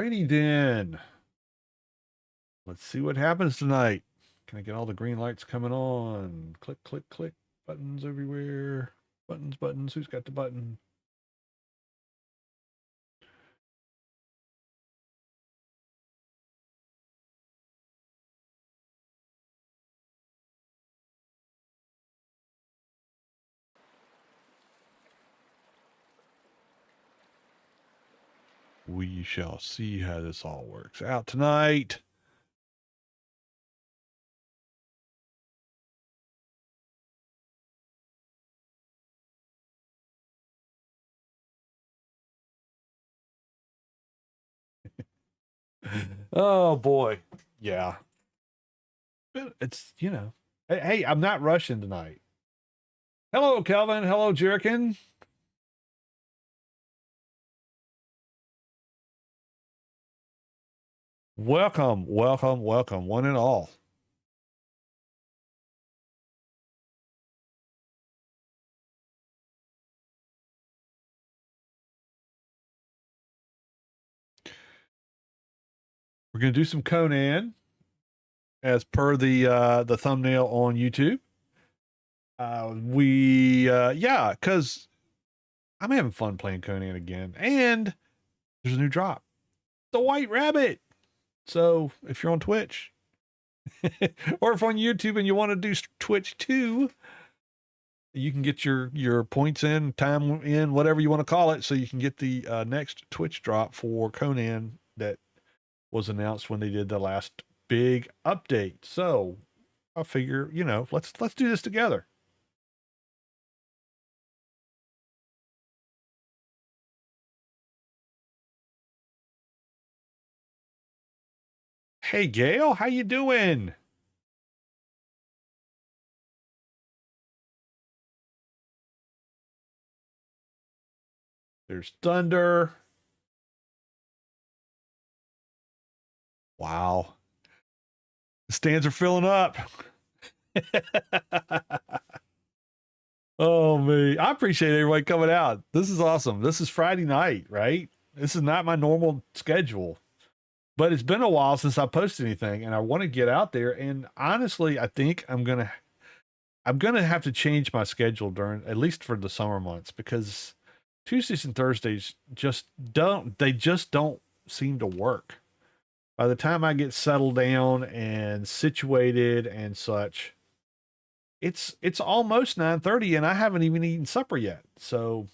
Alrighty then. Let's see what happens tonight. Can I get all the green lights coming on? Click, click, click. Buttons everywhere. Buttons, buttons. Who's got the button? We shall see how this all works out tonight. Oh boy. Yeah. It's, you know. Hey, I'm not rushing tonight. Hello, Kelvin. Hello, Jerkin. Welcome, welcome, welcome, one and all. We're going to do some Conan as per the thumbnail on YouTube. Yeah, because I'm having fun playing Conan again. And there's a new drop. The White Rabbit. So if you're on Twitch or if on YouTube and you want to do Twitch too, you can get your points in, time in, whatever you want to call it, so you can get the next Twitch drop for Conan that was announced when they did the last big update. So I figure, you know, let's do this together. Hey Gail, how you doing? There's thunder. Wow. The stands are filling up. Oh, me. I appreciate everybody coming out. This is awesome. This is Friday night, right? This is not my normal schedule, but it's been a while since I posted anything and I want to get out there. And honestly, I think I'm going to have to change my schedule during, at least for the summer months, because Tuesdays and Thursdays just don't seem to work. By the time I get settled down and situated and such, it's almost 9:30 and I haven't even eaten supper yet. So,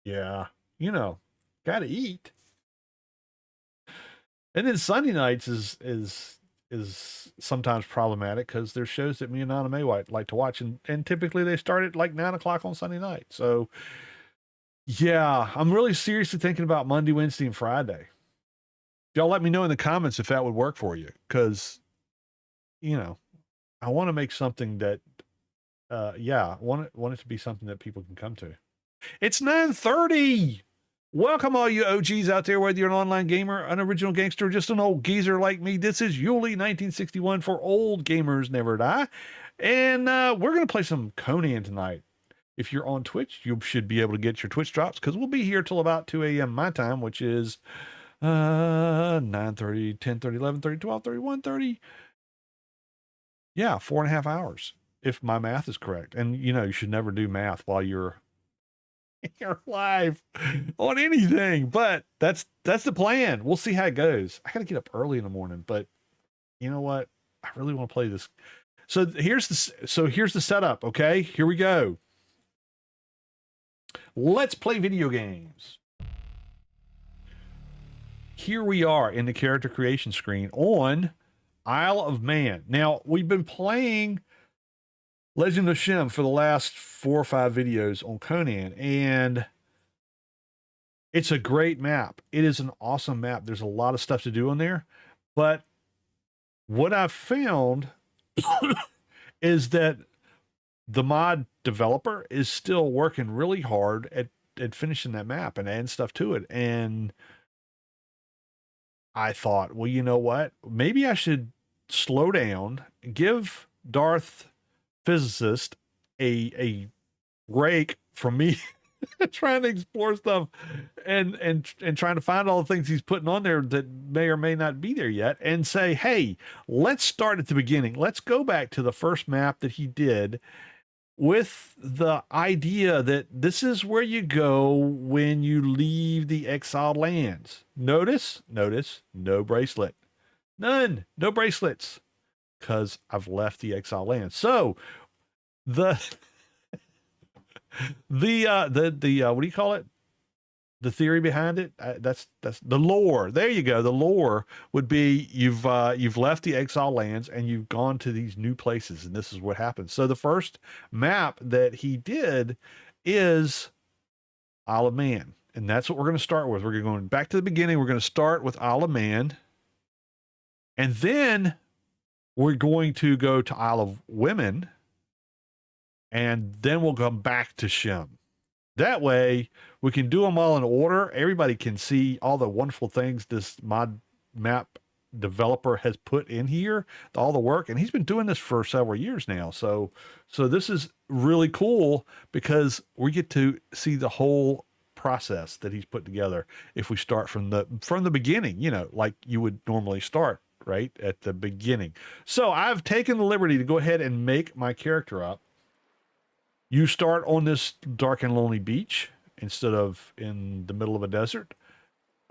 yeah, you know, got to eat. And then Sunday nights is sometimes problematic because there's shows that me and Nana May like to watch, and typically they start at like 9 o'clock on Sunday night. So, yeah, I'm really seriously thinking about Monday, Wednesday, and Friday. Y'all let me know in the comments if that would work for you, because, you know, I want to make something that, yeah, want it to be something that people can come to. It's 9:30. Welcome all you OGs out there, whether you're an online gamer, an original gangster, or just an old geezer like me. This is Yuli 1961 for Old Gamers Never Die. And we're going to play some Conan tonight. If you're on Twitch, you should be able to get your Twitch drops because we'll be here till about 2 a.m. my time, which is 9:30, 10:30, 11:30, 12:30, 1:30. Yeah, 4.5 hours, if my math is correct. And, you know, you should never do math while you're live on anything, but that's the plan. We'll see how it goes. I gotta get up early in the morning, but you know what? I really want to play this. So here's the setup. Okay, here we go. Let's play video games. Here we are in the character creation screen on Isle of Man. Now, we've been playing Legend of Shem for the last 4 or 5 videos on Conan, and it's a great map. It is an awesome map. There's a lot of stuff to do in there, but what I've found is that the mod developer is still working really hard at finishing that map and adding stuff to it. And I thought, well, you know what? Maybe I should slow down, give DarthPhysicist a rake from me trying to explore stuff and trying to find all the things he's putting on there that may or may not be there yet, and say, hey, let's start at the beginning. Let's go back to the first map that he did with the idea that this is where you go when you leave the exiled lands. Notice, no bracelet. None, no bracelets, because I've left the exiled lands. So the what do you call it? The theory behind it, that's the lore. There you go. The lore would be you've left the exile lands and you've gone to these new places, and this is what happens. So the first map that he did is Isle of Man, and that's what we're going to start with. We're going back to the beginning. We're going to start with Isle of Man, and then we're going to go to Isle of Women, and then we'll come back to Shem. That way, we can do them all in order. Everybody can see all the wonderful things this mod map developer has put in here, all the work, and he's been doing this for several years now. So this is really cool because we get to see the whole process that he's put together. If we start from the beginning, you know, like you would normally start right at the beginning. So I've taken the liberty to go ahead and make my character up. You start on this dark and lonely beach instead of in the middle of a desert.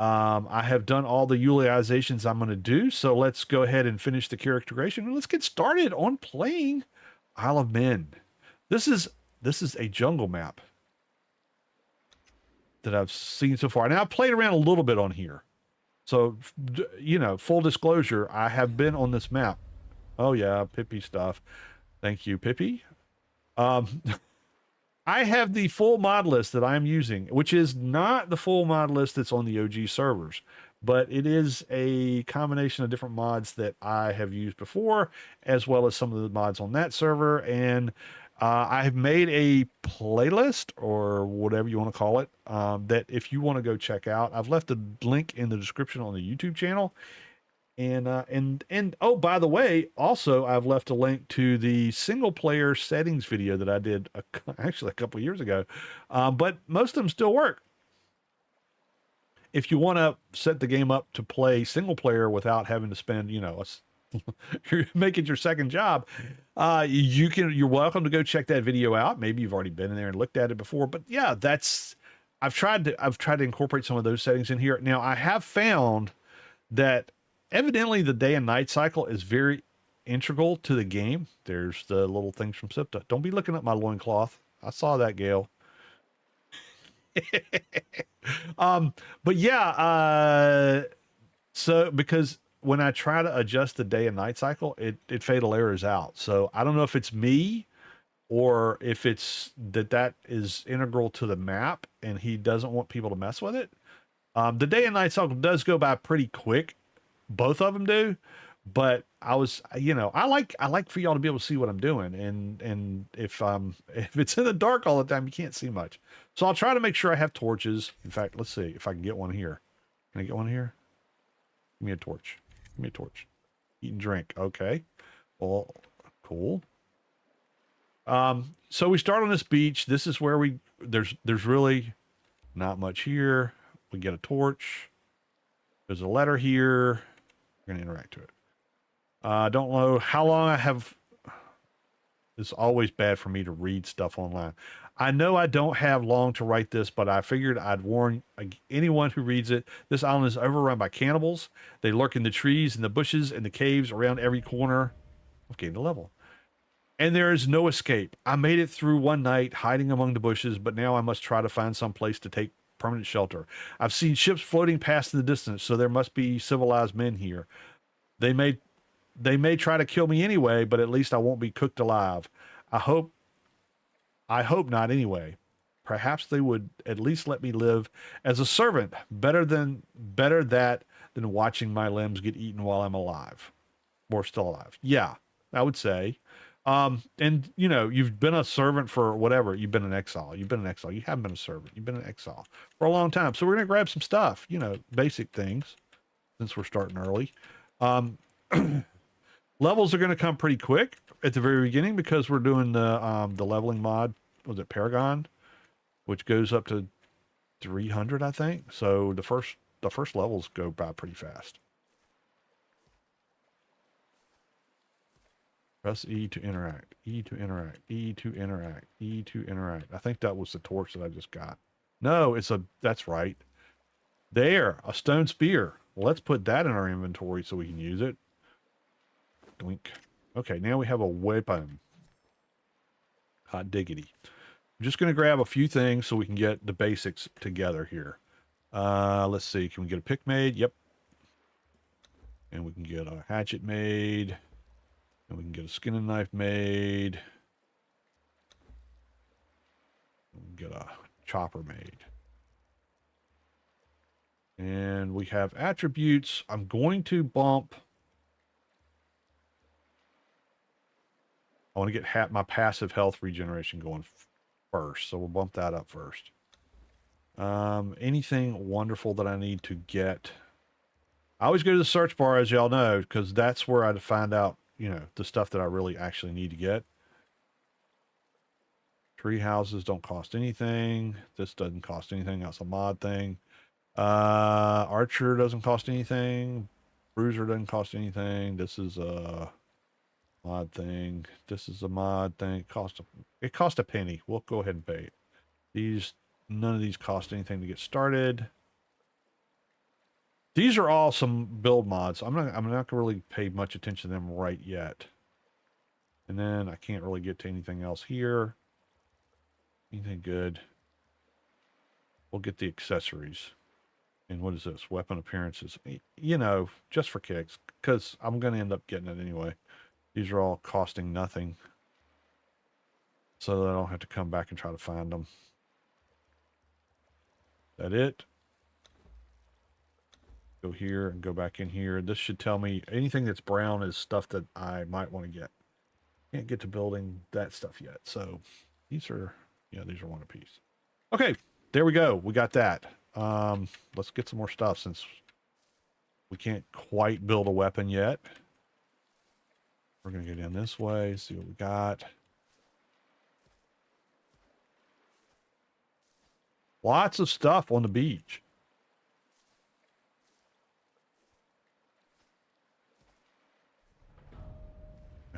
I have done all the utilizations I'm going to do, so let's go ahead and finish the characterization and let's get started on playing Isle of Men. This is a jungle map that I've seen so far. Now I've played around a little bit on here, so you know, full disclosure, I have been on this map. Oh yeah, Pippi stuff. Thank you, Pippi. I have the full mod list that I'm using, which is not the full mod list that's on the OG servers, but it is a combination of different mods that I have used before, as well as some of the mods on that server. And I have made a playlist, or whatever you want to call it, that if you want to go check out, I've left a link in the description on the YouTube channel. And oh, by the way, also I've left a link to the single player settings video that I did actually a couple years ago, but most of them still work. If you want to set the game up to play single player without having to spend, you know, make it your second job, you're welcome to go check that video out. Maybe you've already been in there and looked at it before, but yeah, I've tried to incorporate some of those settings in here. Now I have found that evidently the day and night cycle is very integral to the game. There's the little things from SIPTA. Don't be looking at my loincloth. I saw that, Gail. But yeah, so because when I try to adjust the day and night cycle, it fatal errors out. So I don't know if it's me or if it's that is integral to the map and he doesn't want people to mess with it. The day and night cycle does go by pretty quick. Both of them do, but I like for y'all to be able to see what I'm doing, and if it's in the dark all the time, you can't see much. So I'll try to make sure I have torches. In fact, let's see if I can get one here. Can I get one here? Give me a torch. Give me a torch. Eat and drink. Okay. Well, cool. So we start on this beach. This is where there's really not much here. We get a torch. There's a letter here. We're going to interact to it. I don't know how long I have. It's always bad for me to read stuff online. I know I don't have long to write this, but I figured I'd warn anyone who reads it. This island is overrun by cannibals. They lurk in the trees and the bushes and the caves around every corner. I've gained a level. And there is no escape. I made it through one night hiding among the bushes, but now I must try to find some place to take permanent shelter. I've seen ships floating past in the distance, so there must be civilized men here. They may try to kill me anyway, but at least I won't be cooked alive. I hope not anyway. Perhaps they would at least let me live as a servant. Better that than watching my limbs get eaten while I'm alive. Or still alive. Yeah, I would say. And you know, you've been a servant for whatever. You've been an exile. You haven't been a servant. You've been an exile for a long time. So we're going to grab some stuff, you know, basic things since we're starting early. Levels are going to come pretty quick at the very beginning because we're doing the leveling mod. Was it Paragon? which goes up to 300, I think. So the first levels go by pretty fast. Press E to interact, E to interact, E to interact, E to interact. I think that was the torch that I just got. No, that's right. There, a stone spear. Well, let's put that in our inventory so we can use it. Doink. Okay, now we have a weapon. Hot diggity. I'm just going to grab a few things so we can get the basics together here. Let's see. Can we get a pick made? Yep. And we can get a hatchet made. And we can get a skinning knife made. And we can get a chopper made. And we have attributes. I'm going to bump. I want to get my passive health regeneration going first. So we'll bump that up first. Anything wonderful that I need to get. I always go to the search bar, as y'all know, because that's where I find out, you know, the stuff that I really actually need to get. Tree houses don't cost anything. This doesn't cost anything. That's a mod thing. Archer doesn't cost anything. Bruiser doesn't cost anything. This is a mod thing. This is a mod thing. It cost a penny. We'll go ahead and pay it. None of these cost anything to get started. These are all some build mods. I'm not gonna really pay much attention to them right yet. And then I can't really get to anything else here. Anything good? We'll get the accessories. And what is this? Weapon appearances. You know, just for kicks, because I'm gonna end up getting it anyway. These are all costing nothing, so that I don't have to come back and try to find them. That it? Go here and go back in here. This should tell me anything that's brown is stuff that I might want to get. Can't get to building that stuff yet. So these are, yeah, these are one apiece. Okay, there we go. We got that. Let's get some more stuff since we can't quite build a weapon yet. We're going to go down this way, see what we got. Lots of stuff on the beach.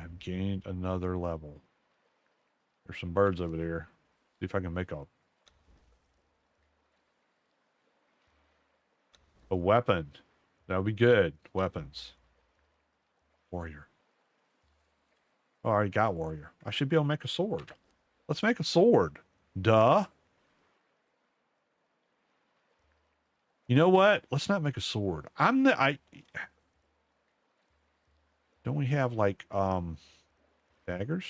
I've gained another level. There's some birds over there. See if I can make a weapon. That would be good. Weapons. Warrior. Oh, I already got warrior. I should be able to make a sword. Let's make a sword. Duh. You know what? Let's not make a sword. Don't we have like daggers?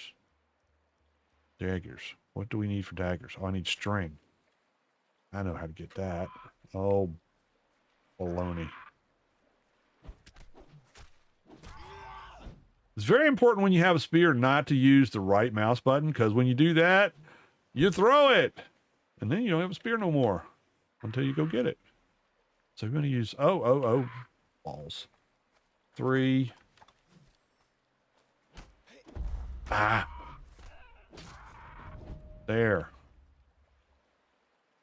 Daggers. What do we need for daggers? Oh, I need string. I know how to get that. Oh, baloney. It's very important when you have a spear not to use the right mouse button, because when you do that, you throw it. And then you don't have a spear no more until you go get it. So we're going to use, balls. 3. Ah. There.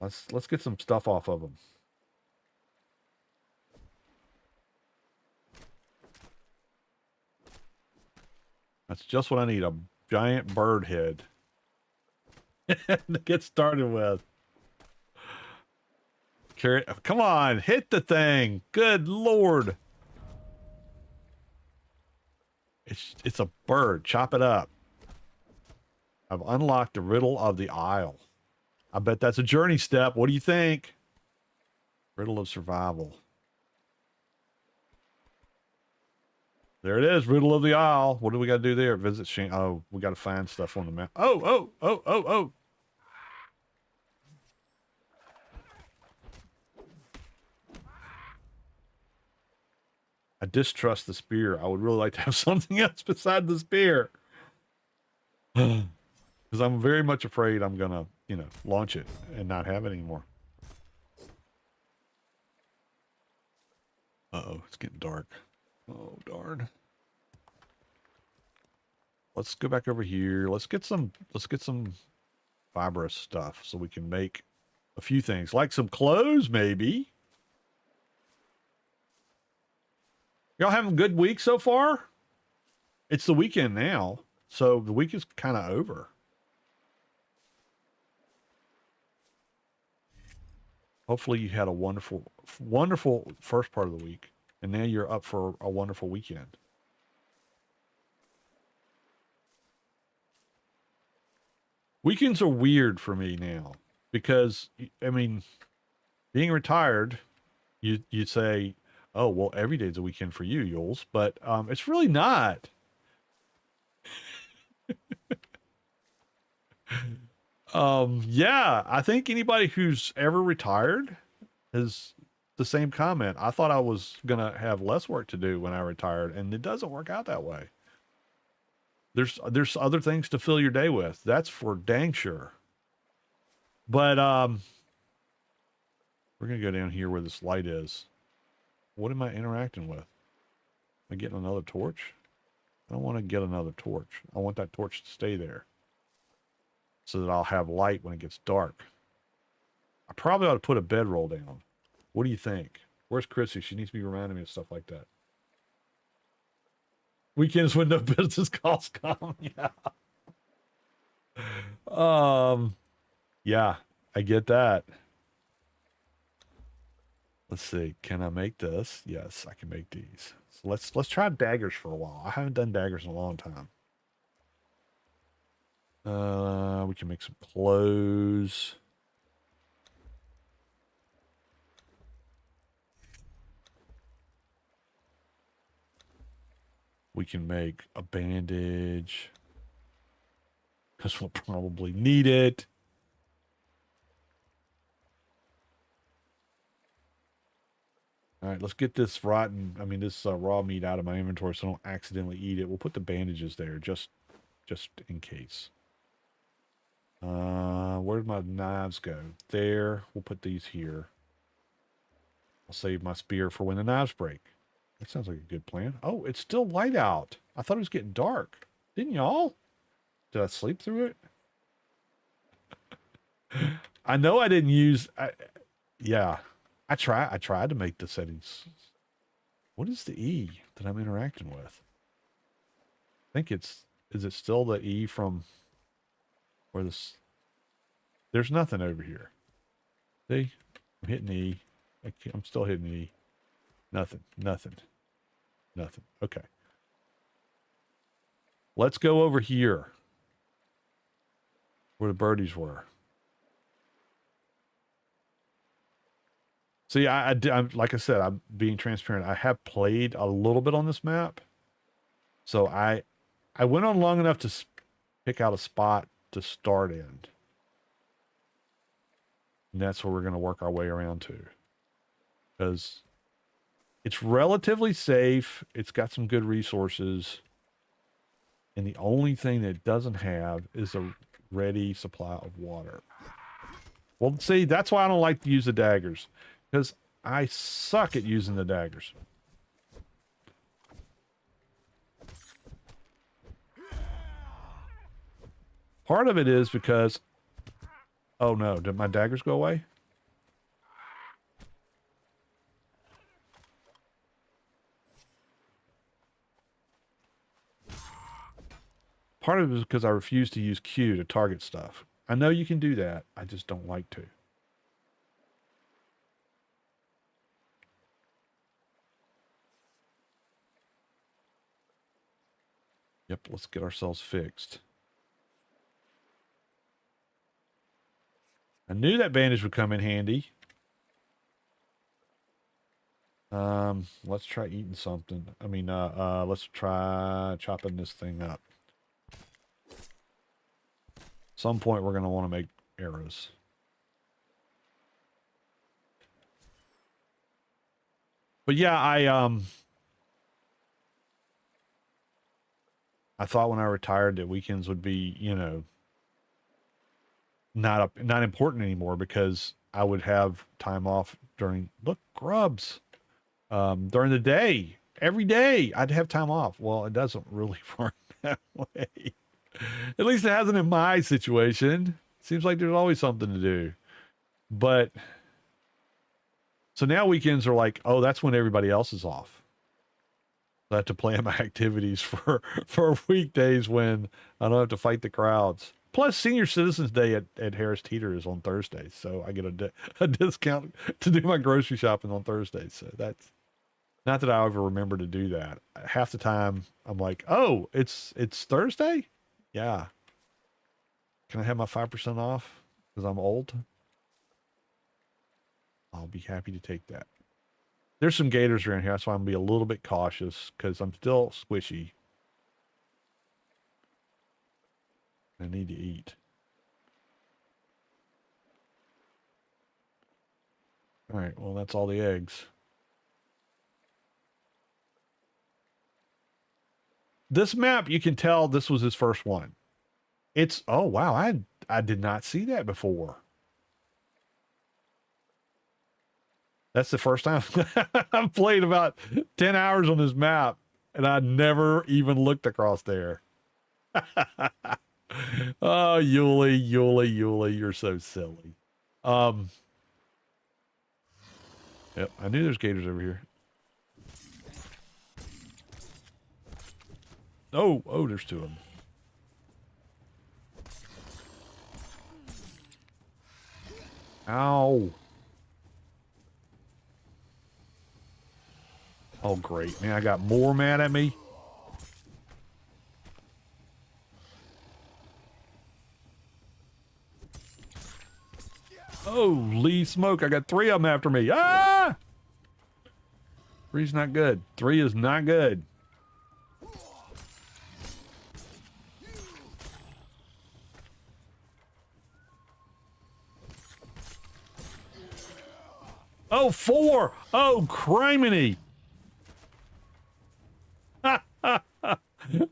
Let's get some stuff off of them. That's just what I need, a giant bird head to get started with. Carry, come on, hit the thing. Good Lord. It's a bird. Chop it up. I've unlocked the riddle of the isle. I bet that's a journey step. What do you think? Riddle of survival. There it is, riddle of the isle. What do we got to do there? Visit Shem. Oh, we got to find stuff on the map. Oh. I distrust the spear. I would really like to have something else beside the spear. Because I'm very much afraid I'm going to, you know, launch it and not have it anymore. Uh-oh, it's getting dark. Oh, darn. Let's go back over here. Let's get some fibrous stuff so we can make a few things, like some clothes, maybe. Y'all having a good week so far? It's the weekend now, so the week is kind of over. Hopefully you had a wonderful, wonderful first part of the week, and now you're up for a wonderful weekend. Weekends are weird for me now because, I mean, being retired, you'd say, oh, well, every day's a weekend for you, Yules, but it's really not. Yeah, I think anybody who's ever retired is the same comment. I thought I was gonna have less work to do when I retired, and it doesn't work out that way. There's other things to fill your day with. That's for dang sure. But we're gonna go down here where this light is. What am I interacting with? Am I getting another torch? I don't want to get another torch. I want that torch to stay there so that I'll have light when it gets dark. I probably ought to put a bedroll down. What do you think? Where's Chrissy? She needs to be reminding me of stuff like that. Weekends when no business calls come. Yeah. Yeah, I get that. Let's see. Can I make this? Yes, I can make these. So let's try daggers for a while. I haven't done daggers in a long time. We can make some clothes. We can make a bandage, because we'll probably need it. All right, let's get this raw meat out of my inventory so I don't accidentally eat it. We'll put the bandages there just in case. Where'd my knives go? There. We'll put these here. I'll save my spear for when the knives break. That sounds like a good plan. Oh, it's still light out. I thought it was getting dark. Didn't y'all? Did I sleep through it? I know I didn't use... yeah. I tried to make the settings. What is the E that I'm interacting with? I think is it still the E from where this... There's nothing over here. See? I'm hitting E. I'm still hitting E. Nothing. Okay. Let's go over here where the birdies were. See, I'm like I said, I'm being transparent. I have played a little bit on this map. So I went on long enough to pick out a spot to start in. And that's where we're going to work our way around to. Because it's relatively safe. It's got some good resources. And the only thing that it doesn't have is a ready supply of water. Well, see, that's why I don't like to use the daggers. Because I suck at using the daggers. Part of it is because... Oh no, did my daggers go away? Part of it is because I refuse to use Q to target stuff. I know you can do that. I just don't like to. Yep, let's get ourselves fixed. I knew that bandage would come in handy. Let's try eating something. I mean, let's try chopping this thing up. Some point we're going to want to make arrows. But yeah, I thought when I retired that weekends would be, you know, not important anymore because I would have time off during, look, grubs, during the day. Every day I'd have time off. Well, it doesn't really work that way. At least it hasn't in my situation. Seems like there's always something to do. But so now weekends are like, oh, that's when everybody else is off. I have to plan my activities for weekdays when I don't have to fight the crowds. Plus, Senior Citizens Day at Harris Teeter is on Thursdays, so I get a discount to do my grocery shopping on Thursdays. So that's not that I ever remember to do that. Half the time, I'm like, oh, it's Thursday? Yeah. Can I have my 5% off because I'm old? I'll be happy to take that. There's some gators around here, so I'm going to be a little bit cautious because I'm still squishy. I need to eat. All right, well, that's all the eggs. This map, you can tell this was his first one. It's, oh, wow, I did not see that before. That's the first time I've played about 10 hours on this map, and I never even looked across there. Oh, Yuli, you're so silly. Yep, I knew there's gators over here. Oh, there's two of them. Ow. Oh, great. Man, I got more mad at me. Holy smoke, I got 3 of them after me. Ah! 3's not good. 3 is not good. Oh, 4! Oh, criminy!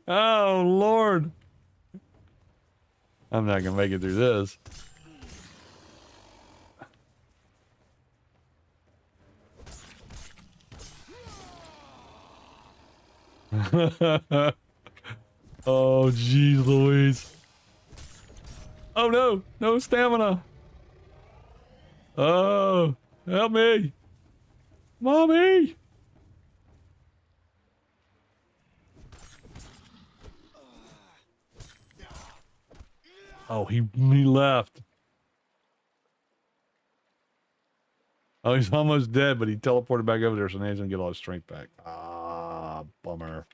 Oh, Lord. I'm not gonna make it through this. Oh, jeez Louise. Oh, no. No stamina. Oh, help me. Mommy. Oh, he left. Oh, he's almost dead, but he teleported back over there, so now he's gonna get all his strength back. Ah, bummer.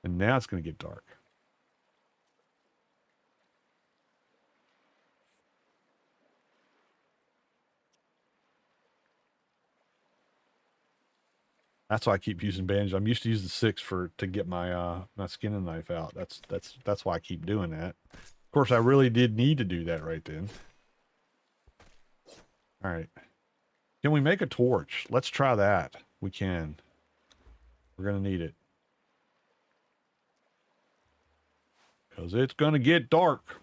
And now it's gonna get dark. That's why I keep using bandage. I'm used to using the 6 to get my my skinning knife out. That's why I keep doing that. Of course, I really did need to do that right then. All right. Can we make a torch? Let's try that. We can. We're gonna need it. Because it's gonna get dark.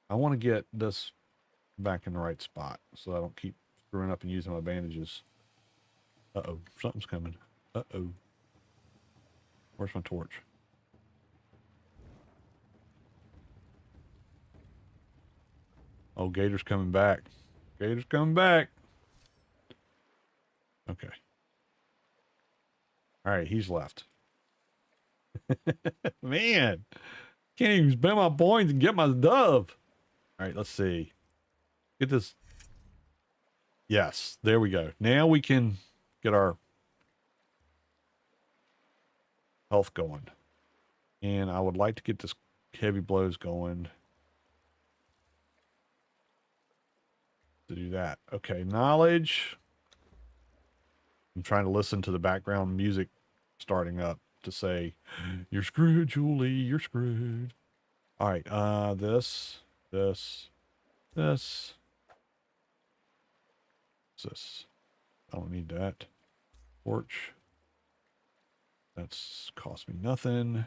I want to get this back in the right spot so I don't keep screwing up and using my bandages. Uh-oh, something's coming. Uh-oh. Where's my torch? Oh, Gator's coming back. Gator's coming back. Okay. All right, he's left. Man, can't even spend my points and get my dove. All right, let's see. Get this. Yes, there we go. Now we can get our health going. And I would like to get this heavy blows going. To do that. Okay, knowledge. I'm trying to listen to the background music starting up to say, you're screwed, Julie, you're screwed. All right, this. This. I don't need that. Torch. That's cost me nothing.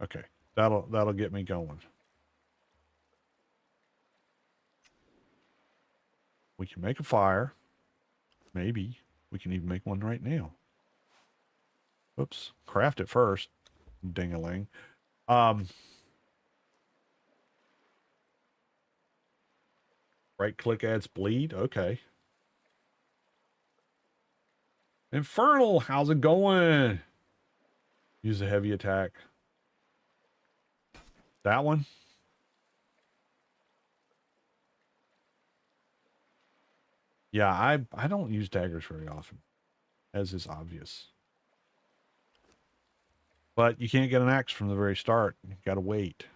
Okay, that'll get me going. We can make a fire. Maybe we can even make one right now. Oops. Craft it first. Ding-a-ling. Right click adds bleed. Okay. Infernal, how's it going? Use a heavy attack. That one? Yeah, I don't use daggers very often, as is obvious. But you can't get an axe from the very start. You gotta wait.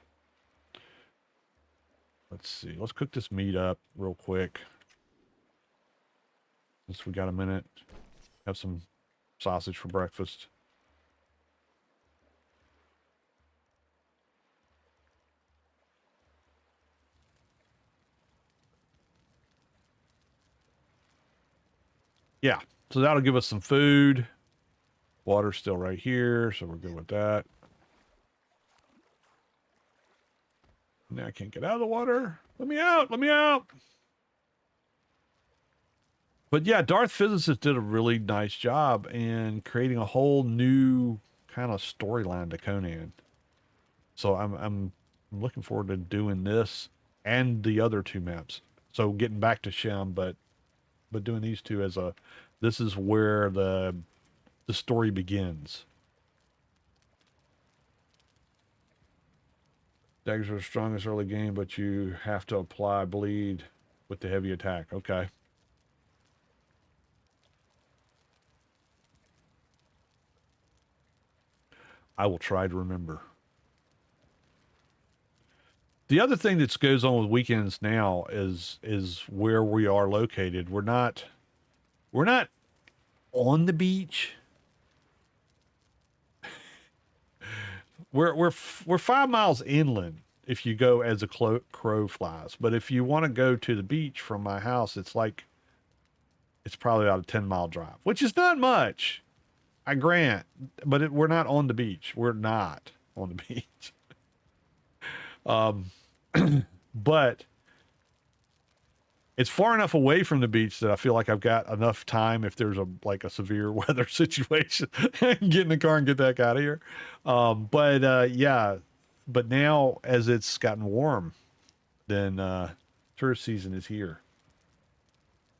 Let's see. Let's cook this meat up real quick. Since we got a minute. Have some sausage for breakfast. Yeah, so that'll give us some food. Water's still right here, so we're good with that. Now I can't get out of the water. Let me out! Let me out! But yeah, DarthPhysicist did a really nice job in creating a whole new kind of storyline to Conan. So I'm looking forward to doing this and the other two maps. So getting back to Shem, but doing these two as a, this is where the story begins. Daggers are the strongest early game, but you have to apply bleed with the heavy attack. Okay. I will try to remember. The other thing that goes on with weekends now is where we are located. We're not on the beach. We're 5 miles inland if you go as a crow flies. But if you want to go to the beach from my house, it's probably about a 10-mile drive, which is not much. I grant, but we're not on the beach. We're not on the beach. But it's far enough away from the beach that I feel like I've got enough time if there's a severe weather situation and get in the car and get the heck out of here. Yeah, but now as it's gotten warm, then tourist season is here,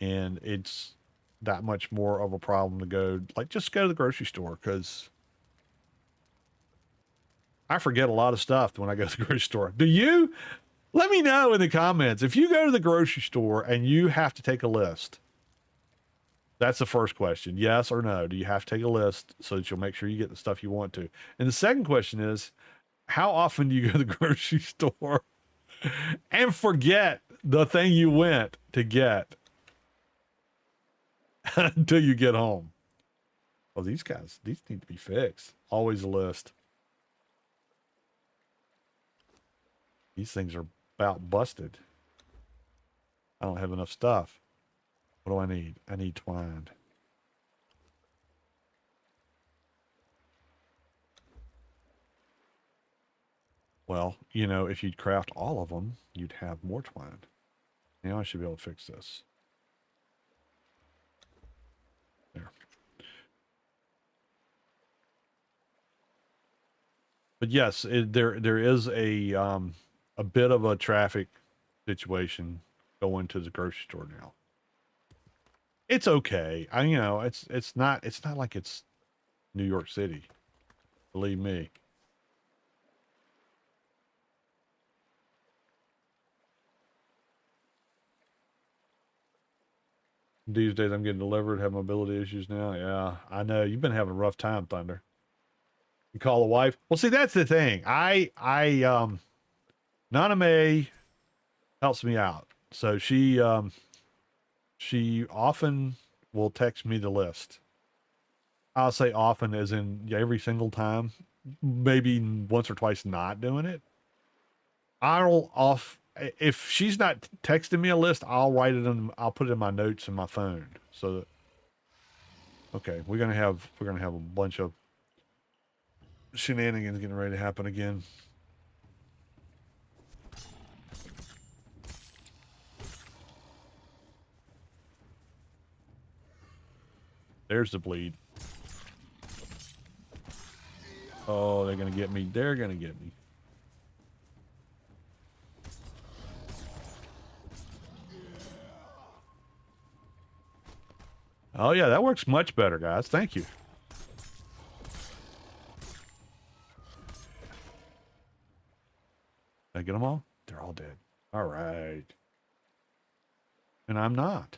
and it's that much more of a problem to go, just go to the grocery store, because I forget a lot of stuff when I go to the grocery store. Do you? Let me know in the comments. If you go to the grocery store and you have to take a list, that's the first question. Yes or no? Do you have to take a list so that you'll make sure you get the stuff you want to? And the second question is, how often do you go to the grocery store and forget the thing you went to get until you get home? Well, these need to be fixed. Always a list. These things are about busted. I don't have enough stuff. What do I need? I need twine. Well, if you'd craft all of them, you'd have more twine. Now I should be able to fix this. There. But yes, there is a bit of a traffic situation going to the grocery store now. It's okay. It's not like it's New York City. Believe me. These days I'm getting delivered, have mobility issues now. Yeah, I know. You've been having a rough time, Thunder. You call the wife? Well, see, that's the thing. Nana May helps me out. So she often will text me the list. I'll say often as in every single time, maybe once or twice not doing it. If she's not texting me a list, I'll write it in, I'll put it in my notes in my phone. So that, okay, we're gonna have a bunch of shenanigans getting ready to happen again. There's the bleed. Oh, they're gonna get me. They're gonna get me. Oh yeah, that works much better, guys. Thank you. Did I get them all? They're all dead. All right. And I'm not.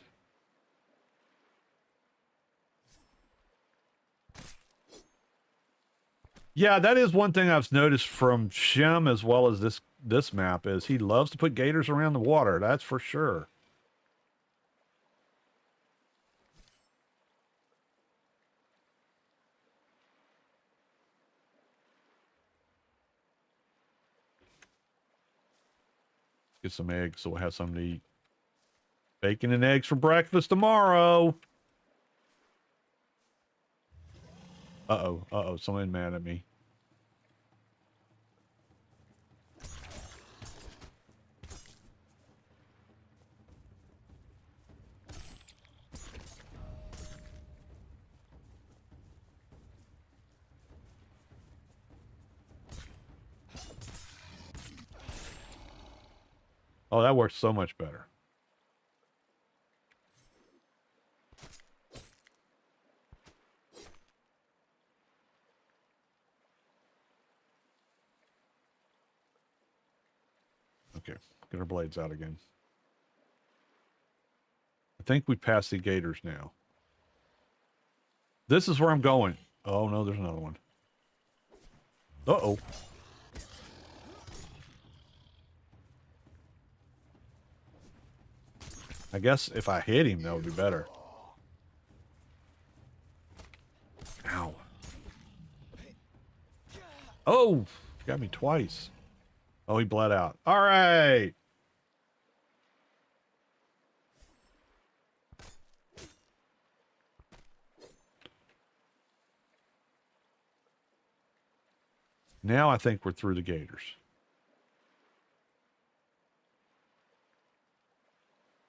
Yeah, that is one thing I've noticed from Shem as well as this map is he loves to put gators around the water. That's for sure. Get some eggs so we'll have something to eat. Bacon and eggs for breakfast tomorrow. Uh-oh. Uh-oh. Someone mad at me. Oh, that works so much better. Okay, get our blades out again. I think we passed the gators now. This is where I'm going. Oh, no, there's another one. Uh-oh. I guess if I hit him, that would be better. Ow. Oh, got me twice. Oh, he bled out. All right. Now I think we're through the gators.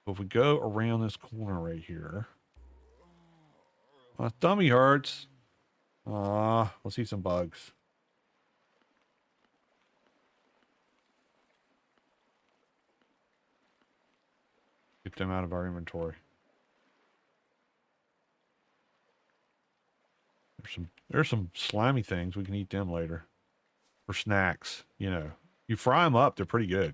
If we go around this corner right here. My tummy hurts. We'll see some bugs. Get them out of our inventory. There's some slimy things. We can eat them later. For snacks, you know. You fry them up, they're pretty good.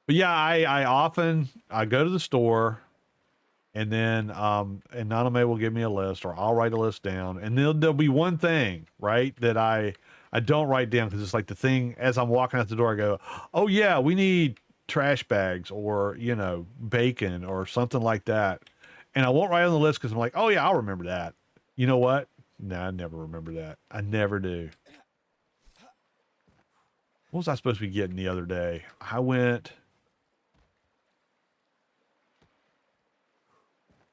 But yeah, I often go to the store and then and Naname will give me a list or I'll write a list down and there'll be one thing, right, that I don't write down because it's like the thing as I'm walking out the door I go, "Oh yeah, we need trash bags or, you know, bacon or something like that." And I won't write on the list because I'm like, "Oh yeah, I'll remember that." You know what? No, I never remember that. I never do. What was I supposed to be getting the other day? I went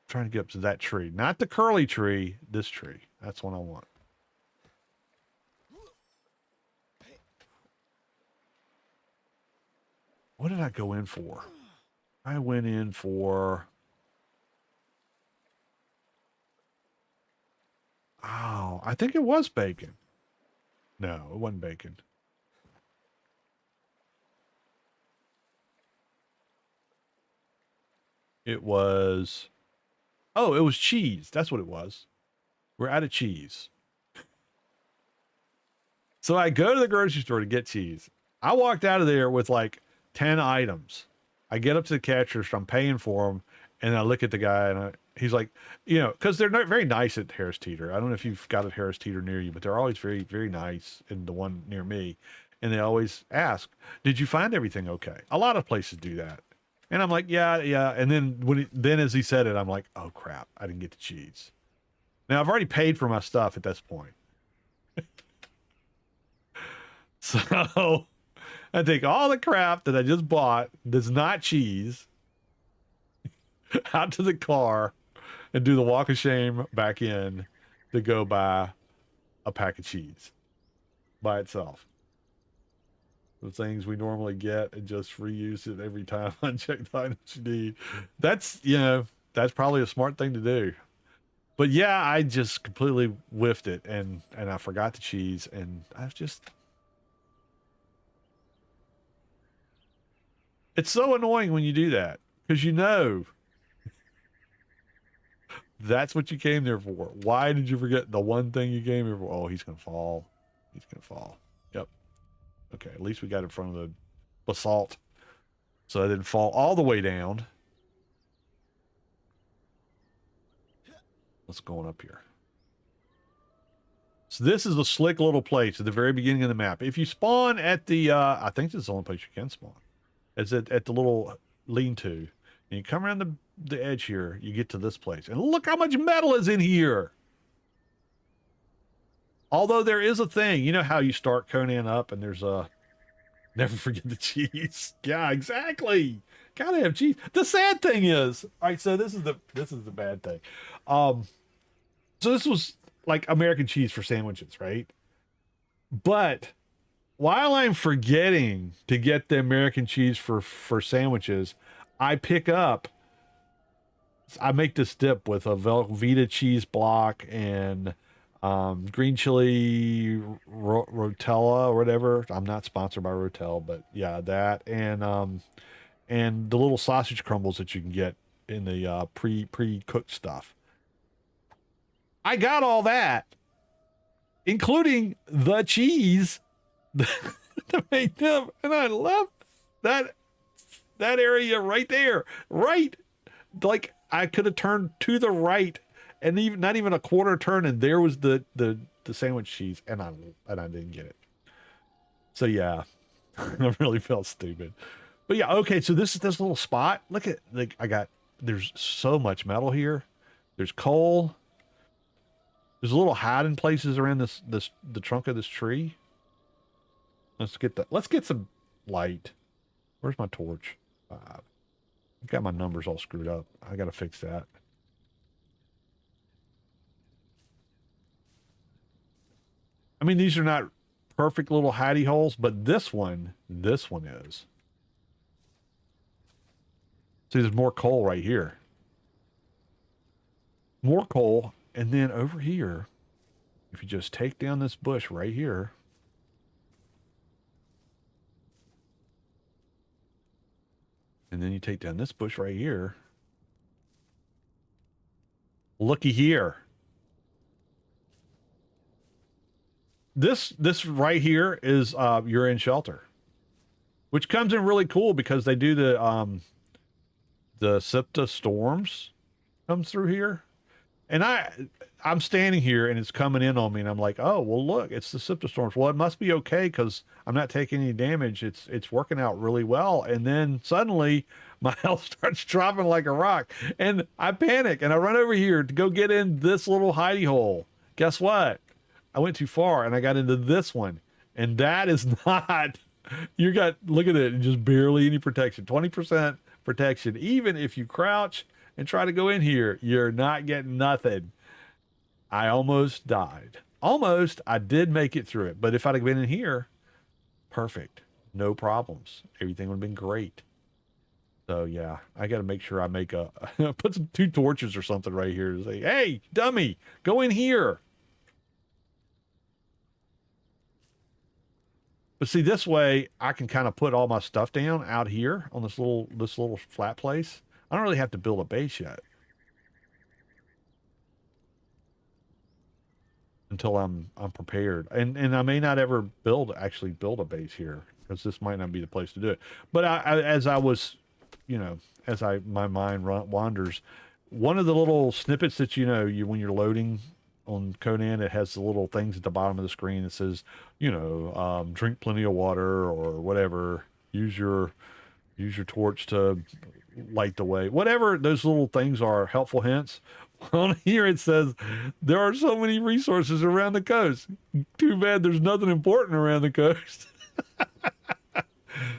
trying to get up to that tree. Not the curly tree, this tree. That's what I want. What did I go in for? I went in for... Oh, I think it was bacon. No, it wasn't bacon. It was... Oh, it was cheese. That's what it was. We're out of cheese. So I go to the grocery store to get cheese. I walked out of there with like 10 items. I get up to the cashier, so I'm paying for them, and I look at the guy, and he's like, you know, because they're not very nice at Harris Teeter. I don't know if you've got a Harris Teeter near you, but they're always very, very nice in the one near me. And they always ask, "Did you find everything okay?" A lot of places do that. And I'm like, yeah, yeah. And then then as he said it, I'm like, oh crap, I didn't get the cheese. Now I've already paid for my stuff at this point. So I take all the crap that I just bought that's not cheese out to the car and do the walk of shame back in to go buy a pack of cheese by itself. The things we normally get and just reuse it every time I check the items you need. That's, you know, That's probably a smart thing to do. But yeah, I just completely whiffed it, and I forgot the cheese, and I was just. It's so annoying when you do that because you know that's what you came there for. Why did you forget the one thing you came here for? Oh, he's gonna fall. He's gonna fall. Yep. Okay, at least we got in front of the basalt, so I didn't fall all the way down. What's going up here? So this is a slick little place at the very beginning of the map. If you spawn at the, I think this is the only place you can spawn. It's at the little lean-to. And you come around the edge here, you get to this place. And look how much metal is in here! Although there is a thing, you know how you start Conan up and there's a, never forget the cheese. Yeah, exactly. Gotta have cheese. The sad thing is, all right, so this is the bad thing. So this was like American cheese for sandwiches, right? But while I'm forgetting to get the American cheese for sandwiches, I make this dip with a Velveeta cheese block and green chili Rotella or whatever. I'm not sponsored by Rotel, but yeah, that and the little sausage crumbles that you can get in the pre-cooked stuff. I got all that, including the cheese to make them, and I left that area right there, right, like I could have turned to the right, and even not even a quarter turn, and there was the sandwich cheese, and I didn't get it. So yeah, I really felt stupid. But yeah, okay. So this is this little spot. Look at like there's so much metal here. There's coal. There's little hiding places around the trunk of this tree. Let's get some light. Where's my torch? 5. I've got my numbers all screwed up. I gotta fix that. I mean, these are not perfect little hidey holes, but this one is. See, there's more coal right here. More coal. And then over here, if you just take down this bush right here, and then you take down this bush right here, looky here. This right here is you're in shelter, which comes in really cool because they do the Sipta storms comes through here. And I'm standing here and it's coming in on me and I'm like, oh, well, look, it's the Sipta storms. Well, it must be okay because I'm not taking any damage. It's working out really well. And then suddenly my health starts dropping like a rock and I panic and I run over here to go get in this little hidey hole. Guess what? I went too far and I got into this one. And that is not, look at it, just barely any protection, 20% protection. Even if you crouch and try to go in here, you're not getting nothing. I almost died. Almost. I did make it through it. But if I'd have been in here, perfect. No problems. Everything would have been great. So yeah, I got to make sure I make put some 2 torches or something right here to say, hey, dummy, go in here. But see, this way I can kind of put all my stuff down out here on this little flat place. I don't really have to build a base yet. Until I'm prepared. And I may not ever actually build a base here because this might not be the place to do it. But as I was, as my mind wanders, one of the little snippets that when you're loading on Conan, it has the little things at the bottom of the screen that says, drink plenty of water or whatever. Use your torch to light the way. Whatever those little things are, helpful hints. On here it says there are so many resources around the coast. Too bad there's nothing important around the coast.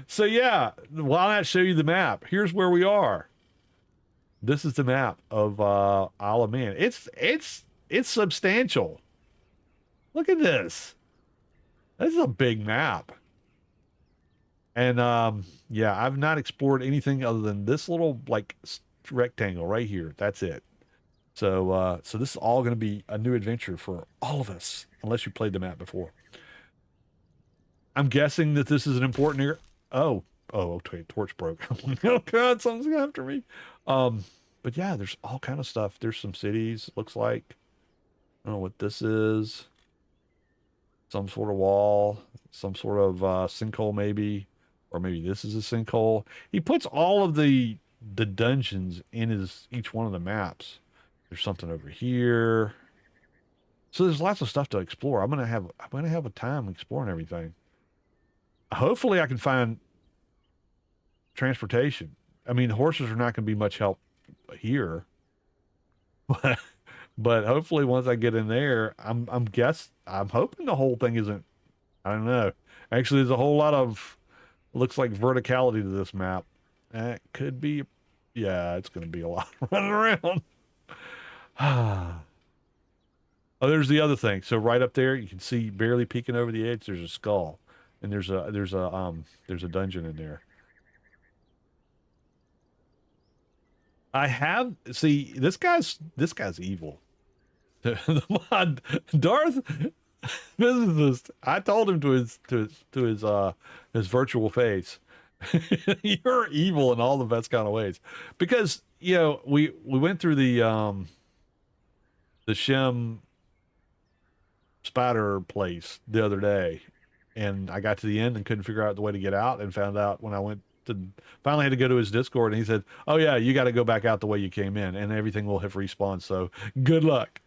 So yeah, why not show you the map? Here's where we are. This is the map of Isle of Man. It's substantial. Look at this. This is a big map. And yeah, I've not explored anything other than this little rectangle right here. That's it. So so this is all going to be a new adventure for all of us, unless you played the map before. I'm guessing that this is an important area. Oh, oh, okay, torch broke. Oh God, something's after me. Um, but yeah, there's all kind of stuff. There's some cities. Looks like I don't know what this is. Some sort of wall, some sort of sinkhole maybe, or maybe this is a sinkhole. He puts all of the dungeons in his each one of the maps. There's something over here. So there's lots of stuff to explore. I'm gonna have a time exploring everything. Hopefully I can find transportation. I mean, horses are not going to be much help here, but hopefully once I get in there, I'm hoping the whole thing isn't. I don't know. Actually, there's a whole lot of looks like verticality to this map. That could be, yeah, it's going to be a lot of running around. Oh, there's the other thing. So right up there, you can see barely peeking over the edge. There's a skull, and there's a dungeon in there. I have see this guy's evil. The Darth physicist. I told him to his virtual face. You're evil in all the best kind of ways. Because, we went through the Shem spider place the other day, and I got to the end and couldn't figure out the way to get out, and found out when I went to finally had to go to his Discord, and he said, "Oh yeah, you got to go back out the way you came in, and everything will have respawned. So good luck."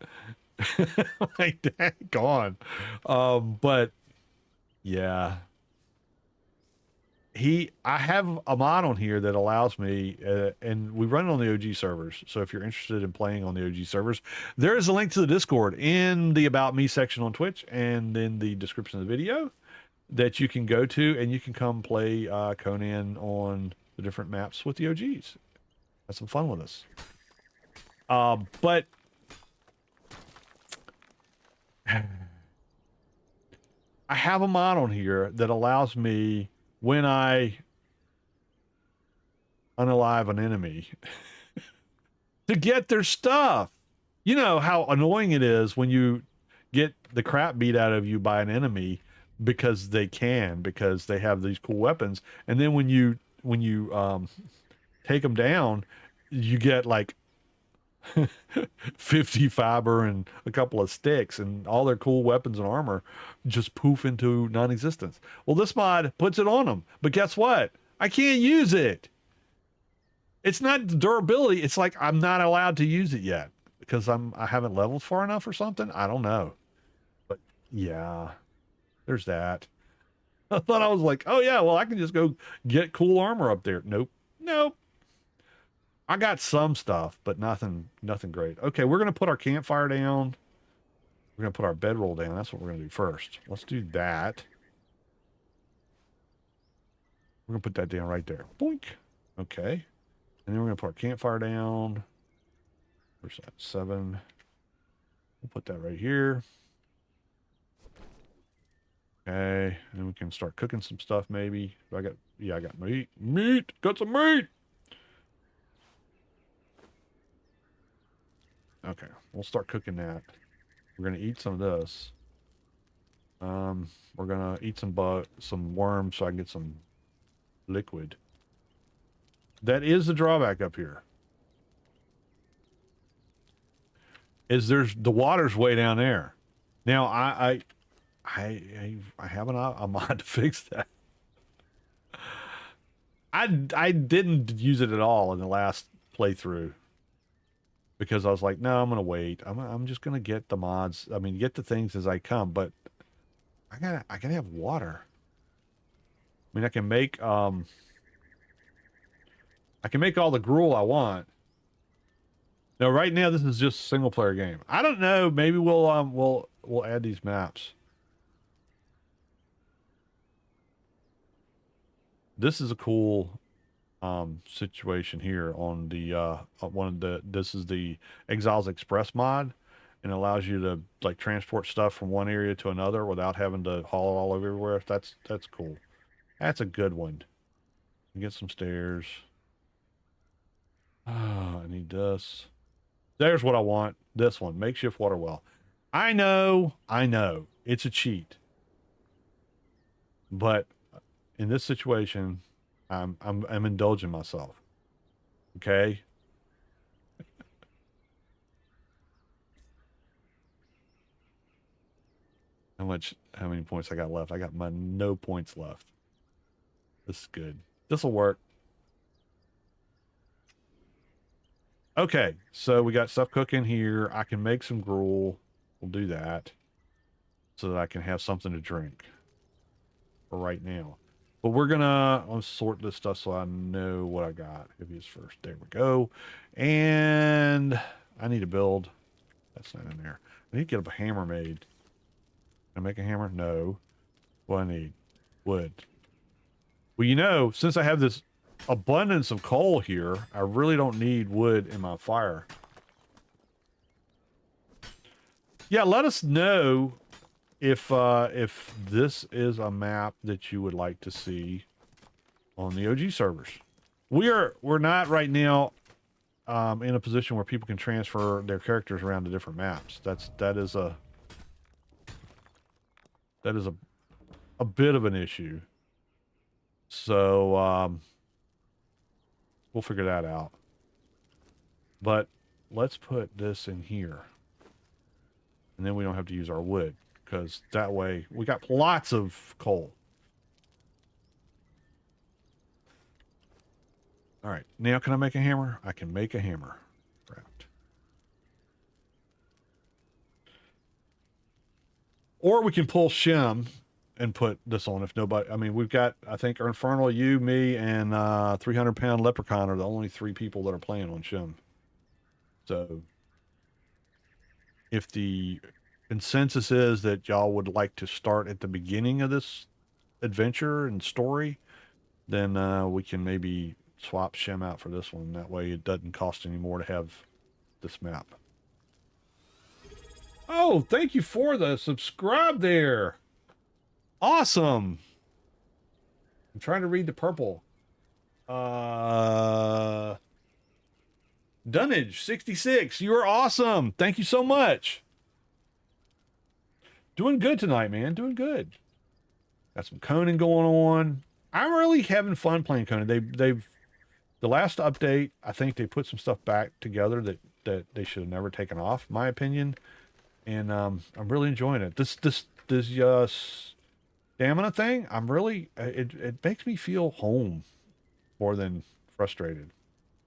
Like, dang, gone. But yeah, I have a mod on here that allows me, and we run it on the OG servers. So if you're interested in playing on the OG servers, there is a link to the Discord in the About Me section on Twitch and in the description of the video that you can go to, and you can come play Conan on the different maps with the OGs. Have some fun with us. But I have a mod on here that allows me, when I unalive an enemy, to get their stuff. You know how annoying it is when you get the crap beat out of you by an enemy because they have these cool weapons, and then when you take them down, you get like 50 fiber and a couple of sticks, and all their cool weapons and armor just poof into non-existence. Well, this mod puts it on them, but guess what? I can't use it. It's not durability. It's like I'm not allowed to use it yet because I haven't leveled far enough or something. I don't know. But yeah, there's that. I thought I was like, oh yeah, well I can just go get cool armor up there. Nope. Nope. I got some stuff, but nothing great. Okay, we're gonna put our campfire down. We're gonna put our bedroll down. That's what we're gonna do first. Let's do that. We're gonna put that down right there. Boink. Okay. And then we're gonna put our campfire down. Where's that? 7. We'll put that right here. Okay, and then we can start cooking some stuff maybe. I got meat. Meat! Got some meat! Okay, we'll start cooking that. We're gonna eat some of this. We're gonna eat some worms so I can get some liquid. That is the drawback up here. Is the water's way down there. Now I have a mod to fix that. I didn't use it at all in the last playthrough because I was like, no, I'm gonna wait. I'm just gonna get the mods. I mean, get the things as I come. But I gotta have water. I mean, I can make all the gruel I want. Now, right now, this is just a single player game. I don't know. Maybe we'll add these maps. This is a cool situation here on the this is the Exiles Express mod, and allows you to like transport stuff from one area to another without having to haul it all over everywhere. That's cool. That's a good one. Get some stairs. Oh, I need this. There's what I want. This one, makeshift water well. I know. It's a cheat. But in this situation, I'm indulging myself. Okay? How many points I got left? I got my no points left. This is good. This will work. Okay, so we got stuff cooking here. I can make some gruel. We'll do that so that I can have something to drink for right now. But let's sort this stuff so I know what I got. Heaviest first. There we go. And I need to build. That's not in there. I need to get a hammer made. Can I make a hammer? No. What I need? Wood. Well, you know, since I have this abundance of coal here, I really don't need wood in my fire. Yeah, let us know if this is a map that you would like to see on the OG servers. We're not right now in a position where people can transfer their characters around to different maps. That is a bit of an issue. So we'll figure that out. But let's put this in here. And then we don't have to use our wood, because that way we got lots of coal. All right, now can I make a hammer? I can make a hammer. Craft. Or we can pull Shem and put this on if nobody... I mean, we've got, I think, Infernal, you, me, and 300-pound Leprechaun are the only 3 people that are playing on Shem. So if the consensus is that y'all would like to start at the beginning of this adventure and story, then we can maybe swap Shem out for this one. That way it doesn't cost any more to have this map. Oh, thank you for the subscribe there. Awesome. I'm trying to read the purple. Dunnage 66. You are awesome. Thank you so much. Doing good tonight, man. Doing good. Got some Conan going on. I'm really having fun playing Conan. They've the last update, I think they put some stuff back together that they should have never taken off, my opinion. And I'm really enjoying it. This stamina thing, I'm really it makes me feel home more than frustrated.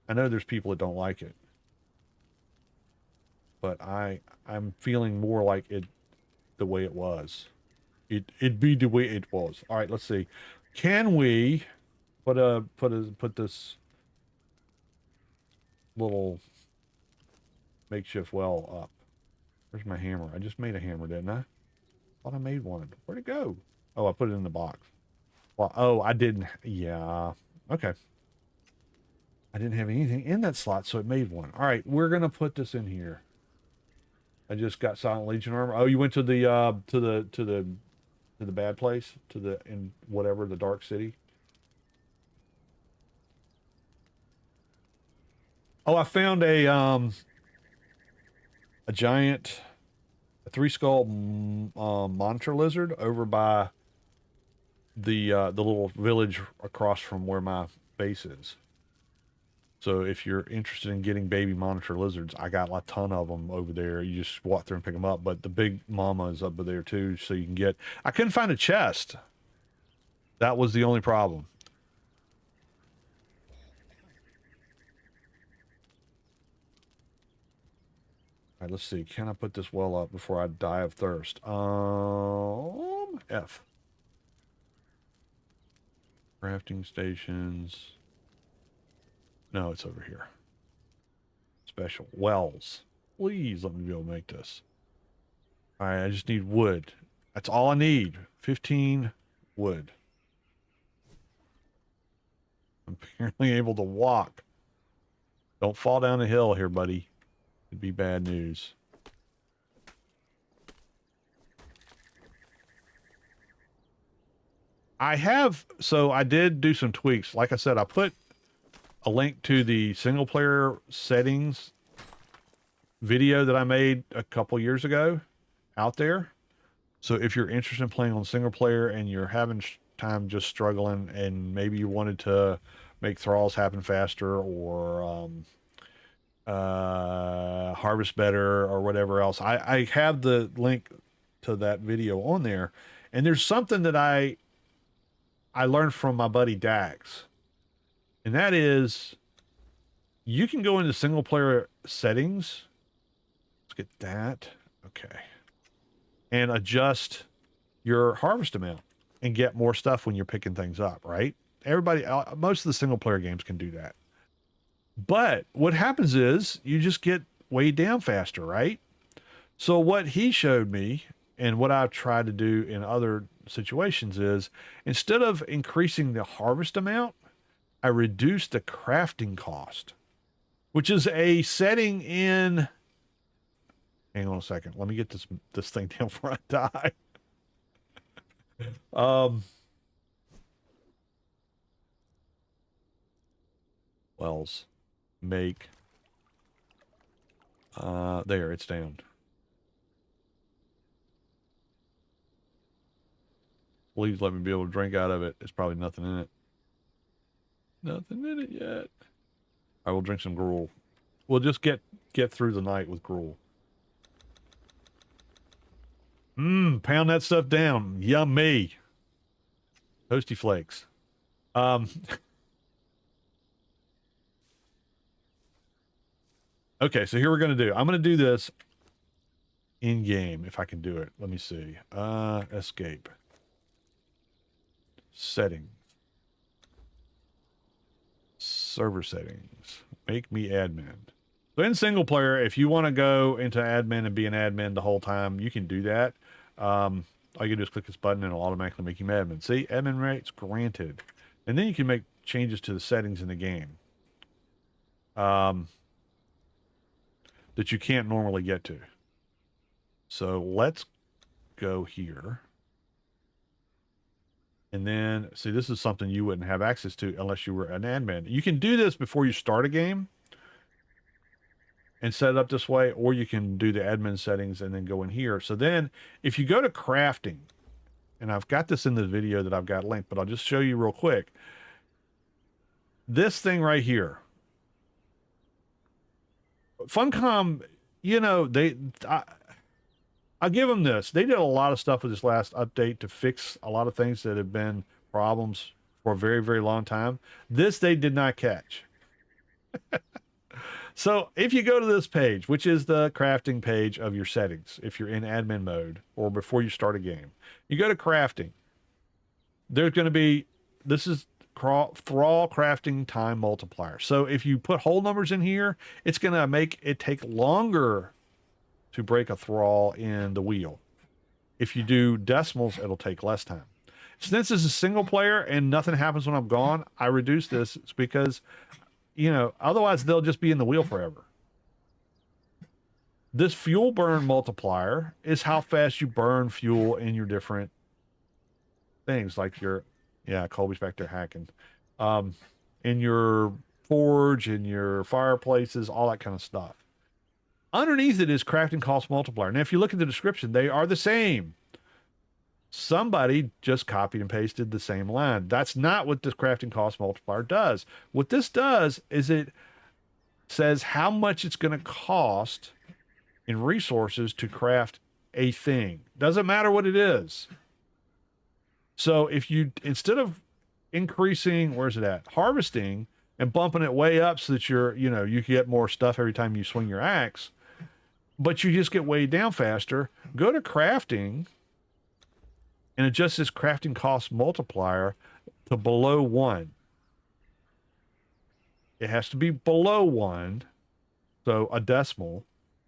I know there's people that don't like it, but I'm feeling more like it the way it was. It'd be the way it was. All right, let's see. Can we put this little makeshift well up? Where's my hammer? I just made a hammer, didn't I? Thought I made one. Where'd it go? Oh, I put it in the box. Well, oh, I didn't. Yeah. Okay. I didn't have anything in that slot, so it made one. All right, we're gonna put this in here. I just got Silent Legion armor. Oh, you went to the bad place, in whatever, the Dark City. Oh, I found a giant 3-skull monitor lizard over by the little village across from where my base is. So if you're interested in getting baby monitor lizards, I got a ton of them over there. You just walk through and pick them up. But the big mama is up there too, so you can get... I couldn't find a chest. That was the only problem. All right, let's see. Can I put this well up before I die of thirst? F. Crafting stations... No, it's over here. Special. Wells. Please let me be able to make this. All right, I just need wood. That's all I need. 15 wood. I'm apparently able to walk. Don't fall down the hill here, buddy. It'd be bad news. I did do some tweaks. Like I said, I put a link to the single player settings video that I made a couple years ago out there. So if you're interested in playing on single player and you're having time just struggling, and maybe you wanted to make thralls happen faster, or harvest better, or whatever else, I have the link to that video on there. And there's something that I learned from my buddy Dax, and that is you can go into single player settings. Let's get that. Okay. And adjust your harvest amount and get more stuff when you're picking things up, right? Everybody, most of the single player games can do that. But what happens is you just get weighed down faster, right? So what he showed me, and what I've tried to do in other situations, is instead of increasing the harvest amount, I reduce the crafting cost, which is a setting in... Hang on a second. Let me get this thing down before I die. Wells. Make. There, it's down. Please let me be able to drink out of it. There's probably nothing in it. Nothing in it yet. I will drink some gruel. We'll just get through the night with gruel. Pound that stuff down. Yummy. Toasty flakes. Okay, so here we're going to do. I'm going to do this in game if I can do it. Let me see. Escape. Setting. Server settings. Make me admin. So in single player, if you want to go into admin and be an admin the whole time, you can do that. All you do is click this button and it'll automatically make you an admin. See, admin rights granted. And then you can make changes to the settings in the game that you can't normally get to. So let's go here. And then, see, this is something you wouldn't have access to unless you were an admin. You can do this before you start a game and set it up this way, or you can do the admin settings and then go in here. So then if you go to crafting, and I've got this in the video that I've got linked, but I'll just show you real quick. This thing right here, Funcom, you know, I'll give them this. They did a lot of stuff with this last update to fix a lot of things that have been problems for a very, very long time. This they did not catch. So if you go to this page, which is the crafting page of your settings, if you're in admin mode or before you start a game, you go to crafting. There's going to be, this is thrall crafting time multiplier. So if you put whole numbers in here, it's going to make it take longer to break a thrall in the wheel. If you do decimals, it'll take less time. Since this is a single player and nothing happens when I'm gone, I reduce this. It's because, you know, otherwise they'll just be in the wheel forever. This fuel burn multiplier is how fast you burn fuel in your different things, like your, yeah, Colby's back there hacking, in your forge, in your fireplaces, all that kind of stuff. Underneath it is crafting cost multiplier. Now, if you look at the description, they are the same. Somebody just copied and pasted the same line. That's not what this crafting cost multiplier does. What this does is it says how much it's going to cost in resources to craft a thing. Doesn't matter what it is. So if you, instead of increasing, where's it at? Harvesting and bumping it way up so that you're, you know, you get more stuff every time you swing your axe, but you just get weighed down faster, go to crafting and adjust this crafting cost multiplier to below 1. It has to be below 1, so a decimal,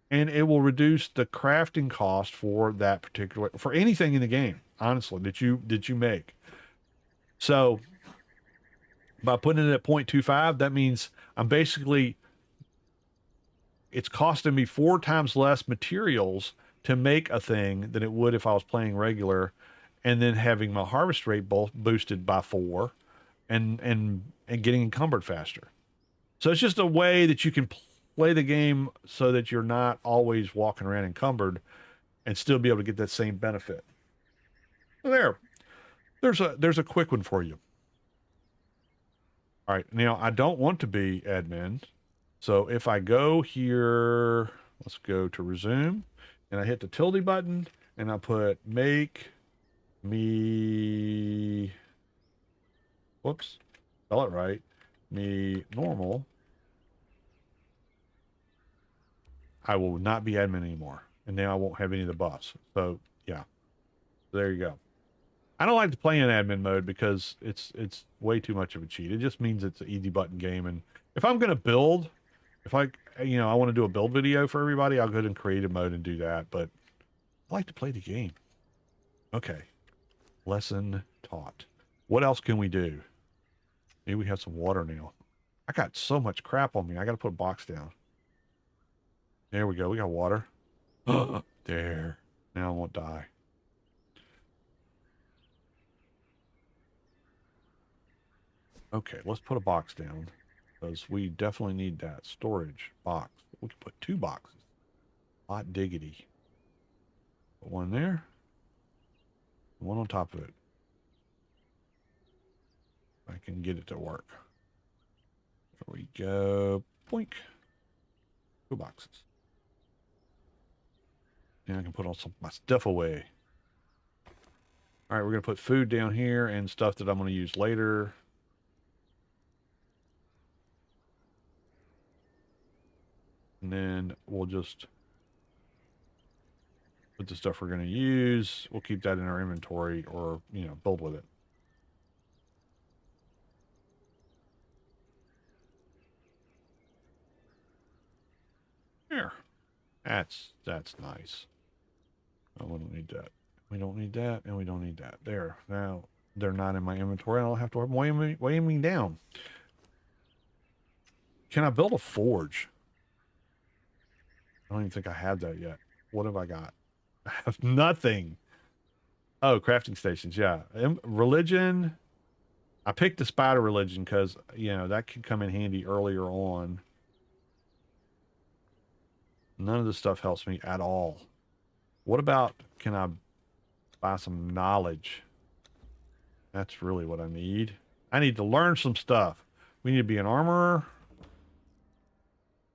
and it will reduce the crafting cost for that particular, for anything in the game, honestly, that you make. So by putting it at 0.25, that means I'm basically, it's costing me 4 times less materials to make a thing than it would if I was playing regular, and then having my harvest rate both boosted by 4 and getting encumbered faster. So it's just a way that you can play the game so that you're not always walking around encumbered and still be able to get that same benefit. There, there's a quick one for you. All right, now I don't want to be admin. So if I go here, let's go to resume, and I hit the tilde button, and I put make me, whoops, spell it right, me normal, I will not be admin anymore. And now I won't have any of the buffs. So yeah, there you go. I don't like to play in admin mode because it's way too much of a cheat. It just means it's an easy button game. And if I'm going to build, if I, you know, I want to do a build video for everybody, I'll go in creative mode and do that. But I like to play the game. Okay. Lesson taught. What else can we do? Maybe we have some water now. I got so much crap on me. I got to put a box down. There we go. We got water. There. Now I won't die. Okay, let's put a box down because we definitely need that storage box. We can put 2 boxes. Hot diggity. Put one there. One on top of it. I can get it to work. There we go. Boink. 2 boxes. And I can put all some my stuff away. All right, we're going to put food down here and stuff that I'm going to use later. And then we'll just put the stuff we're going to use. We'll keep that in our inventory or, you know, build with it. Here. That's nice. Oh, we don't need that. We don't need that, and we don't need that. There. Now, they're not in my inventory. I don't have to weigh me down. Can I build a forge? I don't even think I have that yet. What have I got? I have nothing. Oh, crafting stations. Yeah. Religion. I picked the spider religion because, you know, that could come in handy earlier on. None of this stuff helps me at all. What about, can I buy some knowledge? That's really what I need. I need to learn some stuff. We need to be an armorer.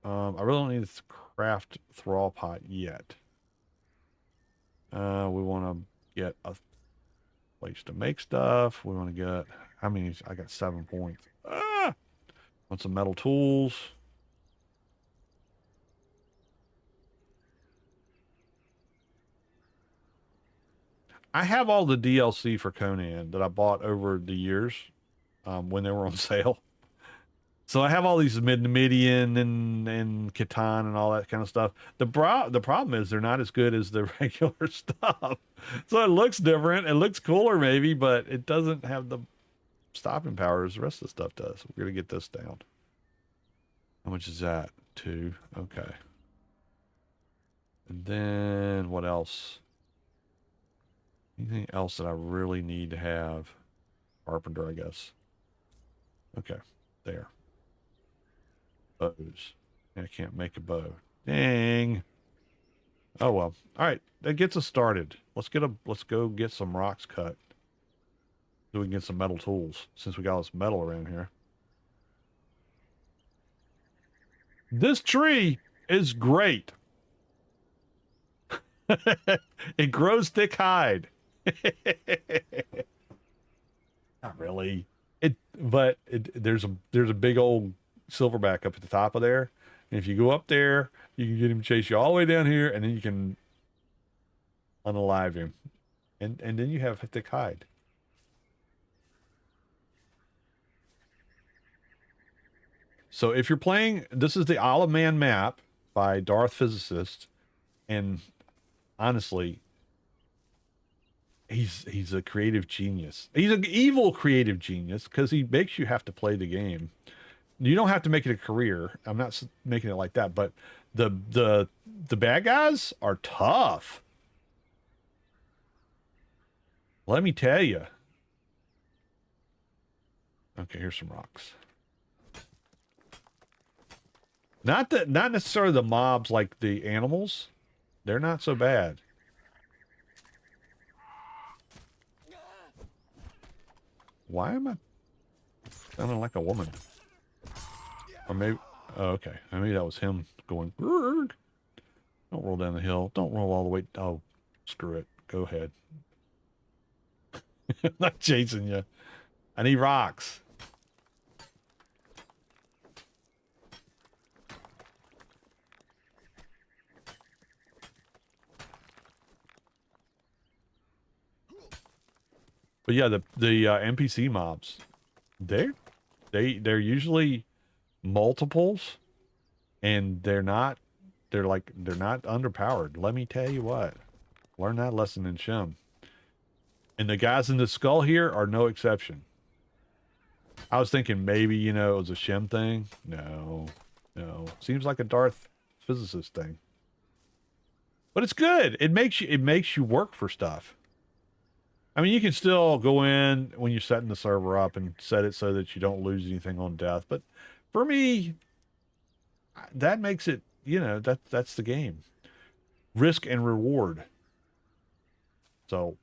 I really don't need to craft thrall pot yet. We want to get a place to make stuff. We want to get, how many? I got 7 points. Ah! Want some metal tools. I have all the DLC for Conan that I bought over the years when they were on sale. So I have all these Midian and Catan and all that kind of stuff. The problem is they're not as good as the regular stuff. So it looks different. It looks cooler maybe, but it doesn't have the stopping power as the rest of the stuff does. We're going to get this down. How much is that? 2. Okay. And then what else? Anything else that I really need to have? Carpenter, I guess. Okay. There. Bows. I can't make a bow. Dang. Oh well. All right, that gets us started. Let's go get some rocks cut so we can get some metal tools since we got all this metal around here. This tree is great. It grows thick hide. Not really. There's a big old silverback up at the top of there. And if you go up there, you can get him to chase you all the way down here, and then you can unalive him. And then you have thick hide. So if you're playing, this is the Isle of Man map by DarthPhysicist, and honestly, he's a creative genius. He's an evil creative genius because he makes you have to play the game. You don't have to make it a career. I'm not making it like that, but the bad guys are tough. Let me tell you. Okay, here's some rocks. Not necessarily the mobs, like the animals. They're not so bad. Why am I sounding like a woman? Or maybe, oh, okay. Maybe that was him going, "Grrg." Don't roll down the hill. Don't roll all the way. Oh, screw it. Go ahead. I'm not chasing you. I need rocks. But yeah, the NPC mobs, they're usually multiples, and they're not underpowered. Let me tell you what. Learn that lesson in Shem. And the guys in the skull here are no exception. I was thinking maybe, you know, it was a Shem thing. No. No. Seems like a DarthPhysicist thing. But it's good. It makes you work for stuff. I mean, you can still go in when you're setting the server up and set it so that you don't lose anything on death. But for me, that makes it, you know, that's the game. Risk and reward. So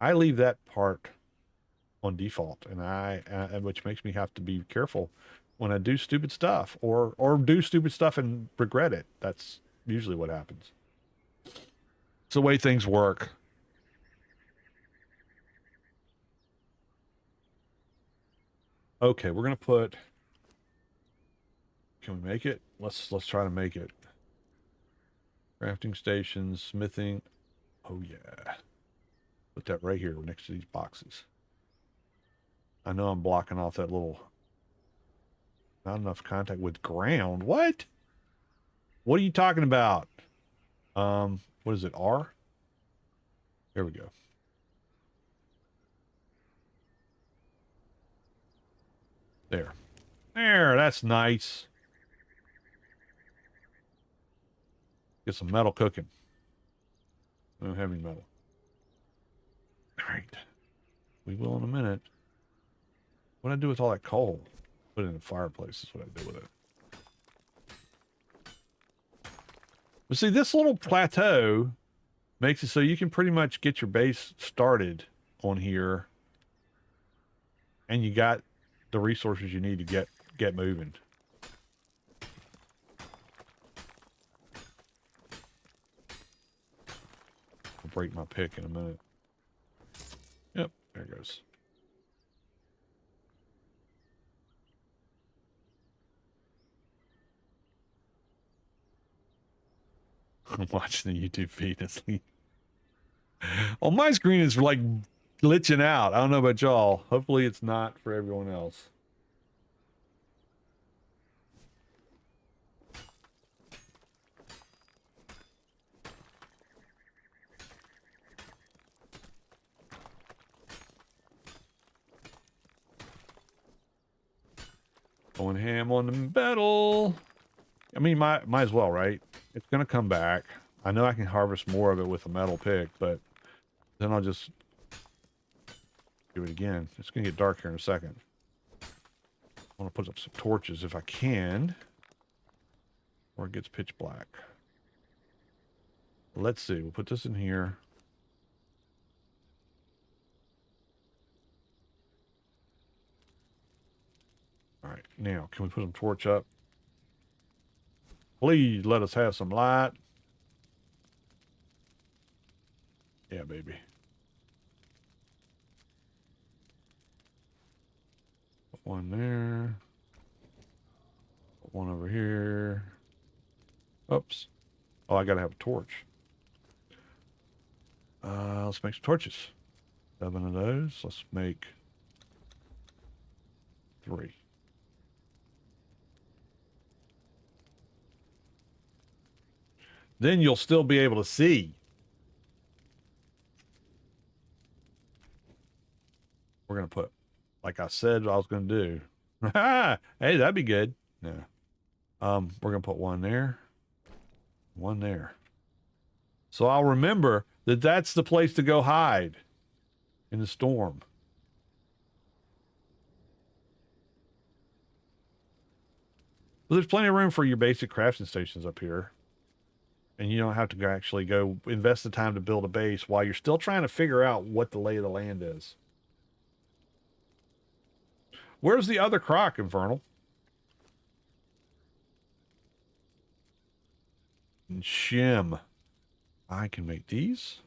I leave that part on default, and which makes me have to be careful when I do stupid stuff or do stupid stuff and regret it. That's usually what happens. It's the way things work. Okay, we're gonna put. Can we make it? Let's try to make it. Crafting stations, smithing. Oh yeah. Put that right here next to these boxes. I know I'm blocking off that little. Not enough contact with ground. What? What are you talking about? What is it? R? There we go. There. There, that's nice. Get some metal cooking. I don't have any metal. All right. We will in a minute. What do I do with all that coal? Put it in the fireplace is what I do with it. But see, this little plateau makes it so you can pretty much get your base started on here. And you got the resources you need to get moving. I'll break my pick in a minute. Yep, there it goes. I'm watching the YouTube feed asleep. On my screen is like glitching out. I don't know about y'all. Hopefully it's not for everyone else. Going ham on the metal. I mean, might as well, right? It's gonna come back. I know I can harvest more of it with a metal pick, but then I'll just do it again. It's gonna get dark here in a second. I want to put up some torches if I can, or it gets pitch black. Let's see. We'll put this in here. All right, now can we put some torch up? Please let us have some light. Yeah, baby. Put one there. Put one over here. Oops. Oh, I gotta have a torch. Let's make some torches. 7 of those. Let's make 3. Then you'll still be able to see. We're going to put, like I said I was going to do. Hey, that'd be good. Yeah. We're going to put one there. One there. So I'll remember that that's the place to go hide in the storm. Well, there's plenty of room for your basic crafting stations up here. And you don't have to actually go invest the time to build a base while you're still trying to figure out what the lay of the land is. Where's the other croc, Infernal? And Shem. I can make these.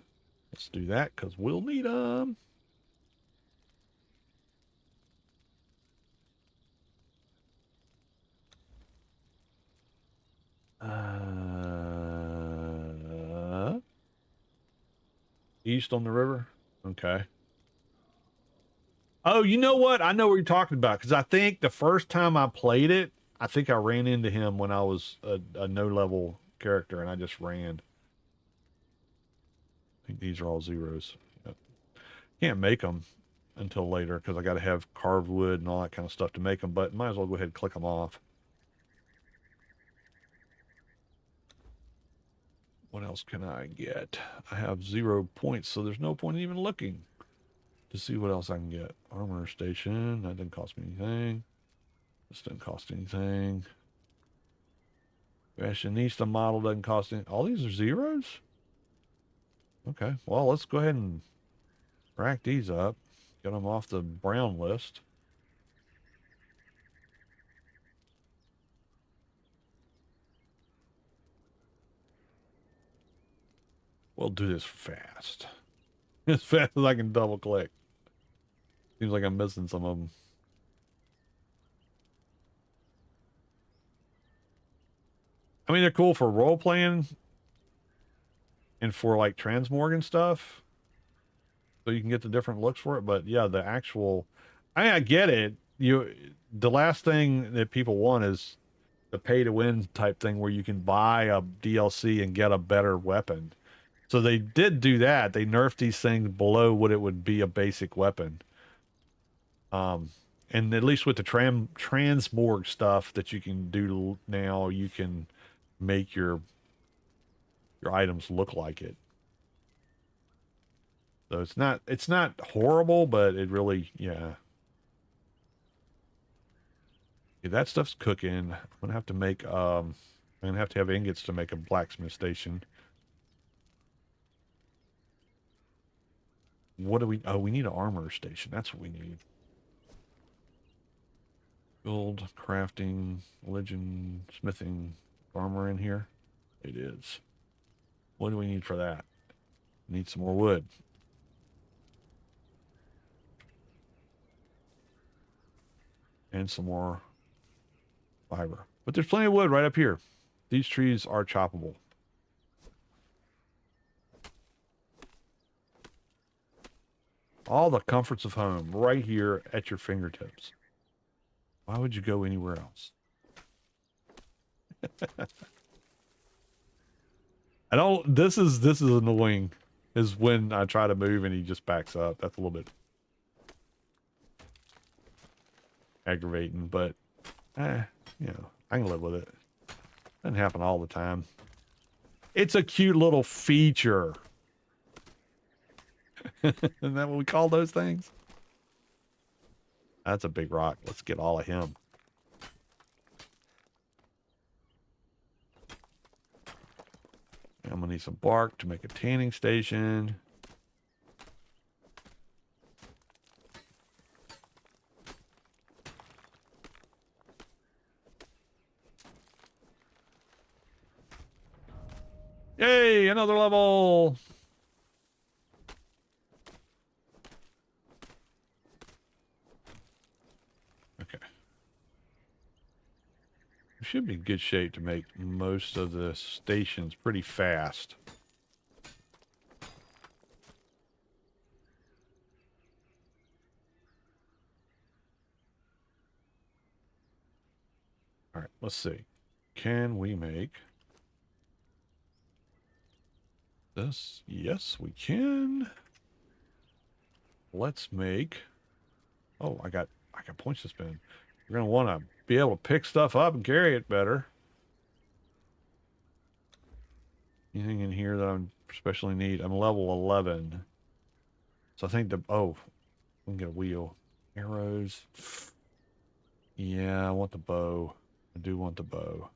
Let's do that because we'll need them. East on the river? Okay. Oh, you know what? I know what you're talking about because I think the first time I played it, I think I ran into him when I was a no-level character and I just ran. I think these are all zeros. Yep. Can't make them until later because I got to have carved wood and all that kind of stuff to make them, but might as well go ahead and click them off. What else can I get? I have 0 points, so there's no point in even looking to see what else I can get. Armor station, that didn't cost me anything. This didn't cost anything. Fashionista model doesn't cost any. All these are zeros? Okay, well, let's go ahead and rack these up. Get them off the brown list. We'll do this fast. As fast as I can double click. Seems like I'm missing some of them. I mean, they're cool for role playing and for like transmorg and stuff. So you can get the different looks for it. But yeah, the actual, I get it. The last thing that people want is the pay to win type thing where you can buy a DLC and get a better weapon. So they did do that. They nerfed these things below what it would be a basic weapon. And at least with the transmorg stuff that you can do now, you can make your items look like it. So it's not horrible, but it really, yeah. Okay, that stuff's cooking. I'm gonna have to make I'm gonna have to have ingots to make a blacksmith station. What do we, oh, we need an armor station. That's what we need. Gold, crafting, legend, smithing, armor in here. It is. What do we need for that? Need some more wood. And some more fiber. But there's plenty of wood right up here. These trees are choppable. All the comforts of home right here at your fingertips. Why would you go anywhere else? I don't, this is annoying, is when I try to move and he just backs up. That's a little bit aggravating, but you know, I can live with it. Doesn't happen all the time. It's a cute little feature. Isn't that what we call those things? That's a big rock. Let's get all of him. I'm gonna need some bark to make a tanning station. Yay, another level. Okay. We should be in good shape to make most of the stations pretty fast. All right, let's see. Can we make this? Yes, we can. Let's make, oh, I got points to spend. You're gonna want to be able to pick stuff up and carry it better. Anything in here that I especially need? I'm level 11. So I think oh, we can get a wheel. Arrows. Yeah, I want the bow. I do want the bow.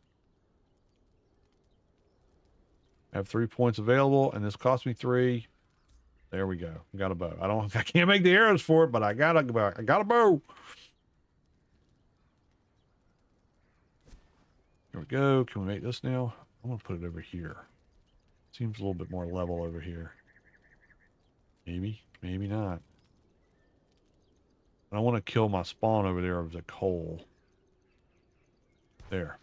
I have 3 points available, and this cost me 3. There we go. Got a bow. I can't make the arrows for it, but I got a bow. Here we go. Can we make this now? I'm gonna put it over here. Seems a little bit more level over here. Maybe, maybe not. I want to kill my spawn over there of the coal. There.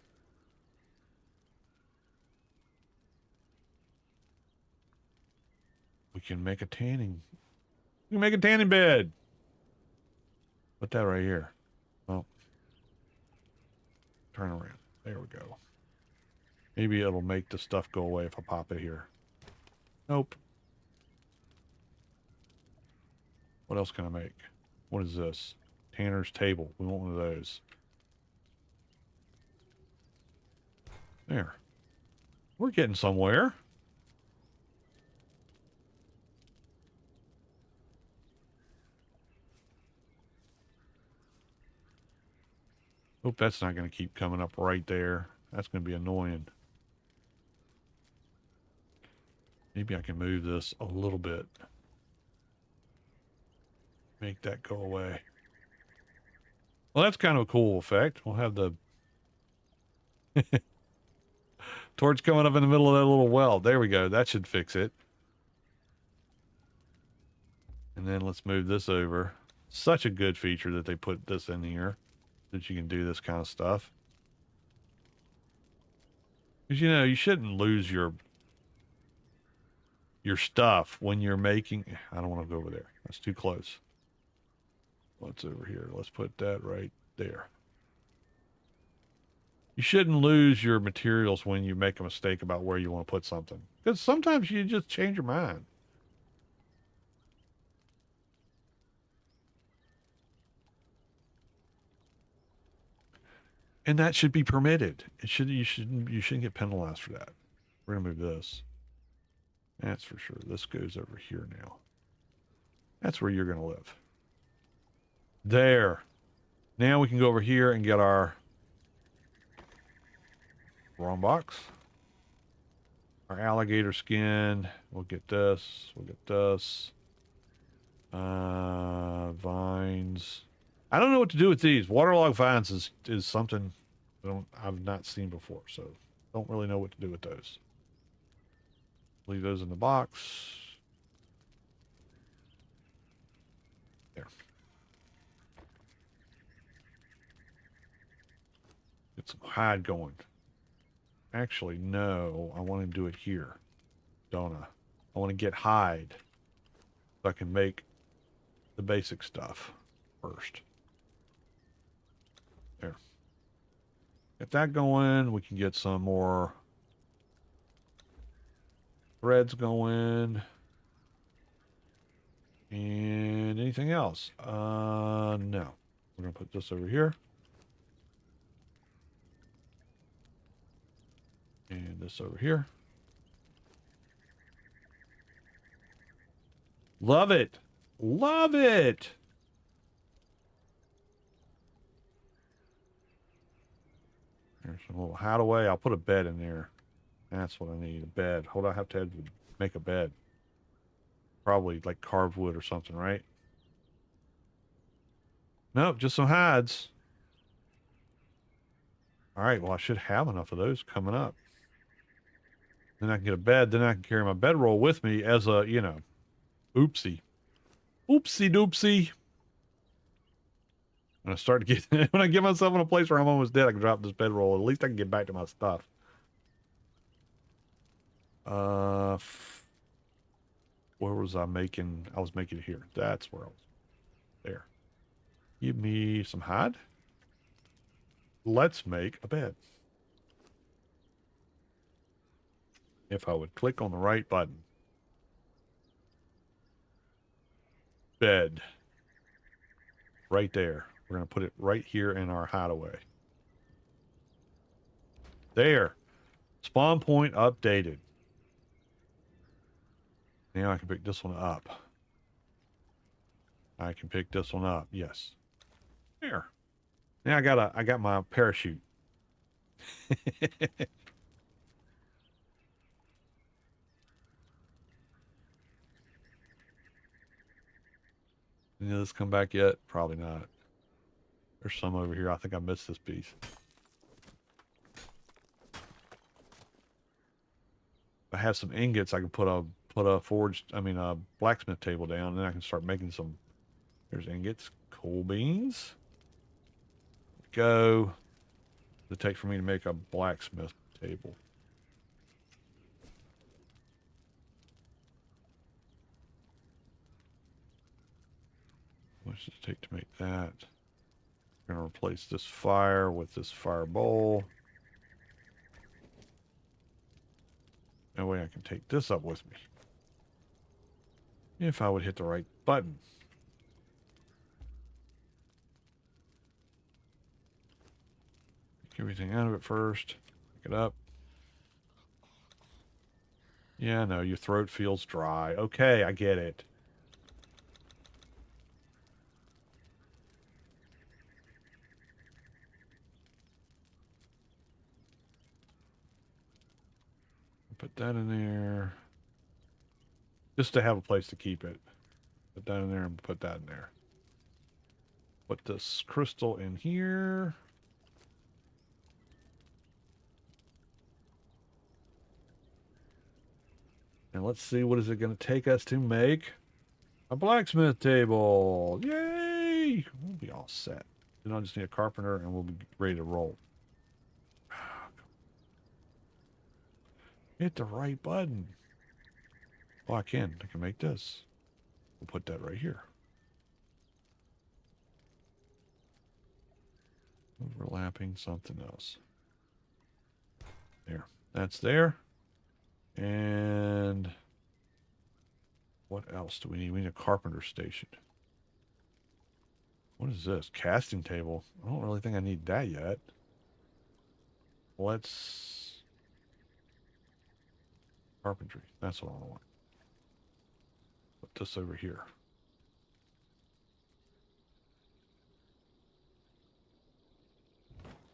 We can make a tanning. We can make a tanning bed. Put that right here. Well, turn around. There we go. Maybe it'll make the stuff go away if I pop it here. Nope. What else can I make? What is this? Tanner's table. We want one of those. There. We're getting somewhere. Hope that's not going to keep coming up right there. That's going to be annoying. Maybe I can move this a little bit. Make that go away. Well, that's kind of a cool effect. We'll have the torch coming up in the middle of that little well. There we go. That should fix it. And then let's move this over. Such a good feature that they put this in here, that you can do this kind of stuff. Because, you know, you shouldn't lose your stuff when you're making... I don't want to go over there. That's too close. What's over here? Let's put that right there. You shouldn't lose your materials when you make a mistake about where you want to put something. Because sometimes you just change your mind. And that should be permitted. You shouldn't get penalized for that. We're gonna move this. That's for sure. This goes over here now. That's where you're gonna live. There. Now we can go over here and get our romp box. Our alligator skin. We'll get this. We'll get this. Vines. I don't know what to do with these. Waterlogged vines is something I've not seen before, so don't really know what to do with those. Leave those in the box. There. Get some hide going. Actually, no. I want to do it here. Don't I? I want to get hide so I can make the basic stuff first. There. Get that going. We can get some more threads going. And anything else? No. We're going to put this over here. And this over here. Love it. Love it. There's a little hideaway. I'll put a bed in there. That's what I need, a bed. Hold on, I have to make a bed. Probably like carved wood or something, right? Nope, just some hides. All right, well, I should have enough of those coming up. Then I can get a bed. Then I can carry my bedroll with me as a, you know, oopsie. Oopsie doopsie. When I start to get, when I get myself in a place where I'm almost dead, I can drop this bedroll. At least I can get back to my stuff. Where was I making? I was making it here. That's where I was. There. Give me some hide. Let's make a bed. If I would click on the right button. Bed. Right there. We're going to put it right here in our hideaway. There. Spawn point updated. Now I can pick this one up. I can pick this one up. Yes. There. Now I got my parachute. Any of this come back yet? Probably not. There's some over here. I think I missed this piece. If I have some ingots, I can put a a blacksmith table down, and then I can start making some. There's ingots, coal beans. Go. It takes for me to make a blacksmith table. What does it take to make that? I'm gonna replace this fire with this fire bowl. That way I can take this up with me. If I would hit the right button. Take everything out of it first. Pick it up. Yeah, no, your throat feels dry. Okay, I get it. Put that in there. Just to have a place to keep it. Put that in there and put that in there. Put this crystal in here. And let's see, what is it going to take us to make a blacksmith table? Yay! We'll be all set. Then I'll just need a carpenter and we'll be ready to roll. Hit the right button. Oh, I can make this. We'll put that right here. Overlapping something else. There. That's there. And what else do we need? We need a carpenter station. What is this? Casting table. I don't really think I need that yet. Let's... Carpentry. That's what I want. Put this over here.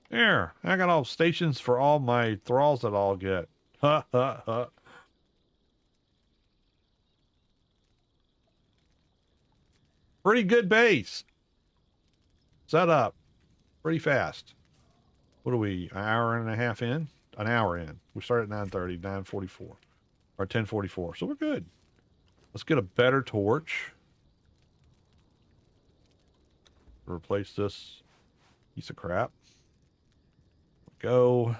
There. I got all stations for all my thralls that I'll get. Ha ha ha. Pretty good base. Set up. Pretty fast. What are we? An hour and a half in? An hour in. We started at 9:30, 9:44. Or 10:44. So we're good. Let's get a better torch. Replace this piece of crap. Go.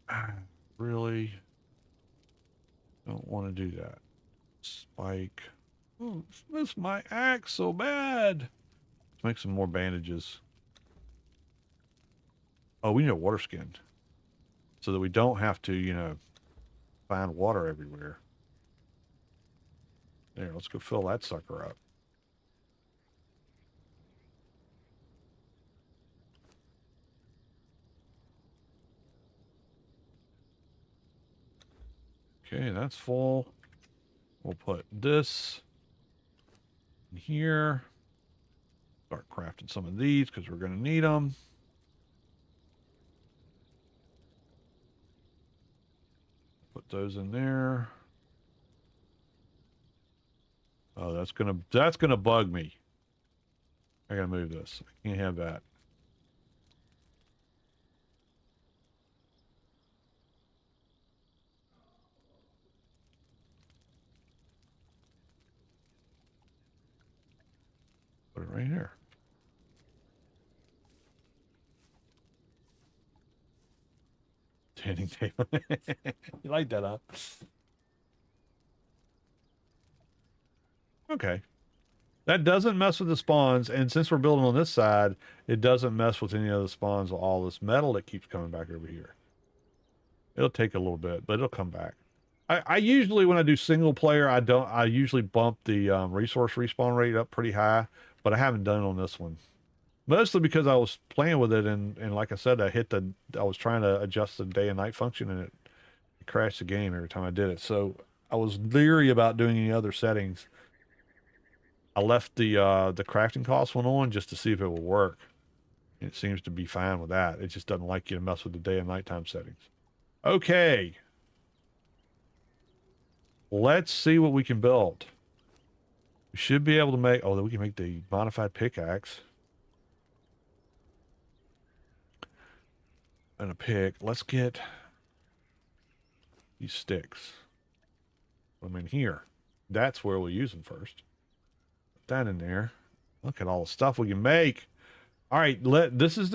I really don't want to do that. Spike. Oh, this is my axe so bad. Let's make some more bandages. Oh, we need a water skin. So that we don't have to, you know, find water everywhere. There, let's go fill that sucker up. Okay, that's full. We'll put this in here. Start crafting some of these because we're going to need them. Put those in there. Oh, that's gonna bug me. I gotta move this. I can't have that. Put it right here. Tanning table. You like that, huh? Okay. That doesn't mess with the spawns, and since we're building on this side, it doesn't mess with any of the spawns of all this metal that keeps coming back over here. It'll take a little bit, but it'll come back. I usually, when I do single player, I usually bump the resource respawn rate up pretty high, but I haven't done it on this one. Mostly because I was playing with it, and like I said, I was trying to adjust the day and night function, and it crashed the game every time I did it. So I was leery about doing any other settings. I left the crafting cost one on just to see if it will work. It seems to be fine with that. It just doesn't like you to mess with the day and nighttime settings. Okay. Let's see what we can build. We should be able to make... Oh, we can make the modified pickaxe. And a pick. Let's get these sticks. Put them in here. That's where we'll use them first. Put that in there. Look at all the stuff we can make. All right, this is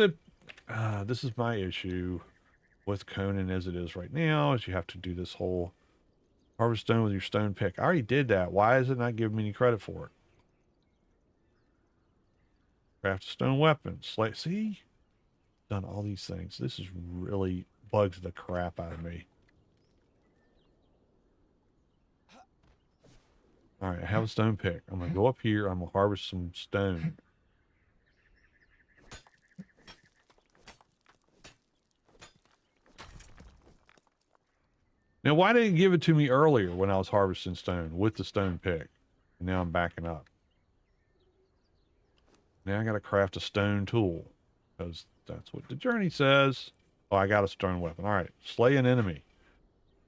my issue with Conan as it is right now, is you have to do this whole harvest stone with your stone pick. I already did that. Why is it not giving me any credit for it? Craft a stone weapon. See? Done all these things. This is really bugs the crap out of me. All right, I have a stone pick. I'm going to go up here. I'm going to harvest some stone. Now, why didn't it give it to me earlier when I was harvesting stone with the stone pick? And now I'm backing up. Now I got to craft a stone tool because that's what the journey says. Oh, I got a stone weapon. All right, slay an enemy.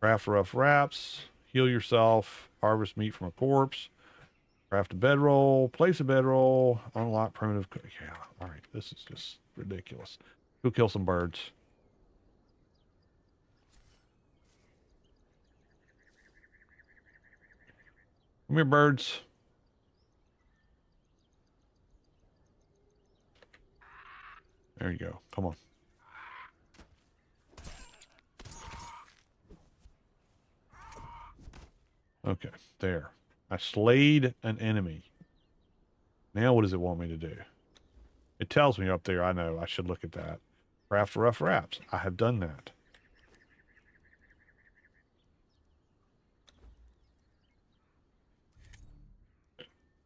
Craft rough wraps. Heal yourself. Harvest meat from a corpse. Craft a bedroll. Place a bedroll. Unlock primitive. Yeah, all right. This is just ridiculous. Go kill some birds. Come here, birds. There you go. Come on. Okay, there. I slayed an enemy. Now what does it want me to do? It tells me up there. I know. I should look at that. Craft rough wraps. I have done that.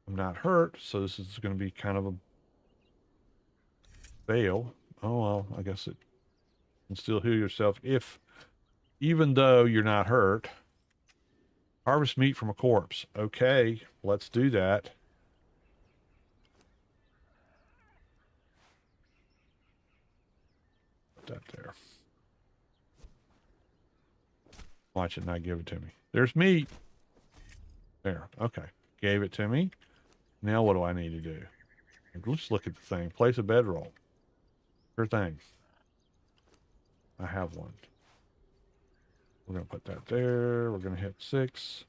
I'm not hurt, so this is going to be kind of a fail. Oh, well, I guess it can still heal yourself even though you're not hurt. Harvest meat from a corpse. Okay, let's do that. Put that there. Watch it not give it to me. There's meat. There. Okay. Gave it to me. Now what do I need to do? Let's look at the thing. Place a bedroll. Sure thing. I have one. We're going to put that there. We're going to hit 6.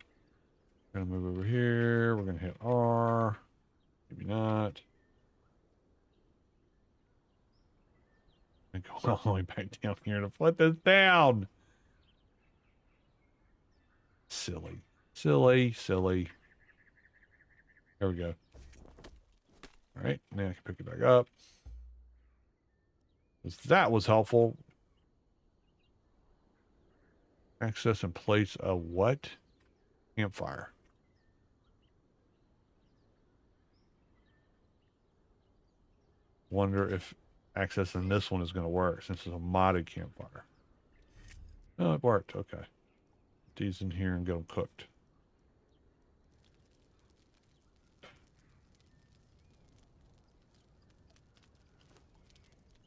We're going to move over here. We're going to hit R. Maybe not. And go all the way back down here to put this down. Silly. Silly, silly. There we go. All right, now I can pick it back up. That was helpful. Access and place a what? Campfire. Wonder if accessing this one is going to work since it's a modded campfire. Oh, it worked. Okay. Put these in here and get them cooked.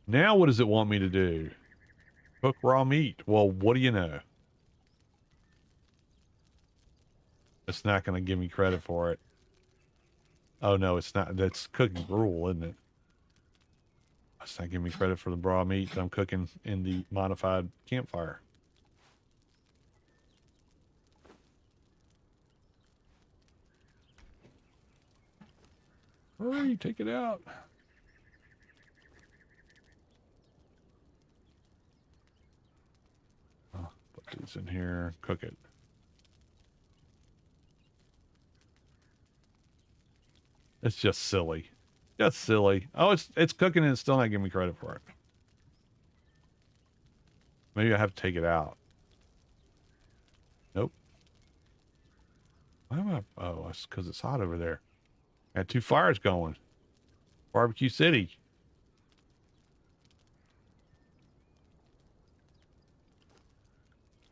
Now what does it want me to do? Cook raw meat. Well, what do you know? It's not going to give me credit for it. Oh, no, it's not. That's cooking gruel, isn't it? It's not giving me credit for the raw meat that I'm cooking in the modified campfire. Hurry, take it out. Oh, put these in here, cook it. It's just silly. Just silly. Oh, it's cooking and it's still not giving me credit for it. Maybe I have to take it out. Nope. Why am I? Oh, that's because it's hot over there. I had 2 fires going. Barbecue City.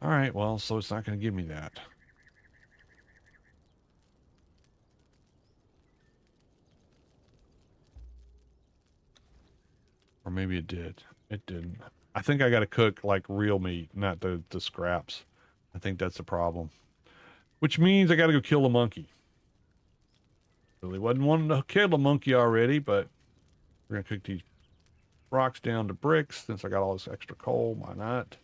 All right, well, so it's not going to give me that. Or maybe it did. It didn't. I think I got to cook like real meat, not the scraps. I think that's the problem. Which means I got to go kill a monkey. Really wasn't wanting to kill a monkey already, but we're going to cook these rocks down to bricks since I got all this extra coal. Why not?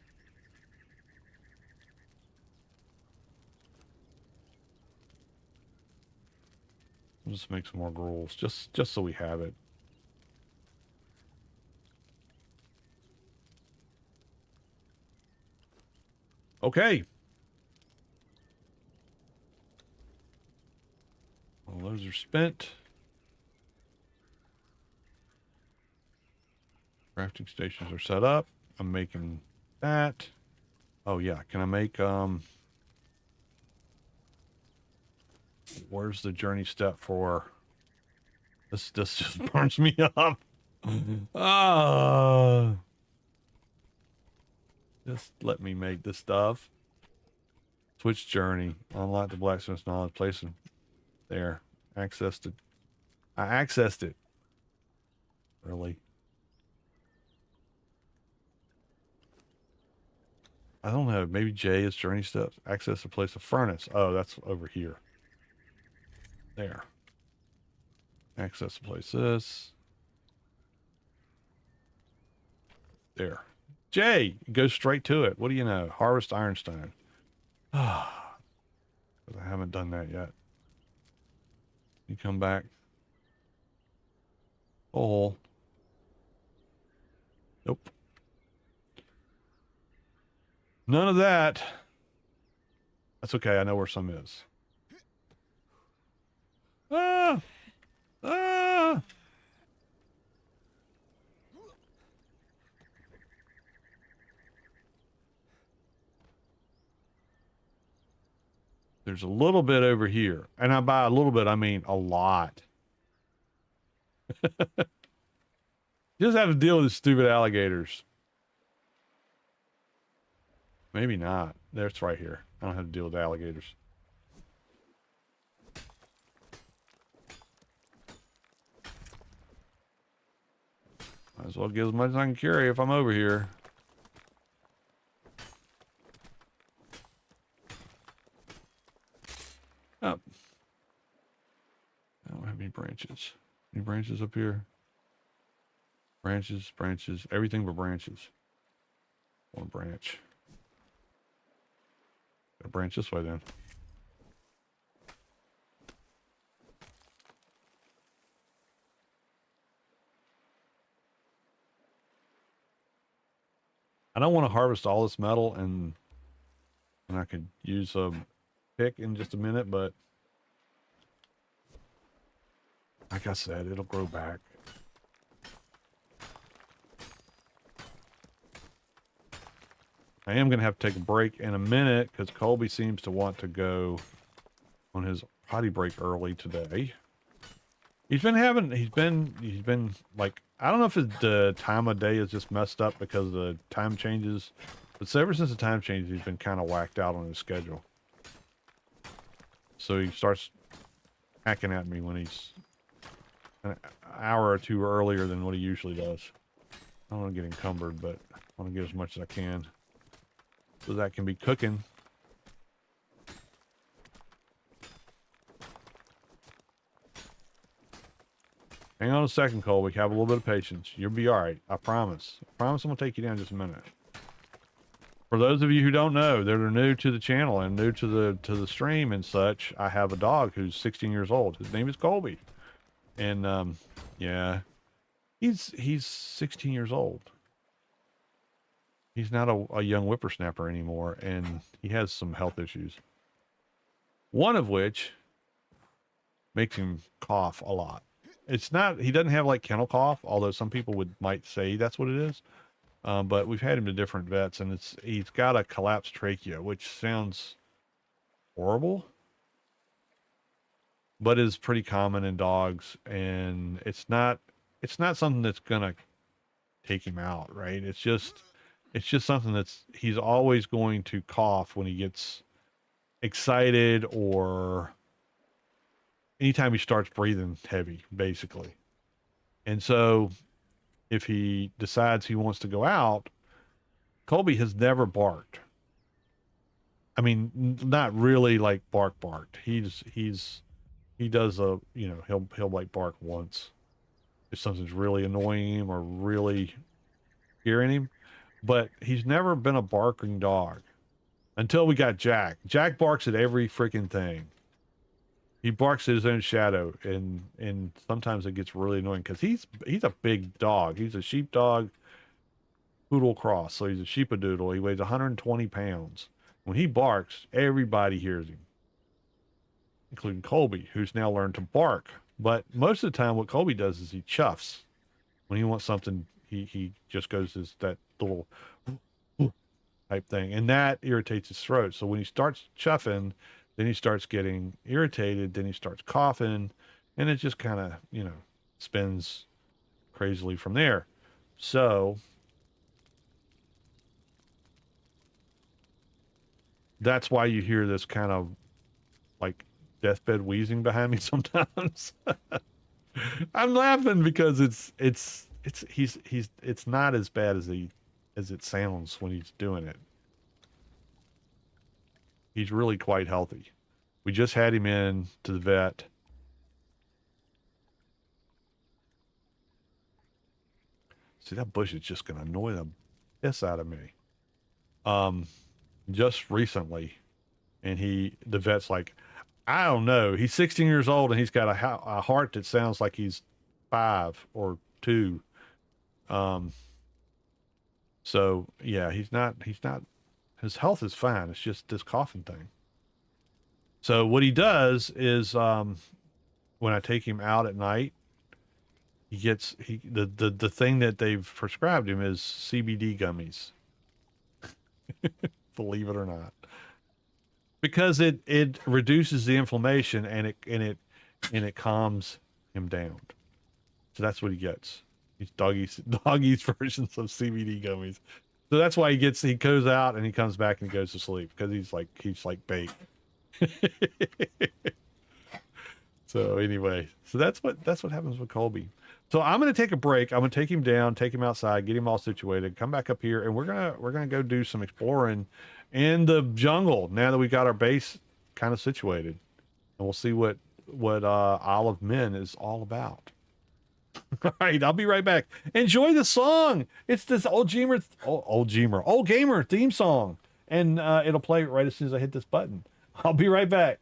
I'll just make some more gruels, just so we have it. Okay. Well, those are spent. Crafting stations are set up. I'm making that. Oh yeah, can I make where's the journey step for this just burns me up. Just let me make this stuff. Switch journey. Unlock the blacksmith's knowledge. Place it there. Accessed it. I accessed it. Really? I don't know. Maybe J is journey steps. Access the place of furnace. Oh, that's over here. There. Access the place this. There. J, go straight to it. What do you know? Harvest ironstone. Ah, I haven't done that yet. You come back. Oh. Nope. None of that. That's okay. I know where some is. Ah! Ah! There's a little bit over here. And by a little bit, I mean a lot. You just have to deal with the stupid alligators. Maybe not. That's right here. I don't have to deal with alligators. Might as well get as much as I can carry if I'm over here. Oh. I don't have any branches. Any branches up here? Branches, branches, everything but branches. One branch. Got a branch this way then. I don't want to harvest all this metal and I could use a pick in just a minute, but like I said, it'll grow back. I am going to have to take a break in a minute because Colby seems to want to go on his potty break early today. He's been like, I don't know if the time of day is just messed up because the time changes, but ever since the time changes, he's been kind of whacked out on his schedule. So he starts hacking at me when he's an hour or two earlier than what he usually does. I don't want to get encumbered, but I want to get as much as I can. So that can be cooking. Hang on a second, Colby. Have a little bit of patience. You'll be all right. I promise. I promise I'm going to take you down in just a minute. For those of you who don't know, that are new to the channel and new to the stream and such, I have a dog who's 16 years old. His name is Colby. And yeah, he's 16 years old. He's not a young whippersnapper anymore, and he has some health issues. One of which makes him cough a lot. It's not, he doesn't have like kennel cough, although some people might say that's what it is. But we've had him to different vets, and he's got a collapsed trachea, which sounds horrible, but is pretty common in dogs, and it's not something that's gonna take him out, right? It's just something he's always going to cough when he gets excited or anytime he starts breathing heavy, basically. And so if he decides he wants to go out, Colby has never barked. I mean, not really like barked. He does he'll like bark once if something's really annoying him or really scaring him, but he's never been a barking dog until we got Jack. Jack barks at every freaking thing. He barks at his own shadow, and sometimes it gets really annoying because he's a big dog. He's a sheepdog poodle cross, so he's a sheepadoodle. He weighs 120 pounds. When he barks, everybody hears him, including Colby, who's now learned to bark. But most of the time, what Colby does is he chuffs. When he wants something, he just goes that little type thing, and that irritates his throat. So when he starts chuffing, then he starts getting irritated, then he starts coughing, and it just kind of, spins crazily from there. So that's why you hear this kind of like deathbed wheezing behind me sometimes. I'm laughing because it's not as bad as it sounds when he's doing it. He's really quite healthy. We just had him in to the vet. See, that bush is just going to annoy the piss out of me. Just recently, and the vet's like, I don't know. He's 16 years old and he's got a heart that sounds like he's 5 or 2. So yeah, he's not, his health is fine. It's just this coughing thing. So what he does is, when I take him out at night, the thing that they've prescribed him is CBD gummies. Believe it or not, because it reduces the inflammation and it calms him down. So that's what he gets. These doggies versions of CBD gummies. So that's why he goes out and he comes back and he goes to sleep because he's like baked. So anyway, so that's what happens with Colby. So I'm gonna take a break. I'm gonna take him down, take him outside, get him all situated, come back up here, and we're gonna go do some exploring in the jungle now that we got our base kind of situated, and we'll see what Isle of Men is all about. All right, I'll be right back. Enjoy the song. It's this old gamer theme song, and it'll play right as soon as I hit this button. I'll be right back.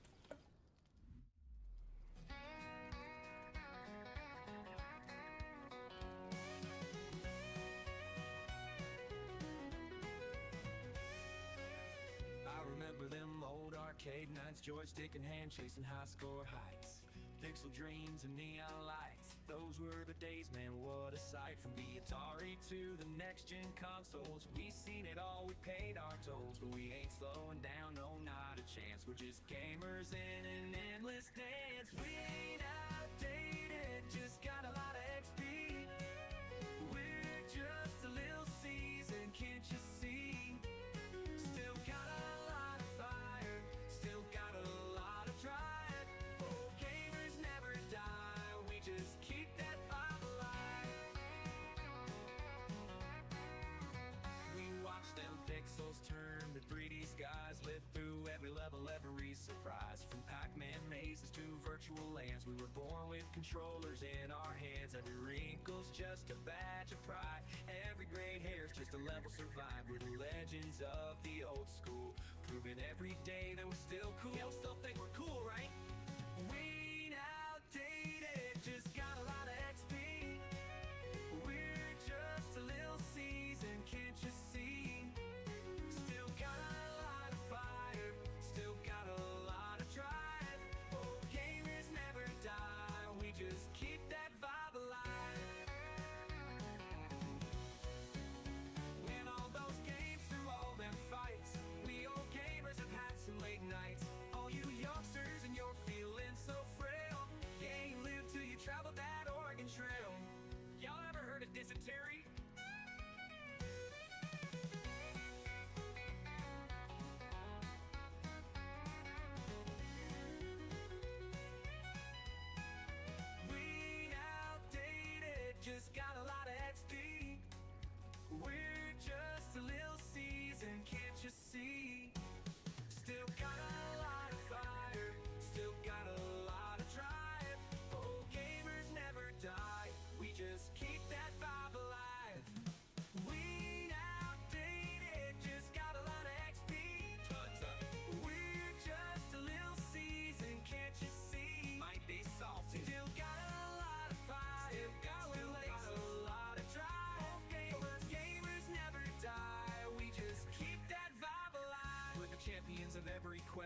Joystick in hand, chasing high score heights, pixel dreams and neon lights. Those were the days, man, what a sight. From the Atari to the next gen consoles, we seen it all, we paid our tolls, but we ain't slowing down, no, not a chance. We're just gamers in an endless dance. We ain't outdated, just got a lot of XP. We're just a little seasoned, can't you see? Still got a lot of fire, still got a lot of drive. Oh, gamers never die, we just keep that vibe alive. We watch them pixels turn to 3D skies, live through every level, every surprise. From Pac-Man mazes to virtual lands, we were born with controllers in our hands. Every wrinkle's just a badge of pride, every gray hair's just a level survived. We're the legends of the old school, proving every day that we're still cool. Yeah, we still think we're cool, right? We ain't outdated, just got a lot of XP. We're just a little seasoned, can't you see? Still got a lot of fire, still got a lot of drive. Oh, gamers never die, we just keep that vibe alive. Win all those games through all them fights. We old gamers have had some late nights.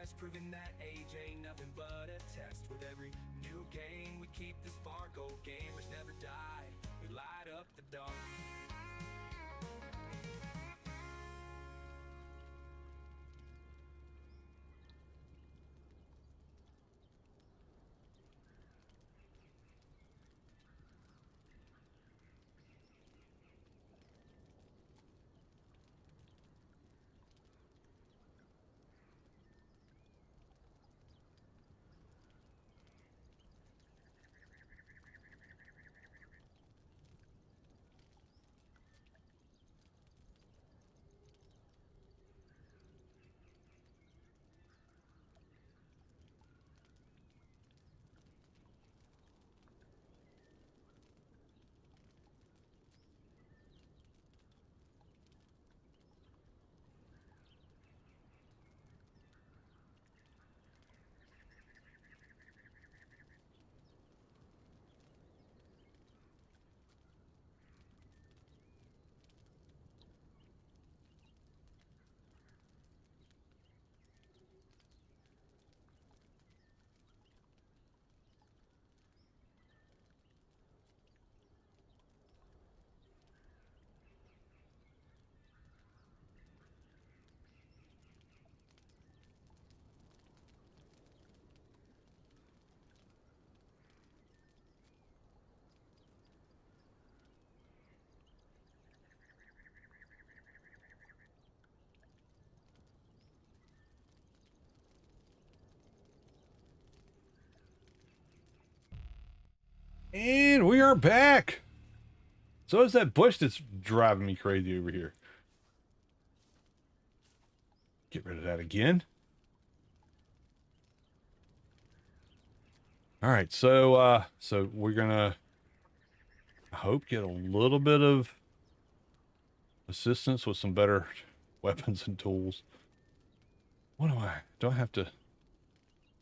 rise, proving that age ain't nothing but a test. With every new game, we keep the spark. Old gamers never die, we light up the dark. And we are back. So is that bush that's driving me crazy over here. Get rid of that again. All right, so we're gonna, I hope, get a little bit of assistance with some better weapons and tools. What do I have to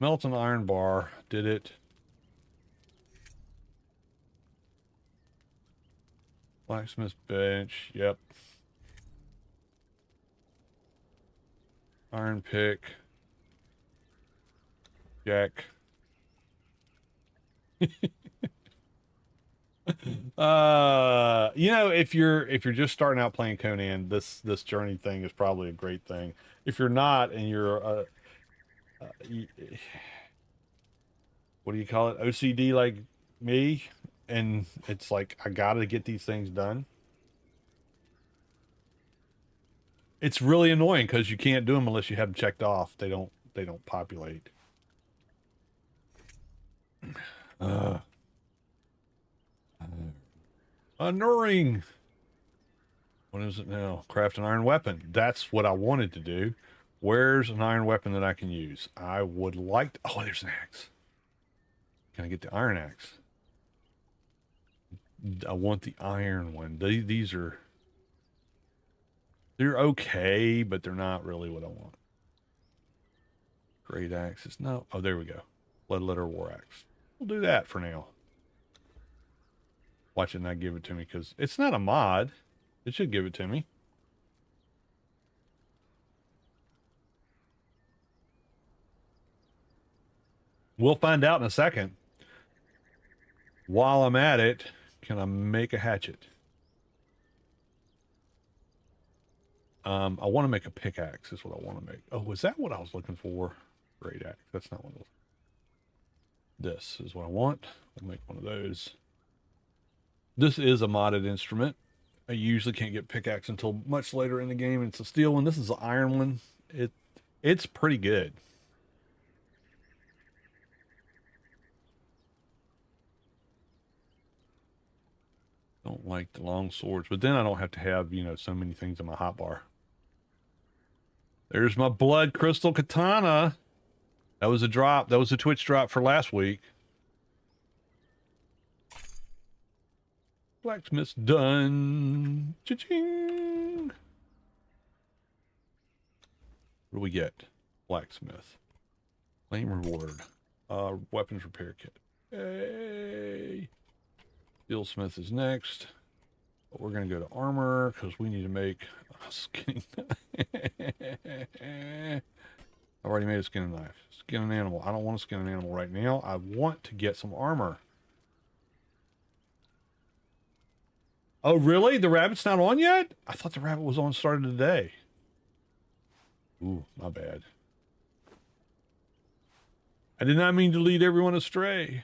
melt an iron bar? Did it? Blacksmith bench, yep. Iron pick. Jack. You know, if you're just starting out playing Conan, this journey thing is probably a great thing. If you're not, and you're what do you call it, OCD like me, and it's like I gotta get these things done, it's really annoying because you can't do them unless you have them checked off. They don't populate. Unnerving. What is it now? Craft an iron weapon. That's what I wanted to do. Where's an iron weapon that I can use? I would like to... Oh, there's an axe. Can I get the iron axe? I want the iron one. These are... They're okay, but they're not really what I want. Great axes. No. Oh, there we go. Blood letter war axe. We'll do that for now. Watch it not give it to me because it's not a mod. It should give it to me. We'll find out in a second. While I'm at it, can I make a hatchet? I want to make a pickaxe is what I want to make. Oh, was that what I was looking for? Great axe. That's not what it was. This is what I want. We'll make one of those. This is a modded instrument. I usually can't get pickaxe until much later in the game. It's a steel one. This is an iron one. It's pretty good. Don't like the long swords, but then I don't have to have, you know, so many things in my hotbar. There's my blood crystal katana. That was a drop. That was a Twitch drop for last week. Blacksmith's done. Cha-ching. What do we get? Blacksmith. Claim reward. Weapons repair kit. Hey. Steelsmith is next. But we're going to go to armor because we need to make... I was kidding. I've already made a skin and knife. Skin an animal. I don't want to skin an animal right now. I want to get some armor. Oh, really? The rabbit's not on yet? I thought the rabbit was on started today. Ooh, my bad. I did not mean to lead everyone astray.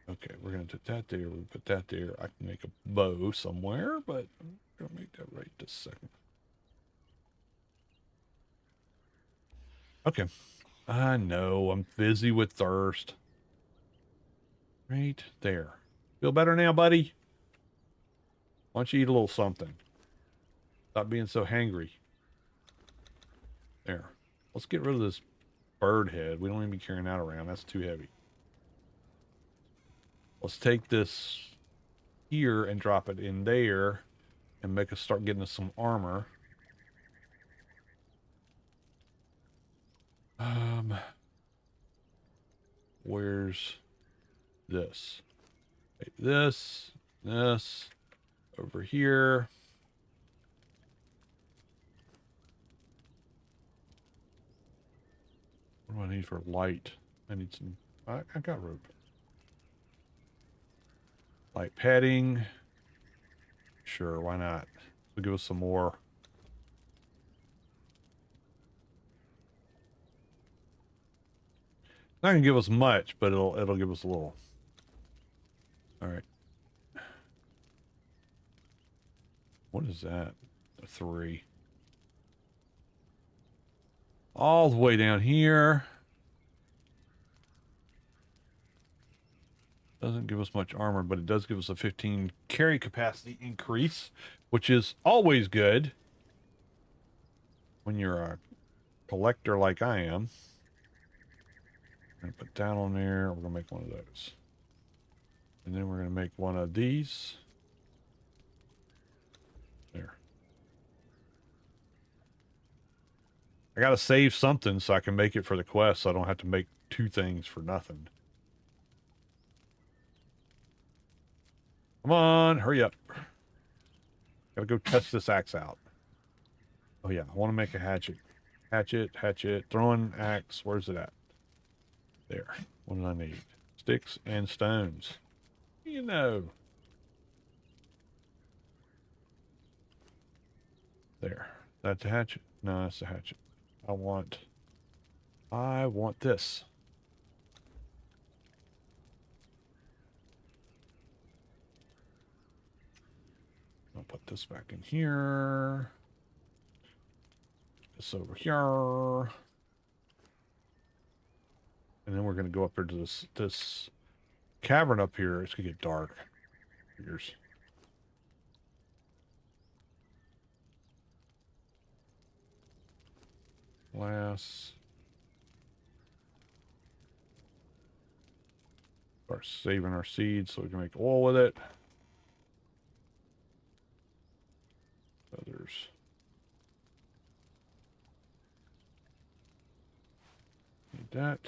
Okay, we're going to put that there. We'll put that there. I can make a bow somewhere, but I'm going to make that right this second. Okay. I know. I'm busy with thirst. Right there. Feel better now, buddy? Why don't you eat a little something? Stop being so hangry. There. Let's get rid of this bird head. We don't need to be carrying that around. That's too heavy. Let's take this here and drop it in there and make us start getting us some armor. Where's this? This over here. What do I need for light? I need some. I got rope. Light padding. Sure, why not? It'll give us some more. Not gonna give us much, but it'll give us a little. All right. What is that? A 3. All the way down here. Doesn't give us much armor, but it does give us a 15 carry capacity increase, which is always good when you're a collector like I am. We're going to put that on there. We're going to make one of those. And then we're going to make one of these. There. I got to save something so I can make it for the quest, so I don't have to make 2 things for nothing. Come on, hurry up. Gotta go test this axe out. Oh yeah, I want to make a hatchet. Hatchet, throwing axe. Where's it at? There. What do I need? Sticks and stones. You know. There. That's a hatchet? No, that's a hatchet. I want this. I'll put this back in here. This over here. And then we're going to go up here to this cavern up here. It's going to get dark. Here's. Glass. Start saving our seeds so we can make oil with it. Others. Need that.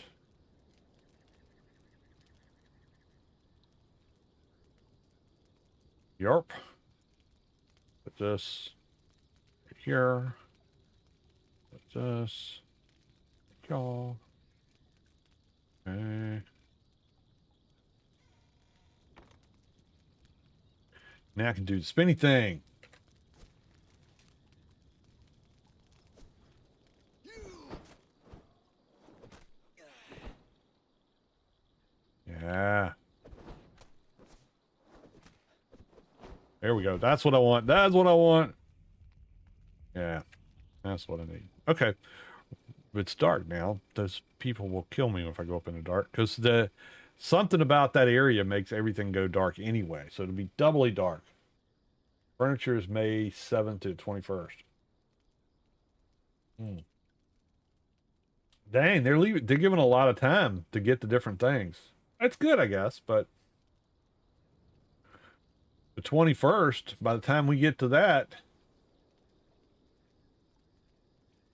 Yarp. Put this right here. Put this. Y'all. Okay. Now I can do the spinny thing. Yeah. There we go. That's what I want. That's what I want. Yeah. That's what I need. Okay. It's dark now. Those people will kill me if I go up in the dark. Because something about that area makes everything go dark anyway. So it'll be doubly dark. Furniture is May 7th to 21st. Dang, they're giving a lot of time to get the different things. That's good, I guess, but the 21st, by the time we get to that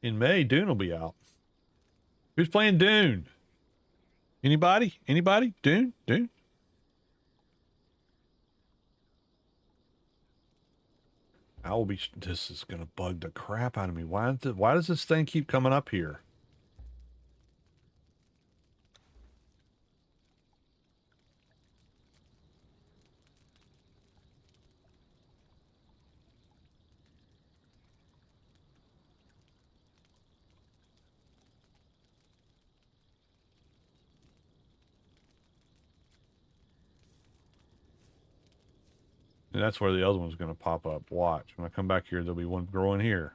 in May, Dune will be out. Who's playing Dune? Anybody? Anybody? Dune? Dune? I will be. This is gonna bug the crap out of me. Why does this thing keep coming up here? And that's where the other one's gonna pop up. Watch. When I come back here, there'll be one growing here.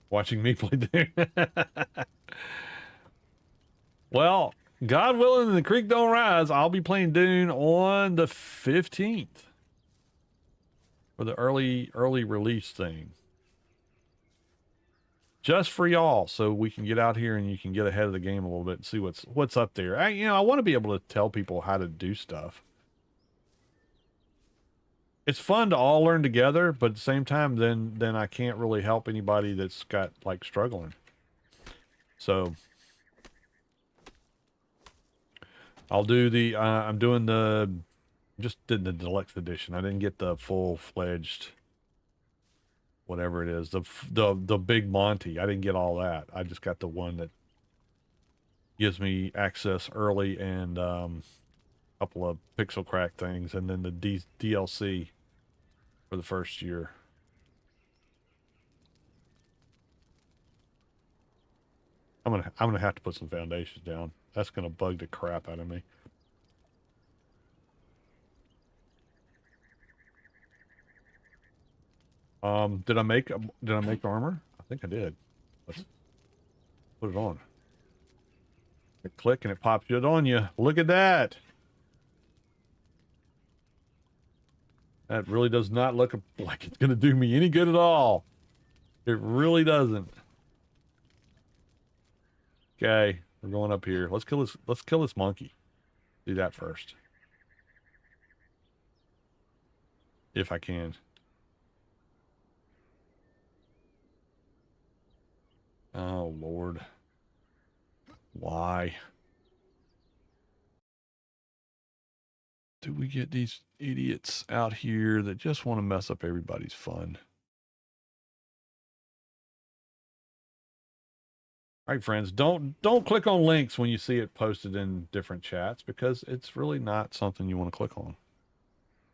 Watching me play there. Well, God willing and the creek don't rise, I'll be playing Dune on the 15th for the early release thing. Just for y'all, so we can get out here and you can get ahead of the game a little bit and see what's up there. I want to be able to tell people how to do stuff. It's fun to all learn together, but at the same time, then I can't really help anybody that's got like struggling. So I'll do the just did the deluxe edition. I didn't get the full-fledged whatever it is, the big Monty. I didn't get all that. I just got the one that gives me access early and a couple of pixel crack things, and then the DLC for the first year. I'm gonna have to put some foundations down. That's gonna bug the crap out of me. Did I make armor? I think I did. Let's put it on. You click and it pops it on you. Look at that. That really does not look like it's gonna do me any good at all. It really doesn't. Okay, we're going up here. Let's kill this monkey. Do that first. If I can. Oh, Lord. Why? Do we get these idiots out here that just want to mess up everybody's fun? All right, friends, don't click on links when you see it posted in different chats, because it's really not something you want to click on,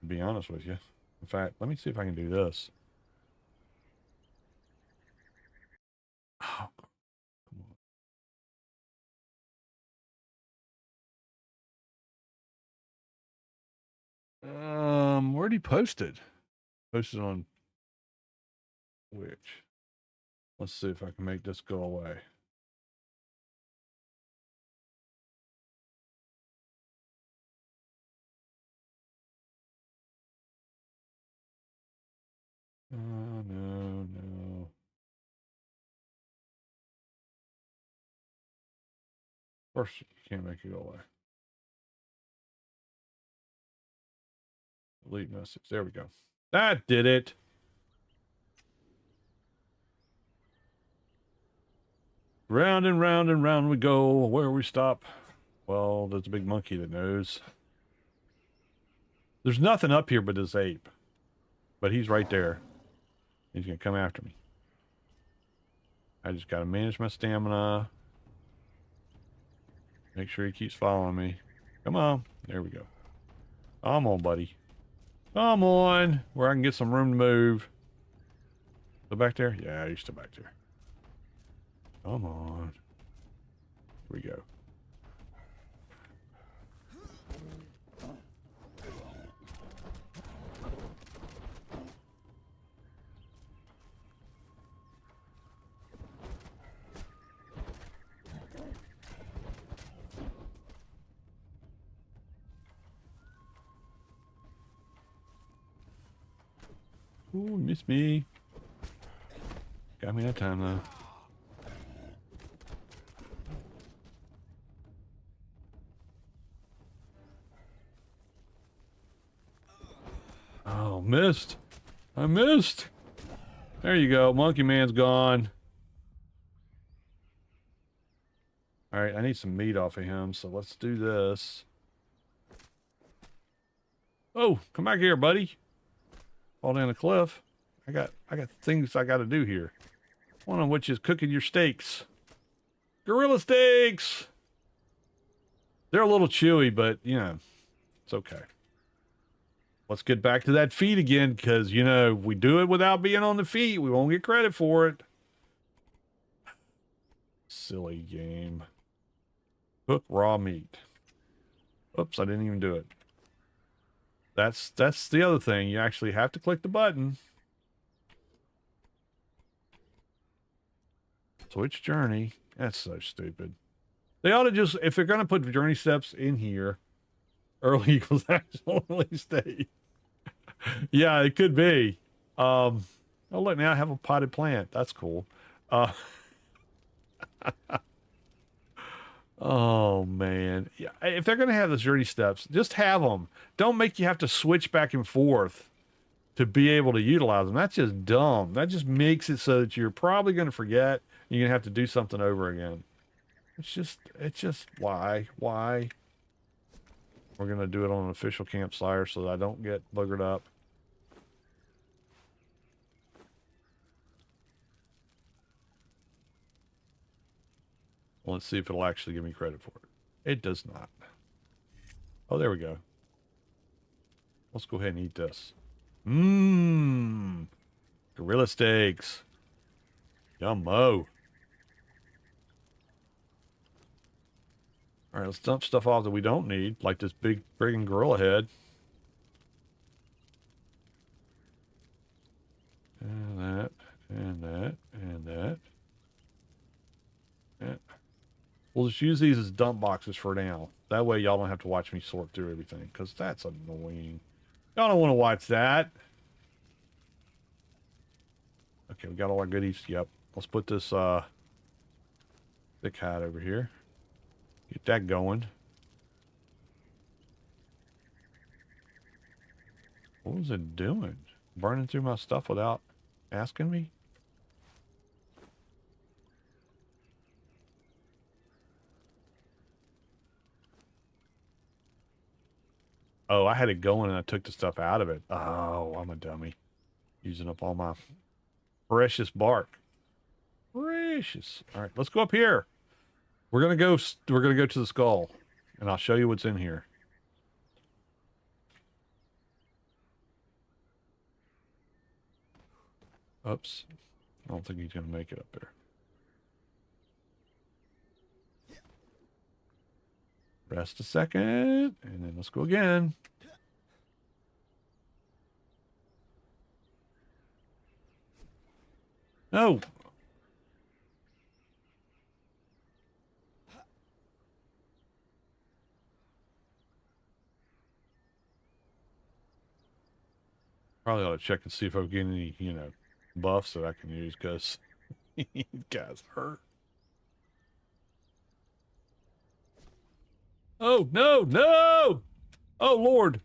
to be honest with you. In fact, let me see if I can do this. Oh, where'd he post it? Posted on which? Let's see if I can make this go away. No. Of course, you can't make it go away. Delete message. There we go. That did it. Round and round and round we go. Where we stop? Well, there's a big monkey that knows. There's nothing up here but this ape. But he's right there. He's going to come after me. I just got to manage my stamina. Make sure he keeps following me. Come on. There we go. Come on, buddy. Come on. Where I can get some room to move. Still back there? Yeah, you're still back there. Come on. Here we go. Ooh, miss me. Got me that time though. Oh, missed. I missed. There you go. Monkey Man's gone. All right, I need some meat off of him, so let's do this. Oh, come back here, buddy. Fall down the cliff. I got things I got to do here. One of which is cooking your steaks. Gorilla steaks. They're a little chewy, but you know, it's okay. Let's get back to that feed again, because you know, if we do it without being on the feet, we won't get credit for it. Silly game. Cook raw meat. Oops, I didn't even do it. That's the other thing. You actually have to click the button. Switch journey. That's so stupid. They ought to just, if they're going to put journey steps in here, early equals actually stay. Yeah, it could be. Oh, look, now I have a potted plant. That's cool. Oh, man. Yeah, if they're going to have the journey steps, just have them. Don't make you have to switch back and forth to be able to utilize them. That's just dumb. That just makes it so that you're probably going to forget and you're going to have to do something over again. It's just, why? We're going to do it on an official campsite so that I don't get buggered up. Well, let's see if it'll actually give me credit for it. It does not. Oh, there we go. Let's go ahead and eat this. Mmm. Gorilla steaks. Yummo. All right, let's dump stuff off that we don't need, like this big friggin' gorilla head. And that, and that, and that. Yeah. We'll just use these as dump boxes for now. That way y'all don't have to watch me sort through everything, because that's annoying. Y'all don't want to watch that. Okay, we got all our goodies. Yep. Let's put this thick hat over here. Get that going. What was it doing? Burning through my stuff without asking me? Oh, I had it going and I took the stuff out of it. Oh, I'm a dummy. Using up all my precious bark. Precious. All right, let's go up here. We're gonna go to the skull, and I'll show you what's in here. Oops. I don't think he's gonna make it up there. Rest a second, and then let's go again. No. Probably ought to check and see if I get any, you know, buffs that I can use, because these guys hurt. Oh, no, no! Oh, Lord.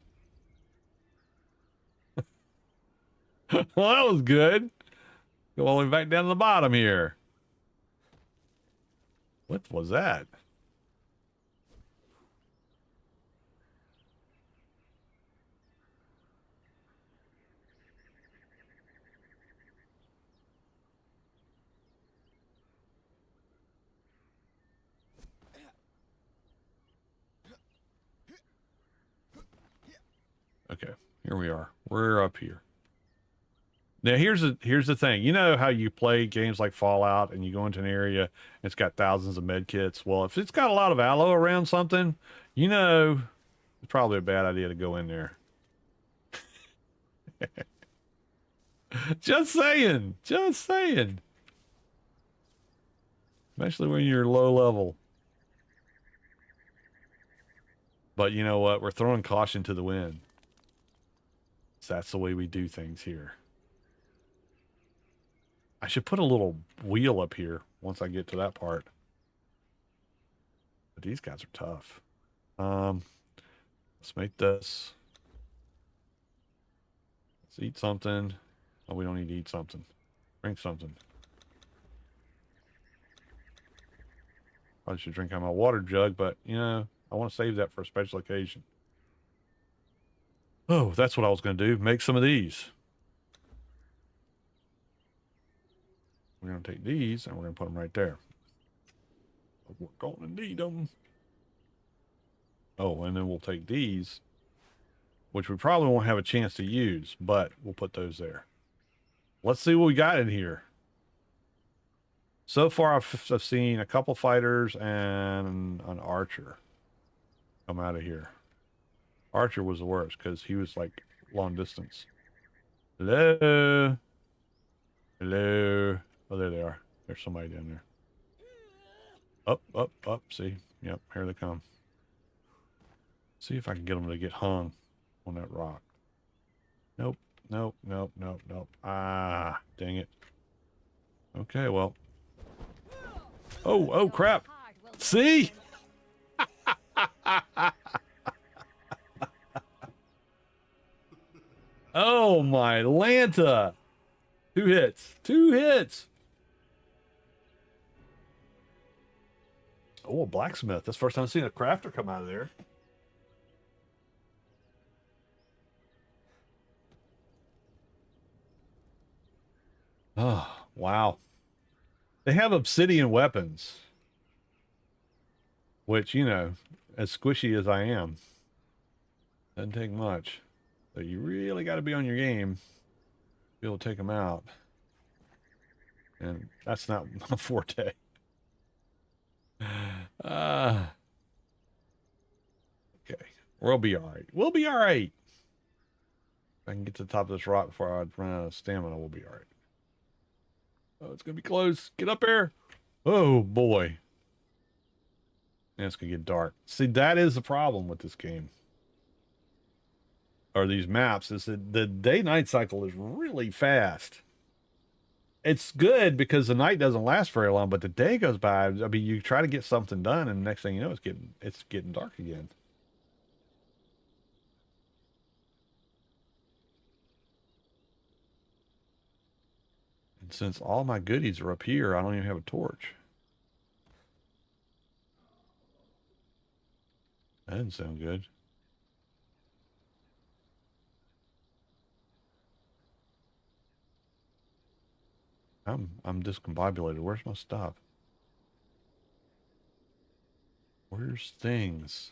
Well, that was good. Go all the way back down to the bottom here. What was that? Okay, here we are. We're up here. Now here's the thing. You know how you play games like Fallout and you go into an area and it's got thousands of med kits? Well, if it's got a lot of aloe around something, you know, it's probably a bad idea to go in there. Just saying. Just saying. Especially when you're low level. But you know what? We're throwing caution to the wind. So that's the way we do things here. I should put a little wheel up here once I get to that part. But these guys are tough. Let's make this. Let's eat something. Oh, we don't need to eat something. Drink something. I should drink out of my water jug, but, you know, I want to save that for a special occasion. Oh, that's what I was going to do. Make some of these. We're going to take these, and we're going to put them right there. We're going to need them. Oh, and then we'll take these, which we probably won't have a chance to use, but we'll put those there. Let's see what we got in here. So far, I've seen a couple fighters and an archer come out of here. Archer was the worst because he was like long distance. Hello? Hello? Oh, there they are. There's somebody down there. Up, up, up. See? Yep, here they come. See if I can get them to get hung on that rock. Nope, nope, nope, nope, nope. Ah, dang it. Okay, well. Oh, crap. See? Oh, my Lanta. 2 hits. 2 hits. Oh, a blacksmith. That's the first time I've seen a crafter come out of there. Oh, wow. They have obsidian weapons. Which, you know, as squishy as I am, doesn't take much. So you really got to be on your game to be able to take them out. And that's not my forte. Okay. We'll be all right. We'll be all right. If I can get to the top of this rock before I run out of stamina, we'll be all right. Oh, it's going to be close. Get up there. Oh, boy. And it's going to get dark. See, that is the problem with this game. Or these maps, is that the day-night cycle is really fast. It's good because the night doesn't last very long, but the day goes by. I mean, you try to get something done, and the next thing you know, it's getting dark again. And since all my goodies are up here, I don't even have a torch. That didn't sound good. I'm discombobulated. Where's my stuff? Where's things?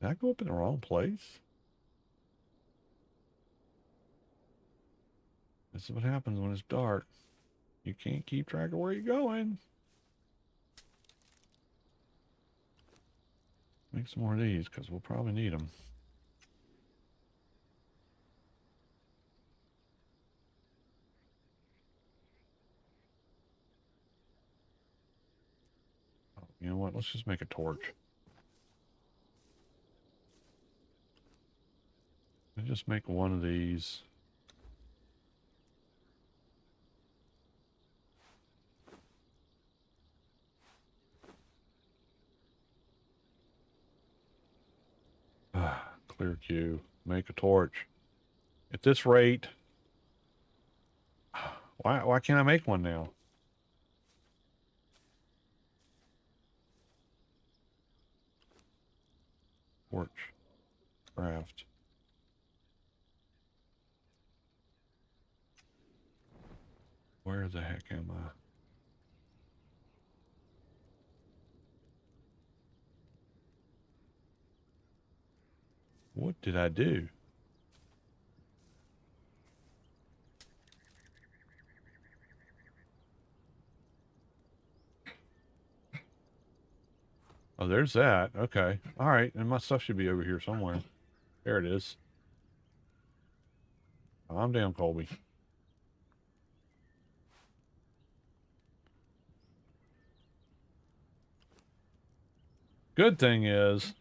Did I go up in the wrong place? This is what happens when it's dark. You can't keep track of where you're going. Make some more of these because we'll probably need them. Oh, you know what? Let's just make a torch. Let's just make one of these. Clear queue. Make a torch. At this rate, why can't I make one now? Torch. Craft. Where the heck am I? What did I do? Oh, there's that. Okay. All right. And my stuff should be over here somewhere. There it is. Calm down, Colby. Good thing is,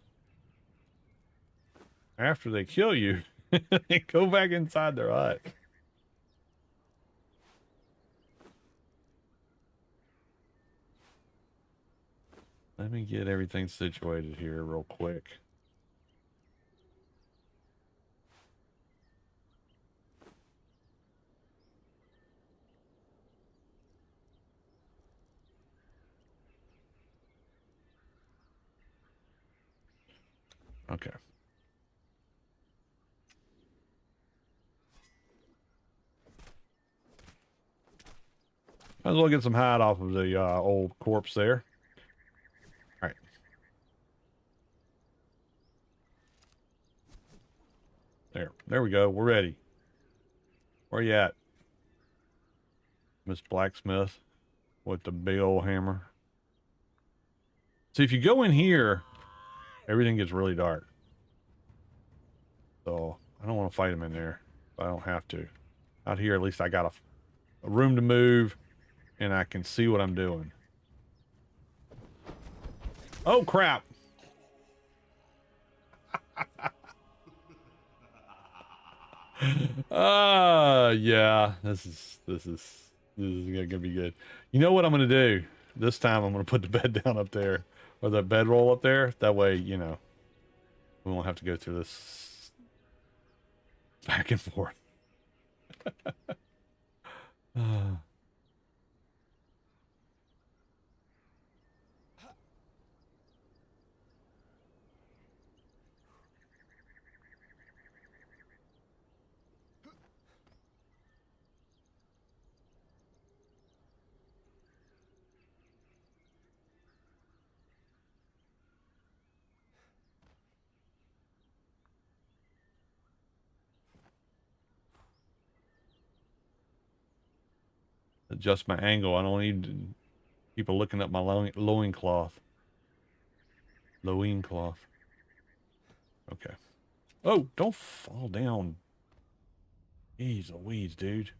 after they kill you, they go back inside their hut. Let me get everything situated here real quick. Okay. Might as well get some hide off of the old corpse there. All right. There we go. We're ready. Where you at, Miss Blacksmith, with the big old hammer? See, if you go in here, everything gets really dark. So I don't want to fight him in there. But I don't have to. Out here, at least I got a room to move, and I can see what I'm doing. Oh crap! Yeah, this is gonna be good. You know what I'm gonna do? This time I'm gonna put the bed down up there, or the bedroll up there. That way, you know, we won't have to go through this back and forth. Adjust my angle. I don't need people looking at my loincloth. Loincloth. Okay. Oh, don't fall down. Jeez Louise, dude.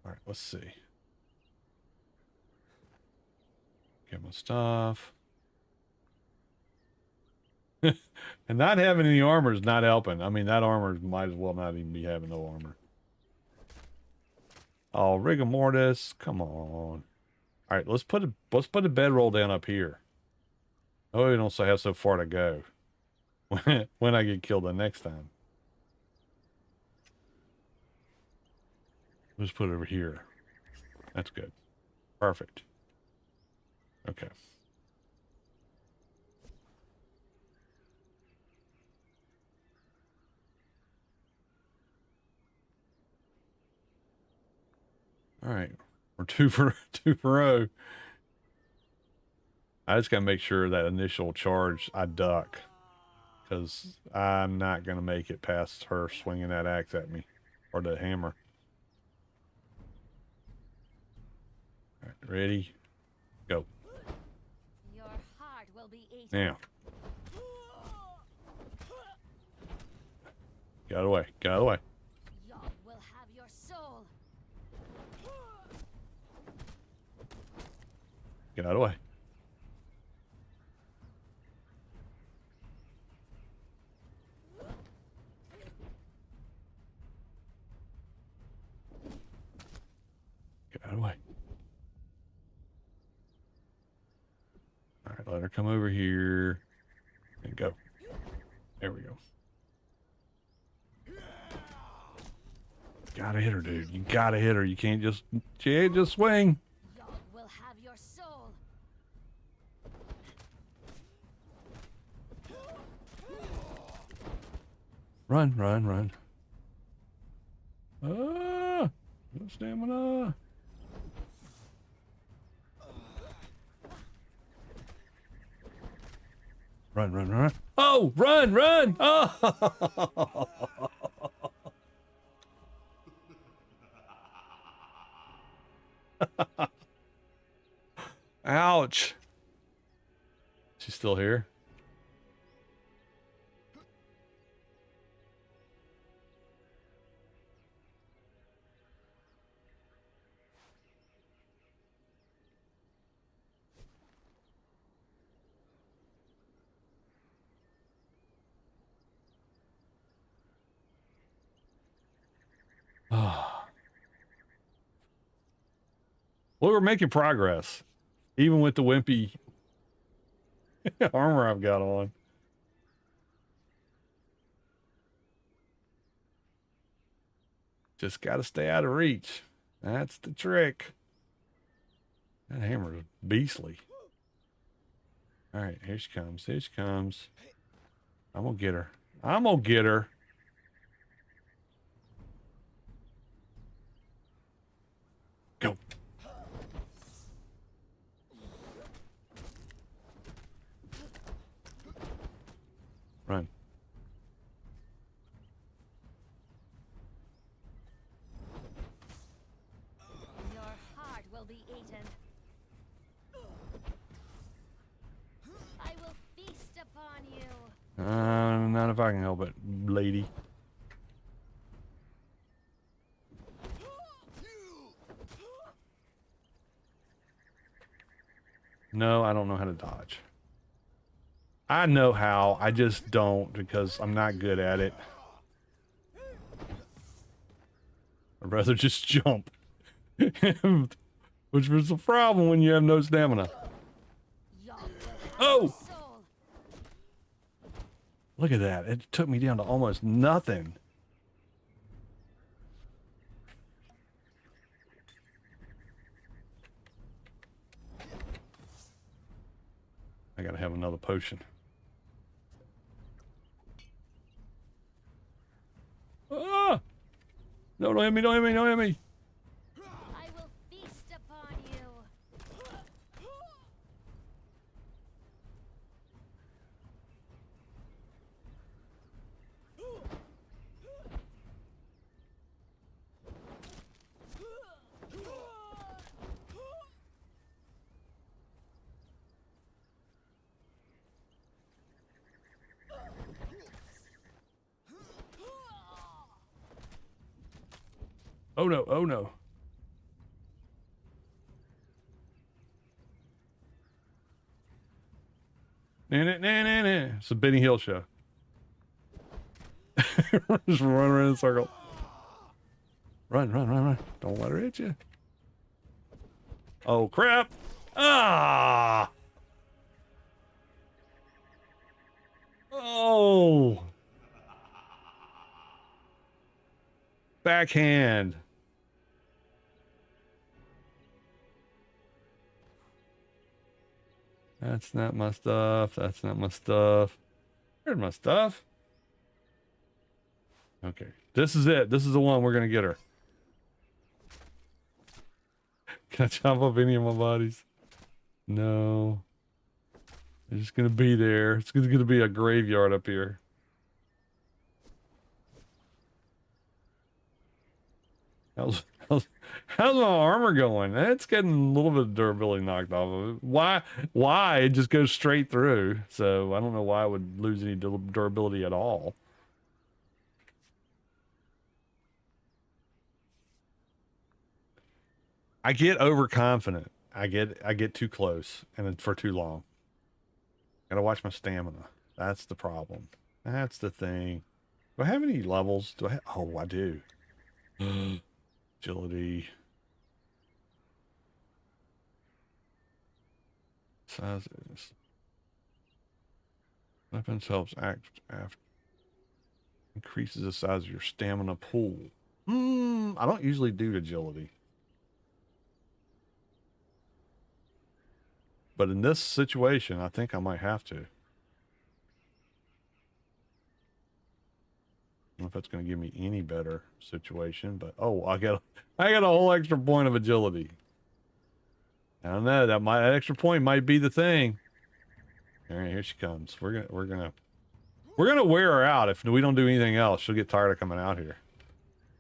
All right, let's see. Get my stuff. And not having any armor is not helping. I mean, that armor might as well not even be having no armor. Oh, rigor mortis. Come on. All right, let's put a bedroll down up here. Oh, we don't have so far to go when I get killed the next time. Let's put it over here. That's good. Perfect. Okay. All right. We're two for 0. I just gotta make sure that initial charge I duck, because I'm not gonna make it past her swinging that axe at me, or the hammer. All right, ready, go. Your heart will be eaten. Now, get out of the way. Get out of the way. Yog will have your soul. Get out of the way. Get out of the way. All right, let her come over here and go. There we go. Gotta hit her, dude. You gotta hit her. You can't just swing. Yog will have your soul. Run, run, run. Ah! No stamina. Run, run, run. Oh, run, run! Oh! Ouch. She's still here. Well, we're making progress, even with the wimpy armor I've got on. Just got to stay out of reach. That's the trick. That hammer is beastly. All right, here she comes. Here she comes. I'm gonna get her. I'm gonna get her. Go. Run. Your heart will be eaten. I will feast upon you. Not if I can help it, lady. No, I don't know how to dodge. I know how, I just don't because I'm not good at it. I'd rather just jump. Which was the problem when you have no stamina. Y'all will have Oh! your soul. Look at that. It took me down to almost nothing. I gotta have another potion. Ah! No, don't hit me, don't hit me, don't hit me. I will feast upon you. Oh no, oh no. Nah, nah, nah, nah, nah. It's a Benny Hill show. Just run around in a circle. Run, run, run, run. Don't let her hit you. Oh crap. Ah! Oh! Backhand. That's not my stuff. That's not my stuff. Here's my stuff. Okay. This is it. This is the one we're going to get her. Can I chop up any of my bodies? No. They're just going to be there. It's going to be a graveyard up here. How's my armor going? It's getting a little bit of durability knocked off of it. Why? It just goes straight through. So I don't know why I would lose any durability at all. I get overconfident. I get too close and it's for too long. Gotta watch my stamina. That's the problem. That's the thing. Do I have any levels? Do I have? Oh, I do. Agility. Sizes. Weapons helps act after. Increases the size of your stamina pool. I don't usually do agility. But in this situation, I think I might have to. I don't know if that's going to give me any better situation, but oh, I got a whole extra point of agility. I don't know, that extra point might be the thing. All right, here she comes. We're gonna wear her out if we don't do anything else. She'll get tired of coming out here.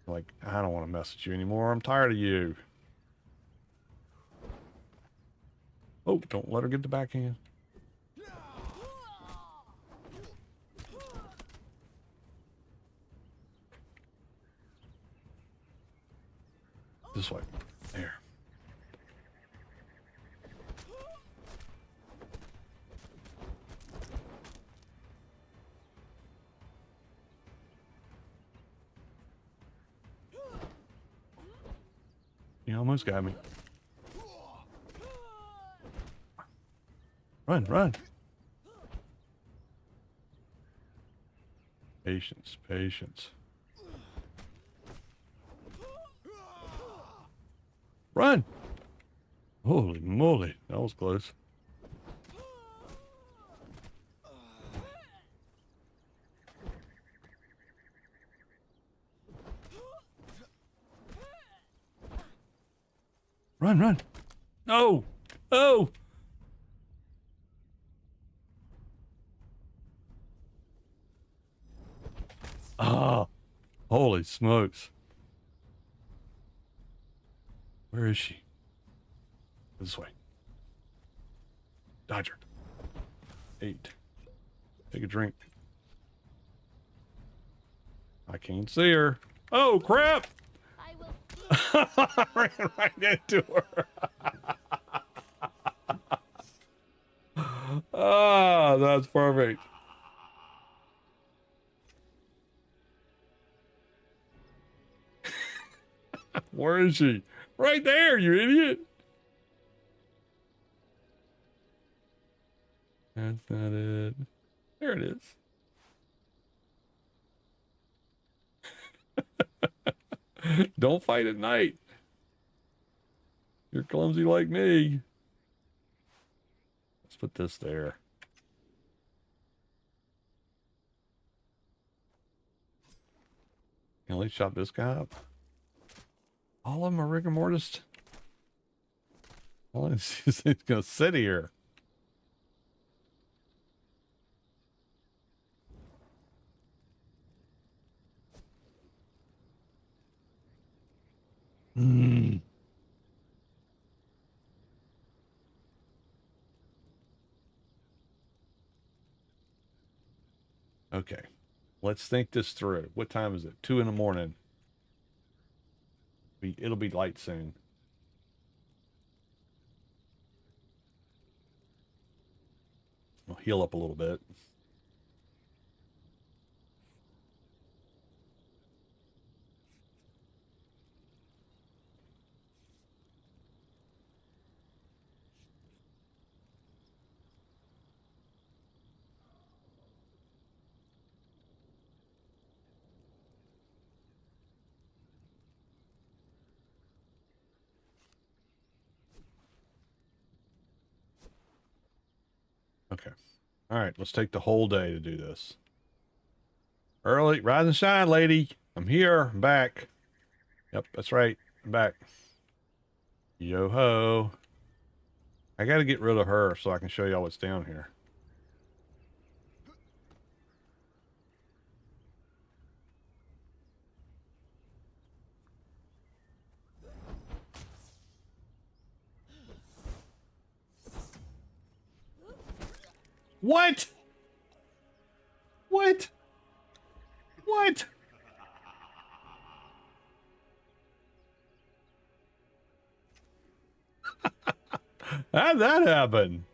Like, I don't want to mess with you anymore. I'm tired of you. Oh, don't let her get the backhand. This way. There. You almost got me. Run, run. Patience, patience. Run! Holy moly, that was close. Run, run. No. Oh. Ah. Holy smokes. Where is she? This way. Dodger. 8. Take a drink. I can't see her. Oh, crap! I will I ran right into her. Ah, that's perfect. Where is she? Right there, you idiot. That's not it. There it is. Don't fight at night. You're clumsy like me. Let's put this there. Can at least chop this guy up. All of them are rigor mortis. All he's gonna sit here. Hmm. Okay. Let's think this through. What time is it? 2 in the morning. It'll be light soon. I'll heal up a little bit. Okay. All right, let's take the whole day to do this. Early, rise and shine, lady. I'm here. I'm back. Yep, that's right. I'm back. Yo ho. I got to get rid of her so I can show y'all what's down here. What? What? What? How'd that happen?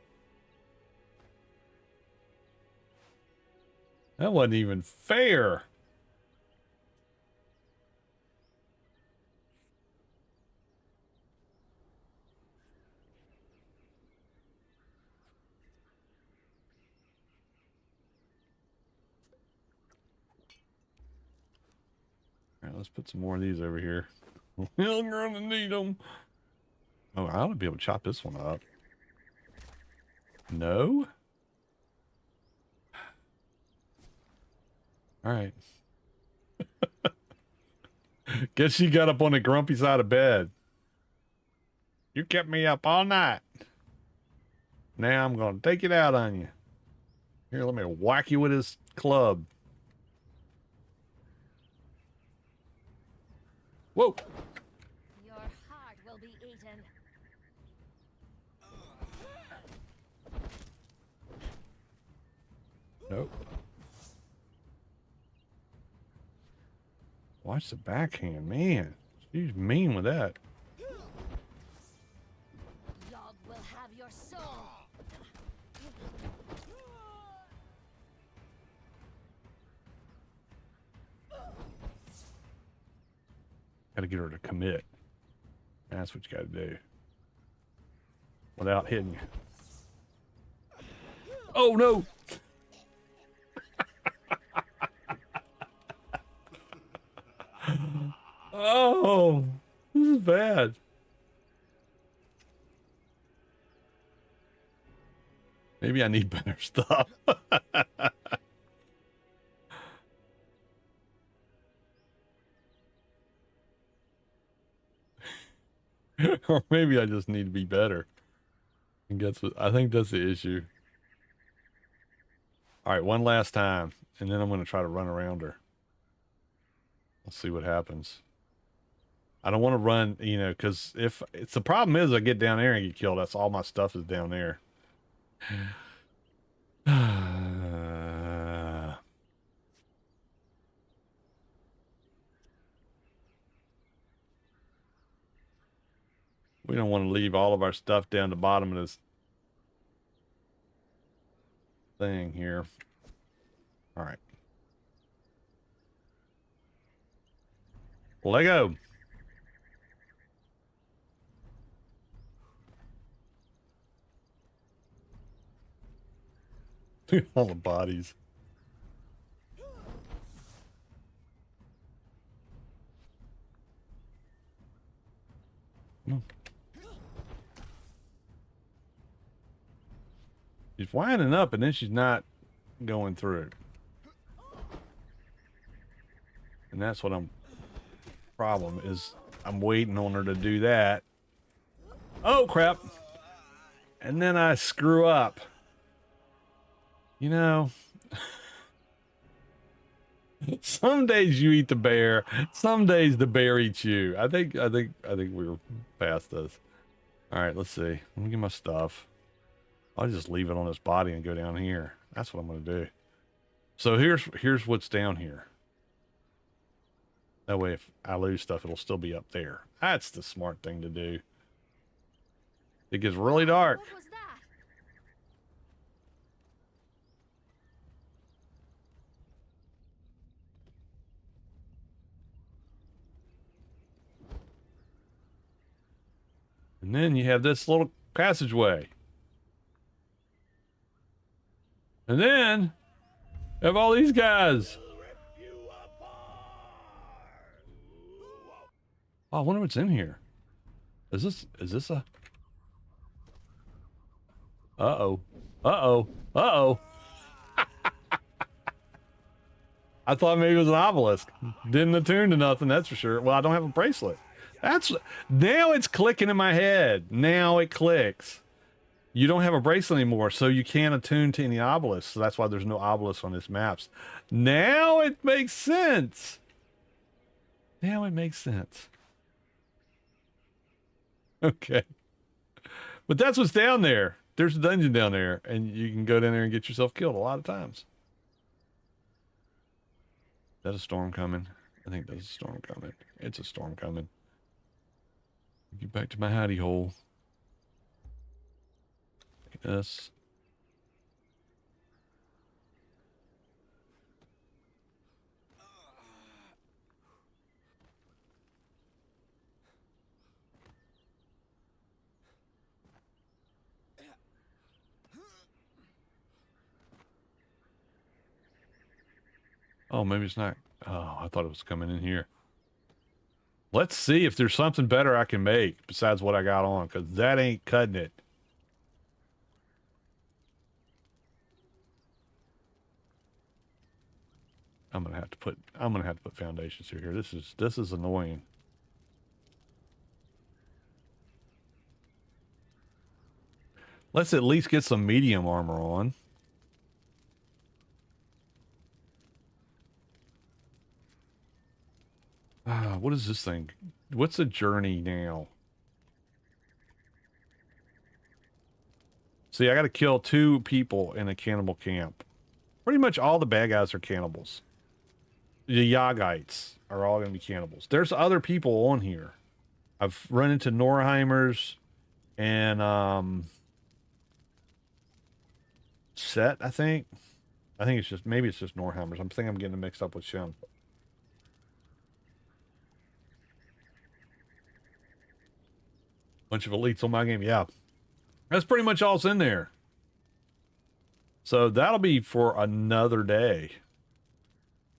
That wasn't even fair. All right, let's put some more of these over here. We're gonna need them. Oh, I ought to be able to chop this one up. No? All right. Guess you got up on the grumpy side of bed. You kept me up all night. Now I'm going to take it out on you. Here, let me whack you with this club. Whoa. Your heart will be eaten. Nope. Watch the backhand, man. She's mean with that. Yog will have your soul. Gotta get her to commit. That's what you gotta do. Without hitting you. Oh no! Oh, this is bad. Maybe I need better stuff. Or maybe I just need to be better. I think that's the issue. All right, one last time, and then I'm going to try to run around her. Let's see what happens. I don't want to run, you know, because if it's the problem is I get down there and get killed. That's all my stuff is down there. We don't want to leave all of our stuff down the bottom of this thing here. All right. Lego. All the bodies. She's winding up and then she's not going through. And that's what problem is I'm waiting on her to do that. Oh crap. And then I screw up. You know, some days you eat the bear, some days the bear eats you. I think we were past this. All right, let's see. Let me get my stuff. I'll just leave it on this body and go down here. That's what I'm going to do. So here's what's down here. That way if I lose stuff, it'll still be up there. That's the smart thing to do. It gets really dark. What was that? And then you have this little passageway. And then you have all these guys. Oh, I wonder what's in here. Is this a... Uh-oh. Uh-oh. Uh-oh. I thought maybe it was an obelisk. Didn't attune to nothing, that's for sure. Well, I don't have a bracelet. Now it's clicking in my head. Now it clicks. You don't have a bracelet anymore, so you can't attune to any obelisks. So that's why there's no obelisks on this maps. Now it makes sense. Now it makes sense. Okay. But that's what's down there. There's a dungeon down there, and you can go down there and get yourself killed a lot of times. Is that a storm coming? I think there's a storm coming. It's a storm coming. Get back to my hidey hole. Yes. Oh, maybe it's not. Oh, I thought it was coming in here. Let's see if there's something better I can make besides what I got on, because that ain't cutting it. I'm gonna have to put foundations through here. This is annoying. Let's at least get some medium armor on. What is this thing? What's the journey now? See, I got to kill 2 people in a cannibal camp. Pretty much all the bad guys are cannibals. The Yagites are all going to be cannibals. There's other people on here. I've run into Norheimers and Set, I think. I think it's just, maybe it's just Norheimers. I'm thinking I'm getting mixed up with Shem. Bunch of elites on my game. Yeah. That's pretty much all that's in there. So that'll be for another day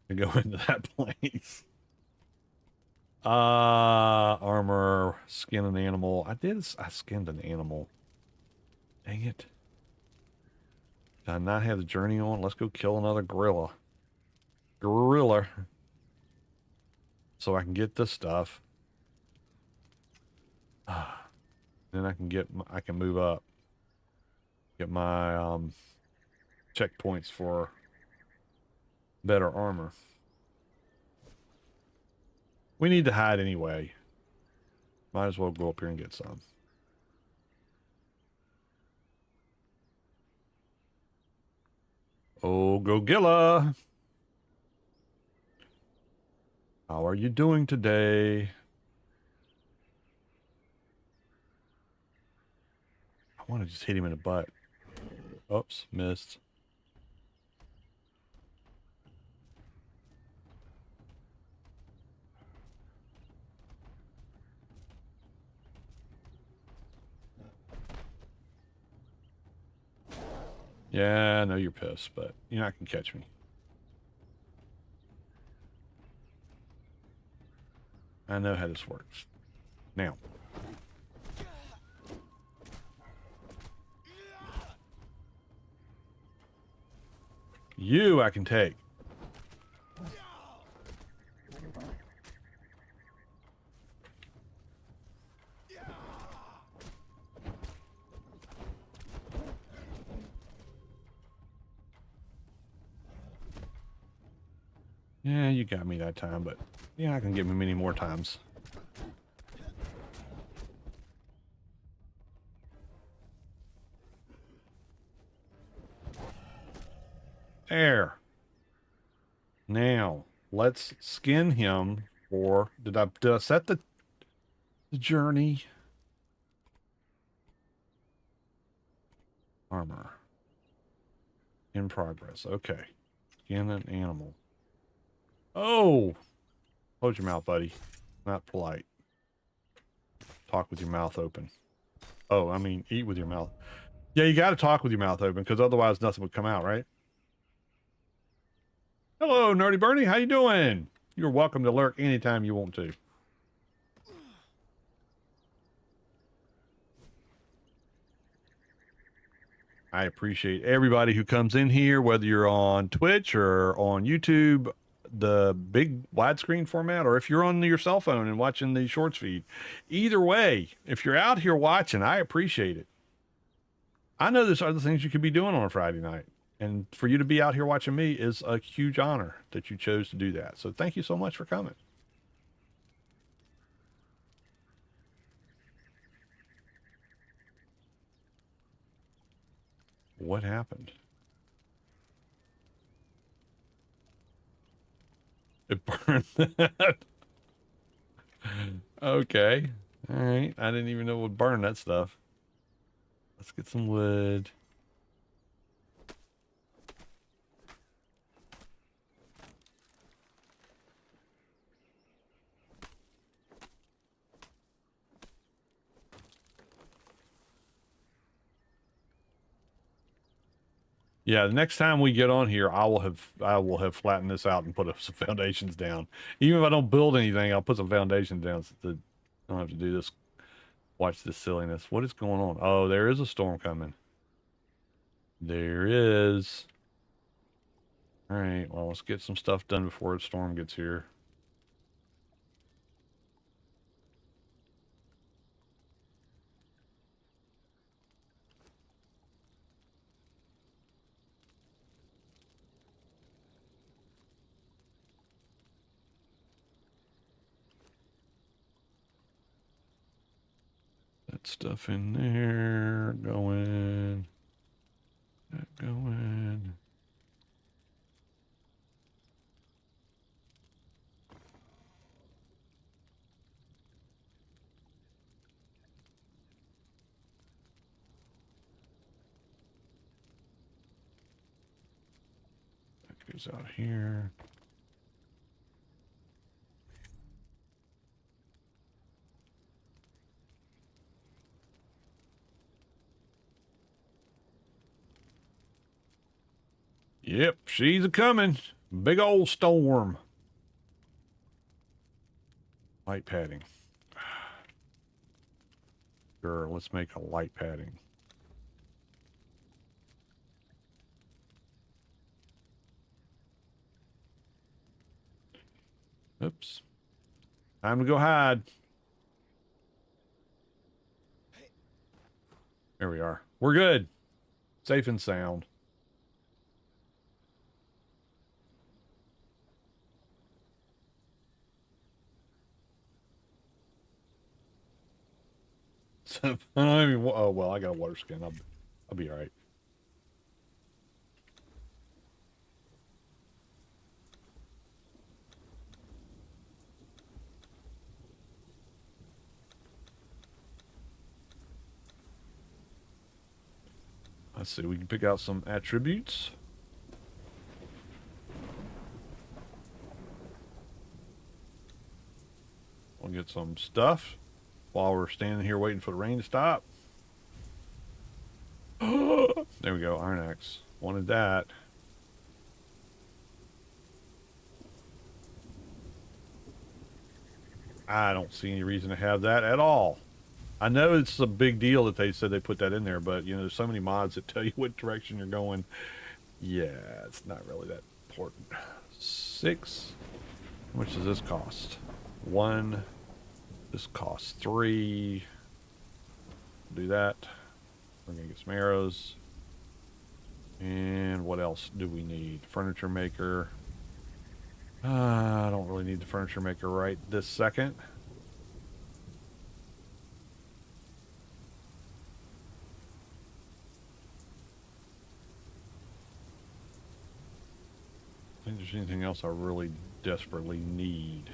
to go into that place. Armor, skin an animal. I skinned an animal. Dang it. Did I not have the journey on? Let's go kill another gorilla. So I can get this stuff. Then I can I can move up. Get my checkpoints for better armor. We need to hide anyway. Might as well go up here and get some. Oh, Gogilla! How are you doing today? I want to just hit him in the butt. Oops, missed. Yeah, I know you're pissed, but you're not gonna catch me. I know how this works. Now. You I can take. Yeah, you got me that time, but you're not gonna get me many more times. There. Now, let's skin him for... Did I set the journey? Armor. In progress. Okay. Skin an animal. Oh! Close your mouth, buddy. Not polite. Talk with your mouth open. Oh, I mean, eat with your mouth. Yeah, you got to talk with your mouth open, because otherwise nothing would come out, right? Hello, Nerdy Bernie. How you doing? You're welcome to lurk anytime you want to. I appreciate everybody who comes in here, whether you're on Twitch or on YouTube, the big widescreen format, or if you're on your cell phone and watching the shorts feed. Either way, if you're out here watching, I appreciate it. I know there's other things you could be doing on a Friday night. And for you to be out here watching me is a huge honor that you chose to do that. So thank you so much for coming. What happened? It burned. Okay. All right. I didn't even know it would burn that stuff. Let's get some wood. Yeah, the next time we get on here, I will have flattened this out and put up some foundations down. Even if I don't build anything, I'll put some foundations down so that I don't have to do this. Watch this silliness. What is going on? Oh, there is a storm coming. There is. All right, well, let's get some stuff done before the storm gets here. That stuff in there, going, that going. That goes out here. Yep, she's a coming. Big old storm. Light padding. Sure, let's make a light padding. Oops. Time to go hide. There we are. We're good. Safe and sound. So, I mean, oh, well, I got a water skin. I'll be all right. Let's see. We can pick out some attributes. We'll get some stuff while we're standing here waiting for the rain to stop. There we go. Iron axe. Wanted that. I don't see any reason to have that at all. I know it's a big deal that they said they put that in there, but you know, there's so many mods that tell you what direction you're going. Yeah, it's not really that important. 6. How much does this cost? 1. This costs 3. Do that. We're gonna get some arrows. And what else do we need? Furniture maker. I don't really need the furniture maker right this second. I think there's anything else I really desperately need.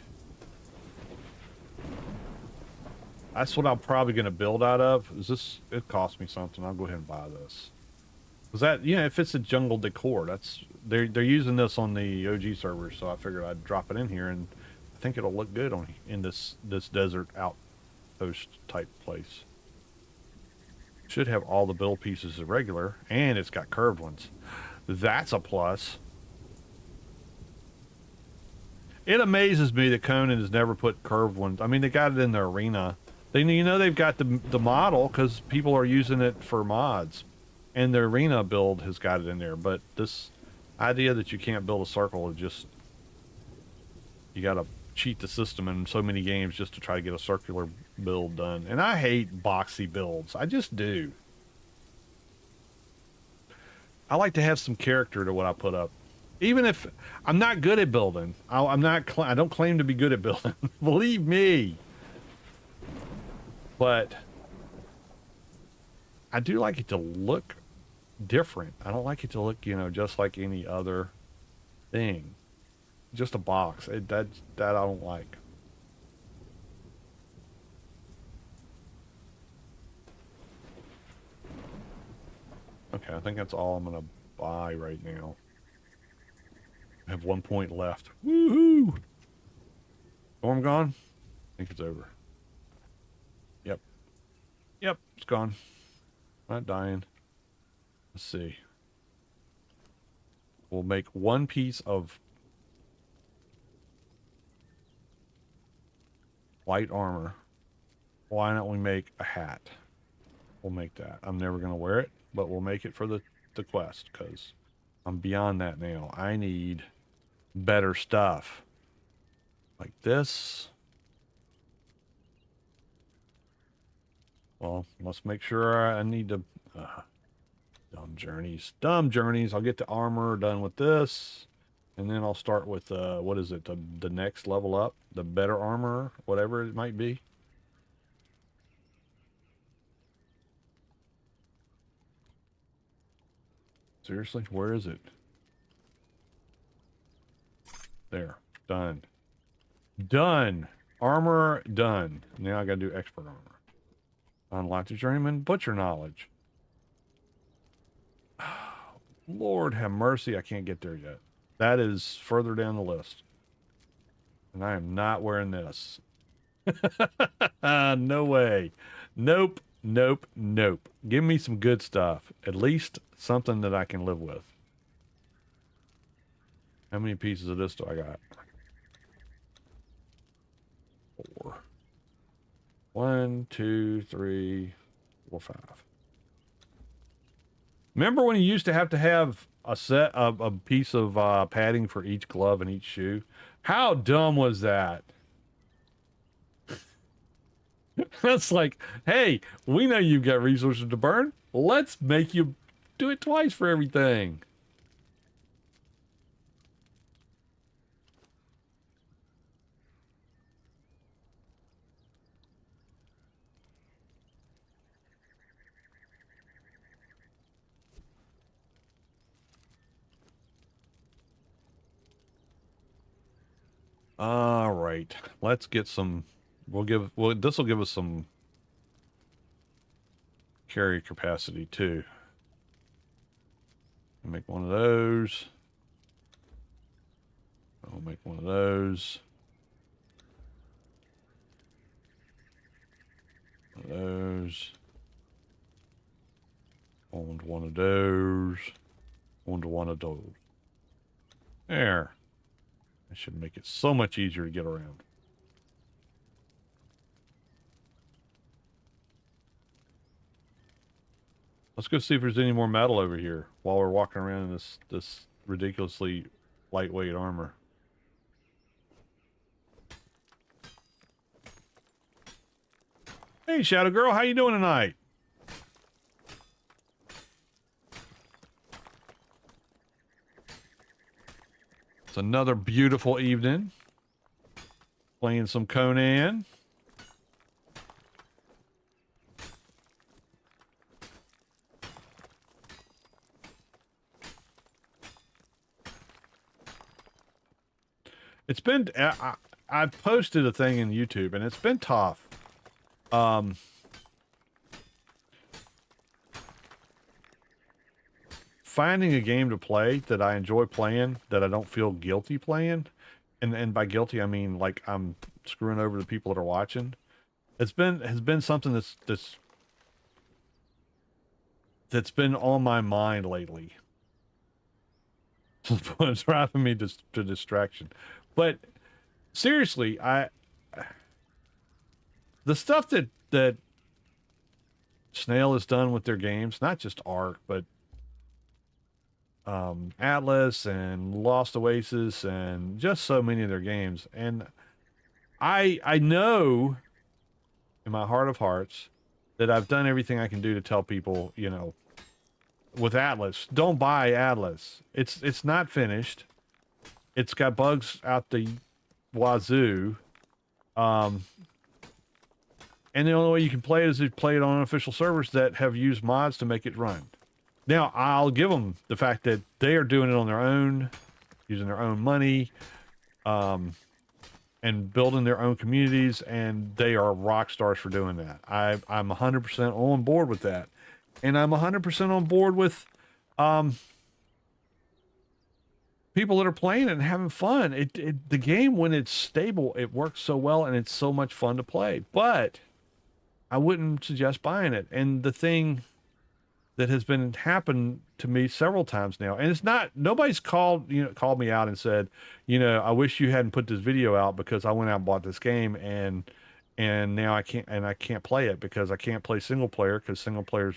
That's what I'm probably going to build out of. Is this? It cost me something. I'll go ahead and buy this. Cause that, you know, if it's a jungle decor, that's they're using this on the OG servers, so I figured I'd drop it in here, and I think it'll look good on in this desert outpost type place. Should have all the build pieces of regular, and it's got curved ones. That's a plus. It amazes me that Conan has never put curved ones. I mean, they got it in the arena. They, you know, they've got the model because people are using it for mods, and the arena build has got it in there. But this idea that you can't build a circle is just, you got to cheat the system in so many games just to try to get a circular build done. And I hate boxy builds. I just do. I like to have some character to what I put up. Even if I'm not good at building, I don't claim to be good at building. Believe me. But I do like it to look different. I don't like it to look, you know, just like any other thing. Just a box. That I don't like. Okay, I think that's all I'm gonna buy right now. I have 1 point left. Woohoo! Storm gone? I think it's over. Yep. Yep, it's gone. Not dying. Let's see. We'll make 1 piece of white armor. Why don't we make a hat? We'll make that. I'm never going to wear it, but we'll make it for the quest, because I'm beyond that now. I need better stuff. Like this. Well, let's make sure I need to... dumb journeys. Dumb journeys. I'll get the armor done with this. And then I'll start with, what is it? The next level up? The better armor? Whatever it might be. Seriously? Where is it? There. Done. Done. Armor done. Now I gotta do expert armor. Unlock the journeyman butcher knowledge. Lord have mercy, I can't get there yet. That is further down the list. And I am not wearing this. No way. Nope. Nope. Nope. Give me some good stuff. At least something that I can live with. How many pieces of this do I got? 4. 1, 2, 3, 4, 5. Remember when you used to have a set of a piece of padding for each glove and each shoe? How dumb was that? That's like, hey, we know you've got resources to burn. Let's make you do it twice for everything. All right, let's get some. This will give us some carry capacity too. Make one of those. I'll make one of those. One of those. And one of those. And one of those. There. That should make it so much easier to get around. Let's go see if there's any more metal over here while we're walking around in this ridiculously lightweight armor. Hey, Shadow Girl, how you doing tonight? It's another beautiful evening. Playing some Conan. It's been, I posted a thing in YouTube and it's been tough. Finding a game to play that I enjoy playing, that I don't feel guilty playing, and by guilty I mean like I'm screwing over the people that are watching. Has been something that's been on my mind lately. It's driving me to distraction. But seriously, the stuff that Snail has done with their games, not just Ark, but Atlas and Lost Oasis and just so many of their games. And I know in my heart of hearts that I've done everything I can do to tell people, you know, with Atlas, don't buy Atlas. It's not finished. It's got bugs out the wazoo. And the only way you can play it is to play it on unofficial servers that have used mods to make it run. Now, I'll give them the fact that they are doing it on their own, using their own money, and building their own communities, and they are rock stars for doing that. I'm 100% on board with that. And I'm 100% on board with people that are playing it and having fun. The game, when it's stable, it works so well, and it's so much fun to play. But I wouldn't suggest buying it. And the thing that has been happened to me several times now, and it's not, nobody's called me out and said, I wish you hadn't put this video out because I went out and bought this game and now I can't play it because I can't play single player because single player's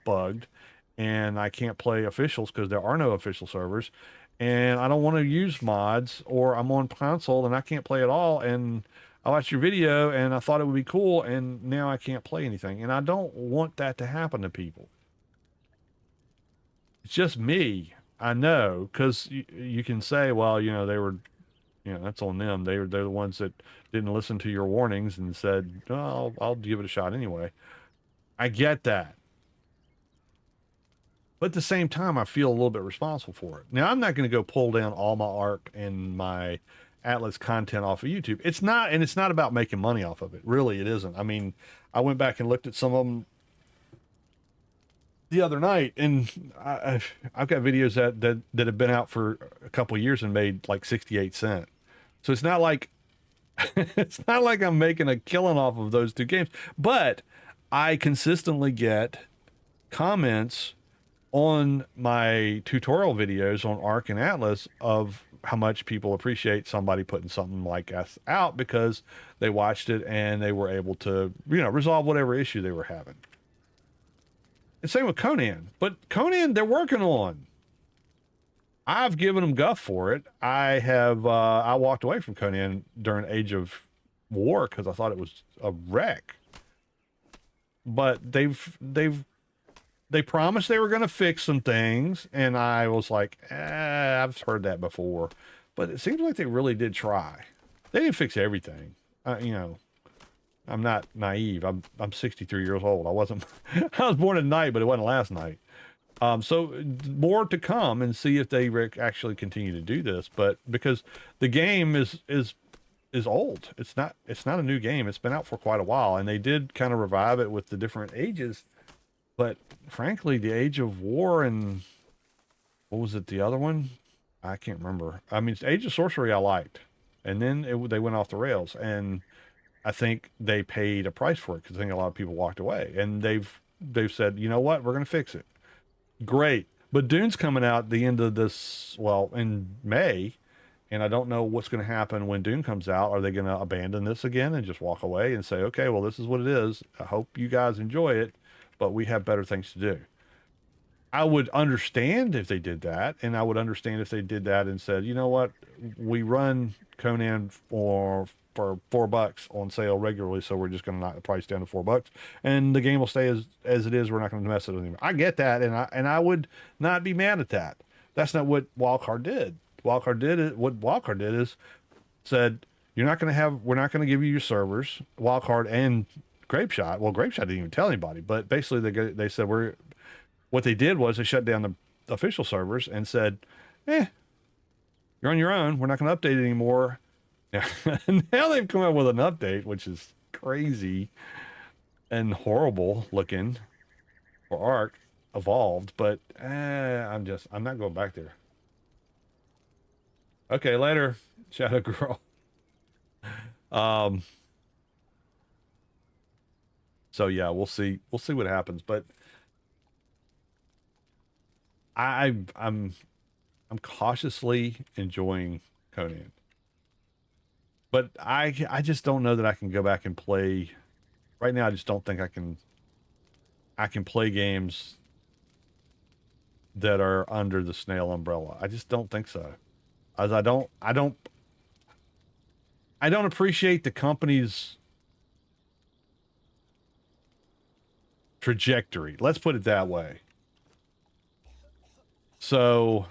bugged, and I can't play officials because there are no official servers, and I don't want to use mods, or I'm on console and I can't play at all, and I watched your video and I thought it would be cool, and now I can't play anything. And I don't want that to happen to people. It's just me. I know, because you can say, well, they were, that's on them. They're the ones that didn't listen to your warnings and said, oh, I'll give it a shot anyway. I get that. But at the same time, I feel a little bit responsible for it. Now, I'm not going to go pull down all my Ark and my Atlas content off of YouTube. It's not about making money off of it. Really, it isn't. I mean, I went back and looked at some of them the other night, and I've got videos that have been out for a couple of years and made like 68 cents. So it's not like I'm making a killing off of those two games, but I consistently get comments on my tutorial videos on Ark and Atlas of how much people appreciate somebody putting something like us out because they watched it and they were able to, resolve whatever issue they were having. And same with Conan, but Conan they're working on. I've given them guff for it. I walked away from Conan during Age of War because I thought it was a wreck. but they promised they were going to fix some things, and I was like, I've heard that before, but it seems like they really did try. They didn't fix everything. You know, I'm not naive. I'm 63 years old. I wasn't. I was born at night, but it wasn't last night. So more to come, and see if they actually continue to do this. But because the game is old, it's not a new game. It's been out for quite a while, and they did kind of revive it with the different ages. But frankly, the Age of War and what was it? The other one, I can't remember. I mean, Age of Sorcery I liked, and then they went off the rails, and I think they paid a price for it because I think a lot of people walked away, and they've said, you know what, we're going to fix it. Great. But Dune's coming out the end of this, well, in May, and I don't know what's going to happen when Dune comes out. Are they going to abandon this again and just walk away and say, okay, well, this is what it is. I hope you guys enjoy it, but we have better things to do. I would understand if they did that, and I would understand if they did that and said, you know what, we run Conan for $4 on sale regularly, so we're just going to knock the price down to $4, and the game will stay as it is. We're not going to mess it with anymore. I get that, and I would not be mad at that. That's not what Wildcard did. What Wildcard did is said, we're not going to give you your servers, Wildcard and Grapeshot. Well, Grapeshot didn't even tell anybody, but basically they said what they did was they shut down the official servers and said, you're on your own. We're not going to update it anymore. Now they've come out with an update, which is crazy and horrible looking for Ark Evolved, but I'm not going back there. Okay, later, Shadow Girl. So yeah, we'll see what happens, but I'm cautiously enjoying Conan. But I just don't know that I can go back and play right now. I just don't think I can play games that are under the Snail umbrella. I just don't think so. As I don't appreciate the company's trajectory. Let's put it that way. So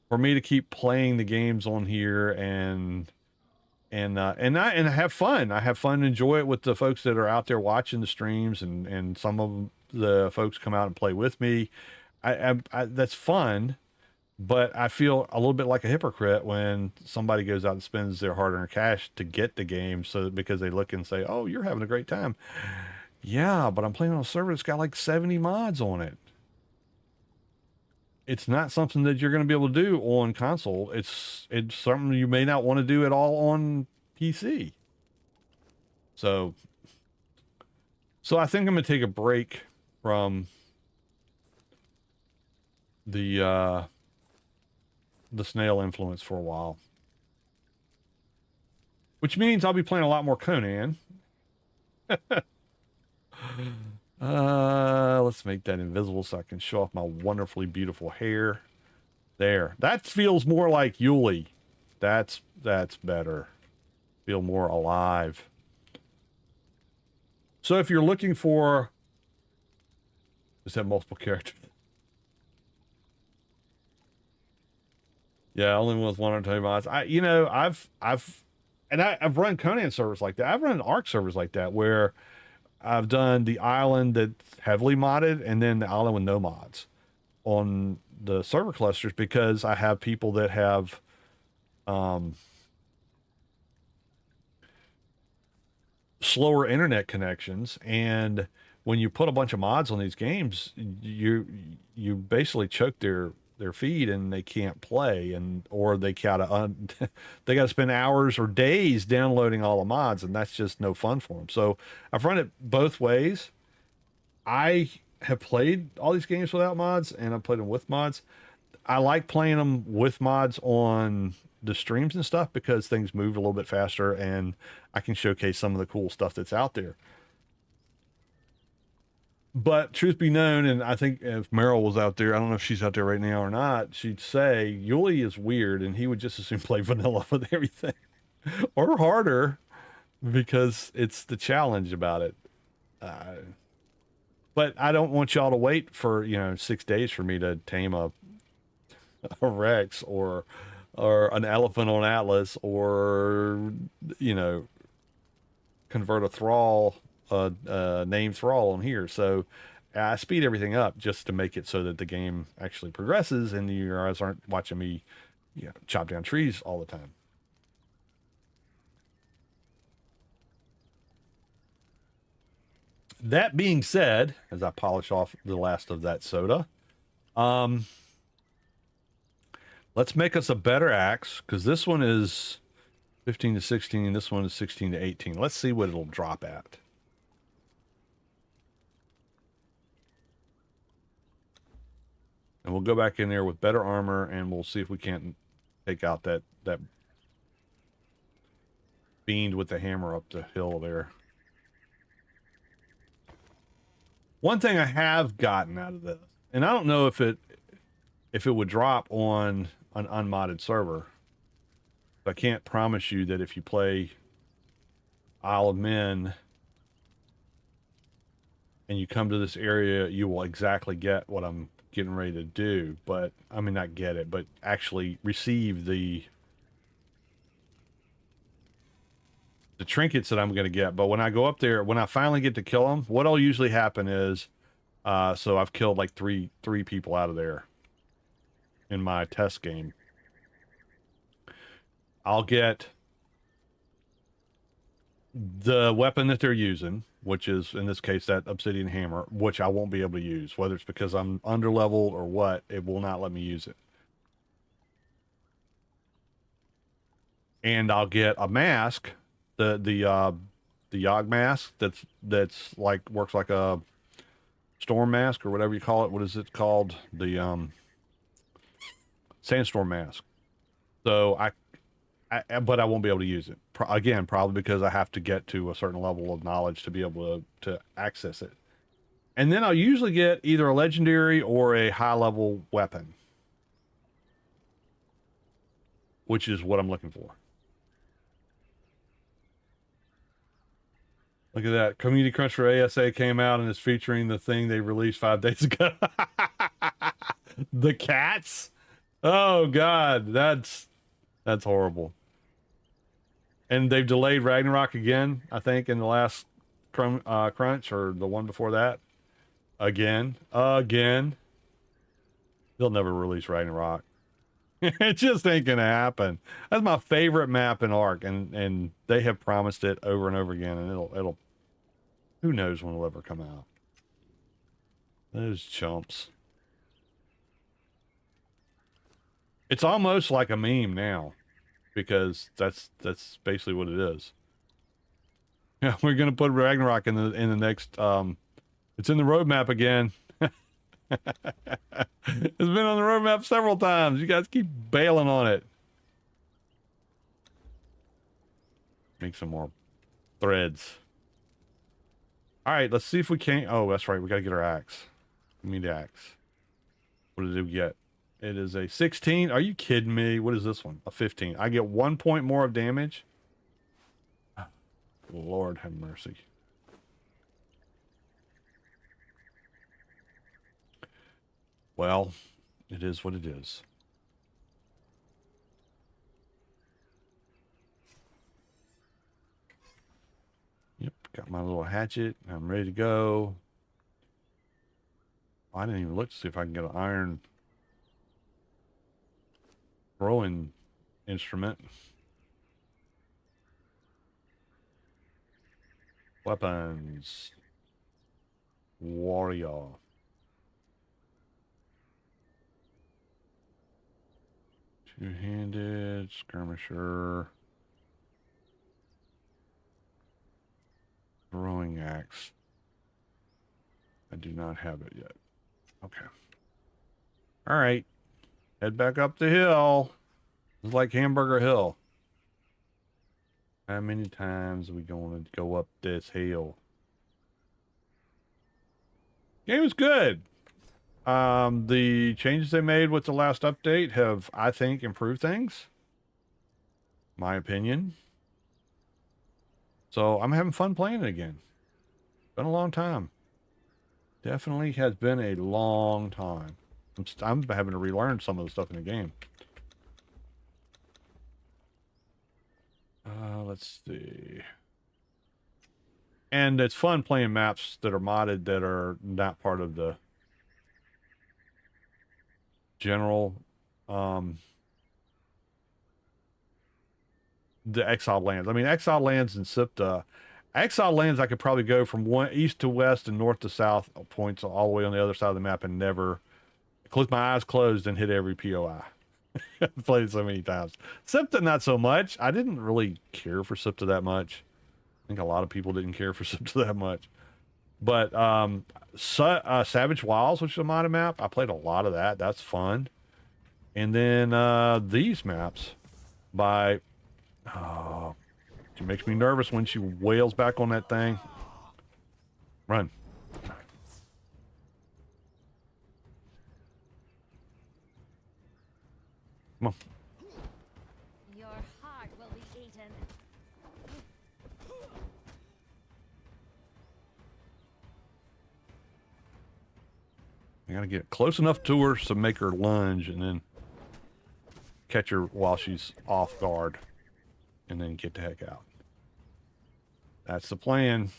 for me to keep playing the games on here and I have fun. I have fun and enjoy it with the folks that are out there watching the streams, and some of the folks come out and play with me. I that's fun, but I feel a little bit like a hypocrite when somebody goes out and spends their hard-earned cash to get the game, because they look and say, "Oh, you're having a great time." Yeah, but I'm playing on a server that's got like 70 mods on it. It's not something that you're going to be able to do on console. It's something you may not want to do at all on PC. So I think I'm going to take a break from the Snail influence for a while, which means I'll be playing a lot more Conan. Let's make that invisible so I can show off my wonderfully beautiful hair. There. That feels more like Yuli. That's better. Feel more alive. So if you're looking for... Does that have multiple characters? Yeah, only with 120 mods. I've run Conan servers like that. I've run Ark servers like that where I've done the island that's heavily modded and then the island with no mods on the server clusters, because I have people that have slower internet connections, and when you put a bunch of mods on these games, you basically choke their feed and they can't play, or they they gotta spend hours or days downloading all the mods, and that's just no fun for them. So I've run it both ways. I have played all these games without mods, and I've played them with mods. I like playing them with mods on the streams and stuff because things move a little bit faster and I can showcase some of the cool stuff that's out there. But truth be known, and I think if Meryl was out there, I don't know if she's out there right now or not, she'd say Yuli is weird and he would just as soon play vanilla with everything. Or harder, because it's the challenge about it. But I don't want y'all to wait for, 6 days for me to tame a Rex or an elephant on Atlas or, convert a thrall, named thrall on here. So I speed everything up just to make it so that the game actually progresses and you guys aren't watching me, chop down trees all the time. That being said, as I polish off the last of that soda, let's make us a better axe, because this one is 15 to 16, this one is 16 to 18. Let's see what it'll drop at. And we'll go back in there with better armor, and we'll see if we can't take out that fiend with the hammer up the hill there. One thing I have gotten out of this, and I don't know if it would drop on an unmodded server. I can't promise you that if you play Isle of Men and you come to this area, you will exactly get what I'm getting ready to do. But, I mean, not get it, but actually receive the trinkets that I'm going to get. But when I go up there, when I finally get to kill them, what'll usually happen is, so I've killed like three people out of there in my test game. I'll get the weapon that they're using, which is, in this case, that obsidian hammer, which I won't be able to use. Whether it's because I'm underleveled or what, it will not let me use it. And I'll get a mask, the Yogg mask that's like, works like a storm mask or whatever you call it. What is it called? The sandstorm mask. So but I won't be able to use it. Again, probably because I have to get to a certain level of knowledge to be able to access it. And then I'll usually get either a legendary or a high-level weapon, which is what I'm looking for. Look at that. Community Crunch for ASA came out and is featuring the thing they released 5 days ago. The cats? Oh, God. That's horrible. And they've delayed Ragnarok again, I think, in the last crunch, or the one before that. Again. They'll never release Ragnarok. It just ain't gonna happen. That's my favorite map in Ark, and they have promised it over and over again, and it'll who knows when it'll ever come out. Those chumps. It's almost like a meme now, because that's basically what it is. Yeah, we're gonna put Ragnarok in the next it's in the roadmap again. It's been on the roadmap several times. You guys keep bailing on it. Make some more threads. All right, let's see if we can't. Oh, that's right. We got to get our axe. Give me the axe. What did we get? It is a 16. Are you kidding me? What is this one? A 15. I get 1 point more of damage. Lord have mercy. Well, it is what it is. Yep, got my little hatchet. I'm ready to go. I didn't even look to see if I can get an iron throwing instrument. Weapons. Warrior. Two-handed, skirmisher. Throwing axe. I do not have it yet. Okay. All right. Head back up the hill. It's like Hamburger Hill. How many times are we going to go up this hill? Game was good. The changes they made with the last update have, I think, improved things. My opinion. So I'm having fun playing it again. Been a long time. Definitely has been a long time. I'm having to relearn some of the stuff in the game. Let's see. And it's fun playing maps that are modded that are not part of the general, the Exiled Lands. I mean, Exiled Lands and SIPTA. Exiled Lands, I could probably go from one east to west and north to south points all the way on the other side of the map and never close my eyes closed and hit every POI. I've played it so many times. SIPTA, not so much. I didn't really care for SIPTA that much. I think a lot of people didn't care for SIPTA that much. But Savage Wilds, which is a modded map, I played a lot of that. That's fun. And then these maps by... Oh, she makes me nervous when she wails back on that thing. Run. Come on. Your heart will be eaten. I gotta get close enough to her to make her lunge and then catch her while she's off guard and then get the heck out. That's the plan.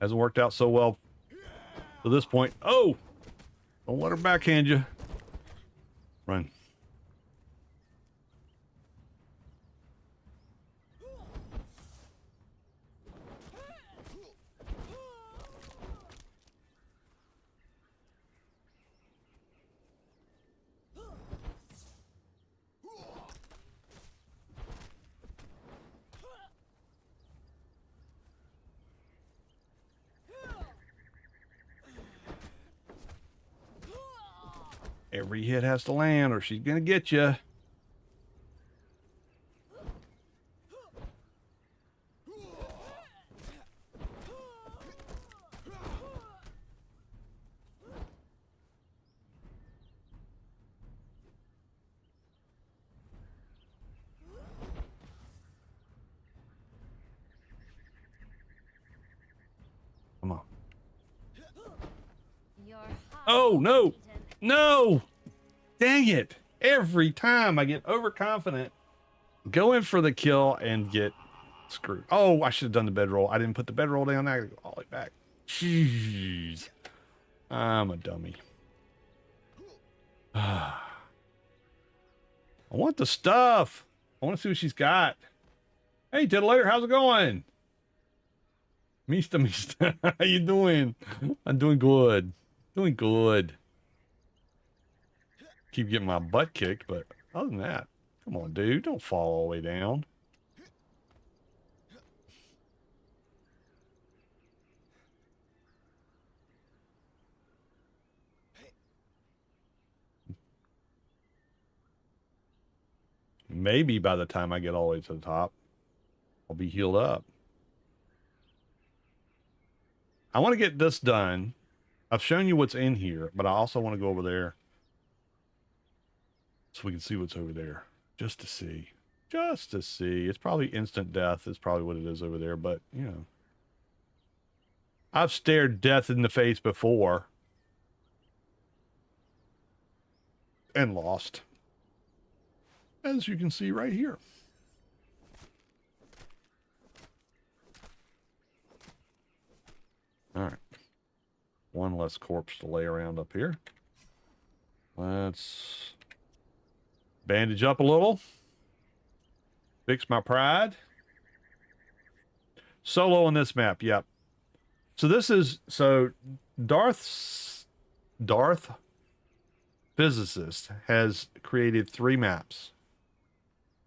Hasn't worked out so well to this point. Oh! Don't let her backhand you. Run. Every hit has to land or she's gonna get you. Come on. Your heart Oh, will be no. eaten. No! Dang it. Every time I get overconfident, go in for the kill and get screwed. Oh, I should have done the bedroll. I didn't put the bedroll down. I gotta go all the way back. Jeez. I'm a dummy. I want the stuff. I want to see what she's got. Hey, Titillator, how's it going? Mista, Mista. How you doing? I'm doing good. Doing good. Keep getting my butt kicked, but other than that, come on, dude. Don't fall all the way down. Maybe by the time I get all the way to the top, I'll be healed up. I want to get this done. I've shown you what's in here, but I also want to go over there so we can see what's over there. Just to see. Just to see. It's probably instant death is probably what it is over there, but, you know. I've stared death in the face before. And lost. As you can see right here. All right. One less corpse to lay around up here. Let's bandage up a little. Fix my pride. Solo on this map, yep. So this is, so Darthphysicist has created 3 maps.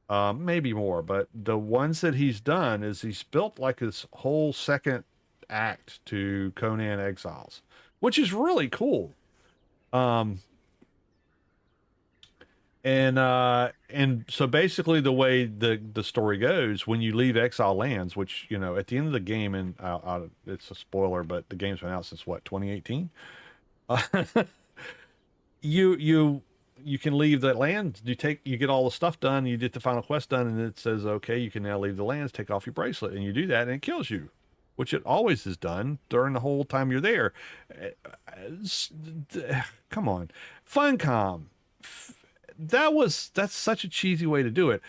Maybe more, but the ones that he's done is he's built like this whole second act to Conan Exiles, which is really cool. And so basically the way the story goes, when you leave Exile Lands, which, you know, at the end of the game, and it's a spoiler, but the game's been out since what, 2018? You can leave the land. You get all the stuff done, you get the final quest done, and it says, okay, you can now leave the lands, take off your bracelet, and you do that, and it kills you which it always has done during the whole time you're there. Come on, Funcom. That's such a cheesy way to do it.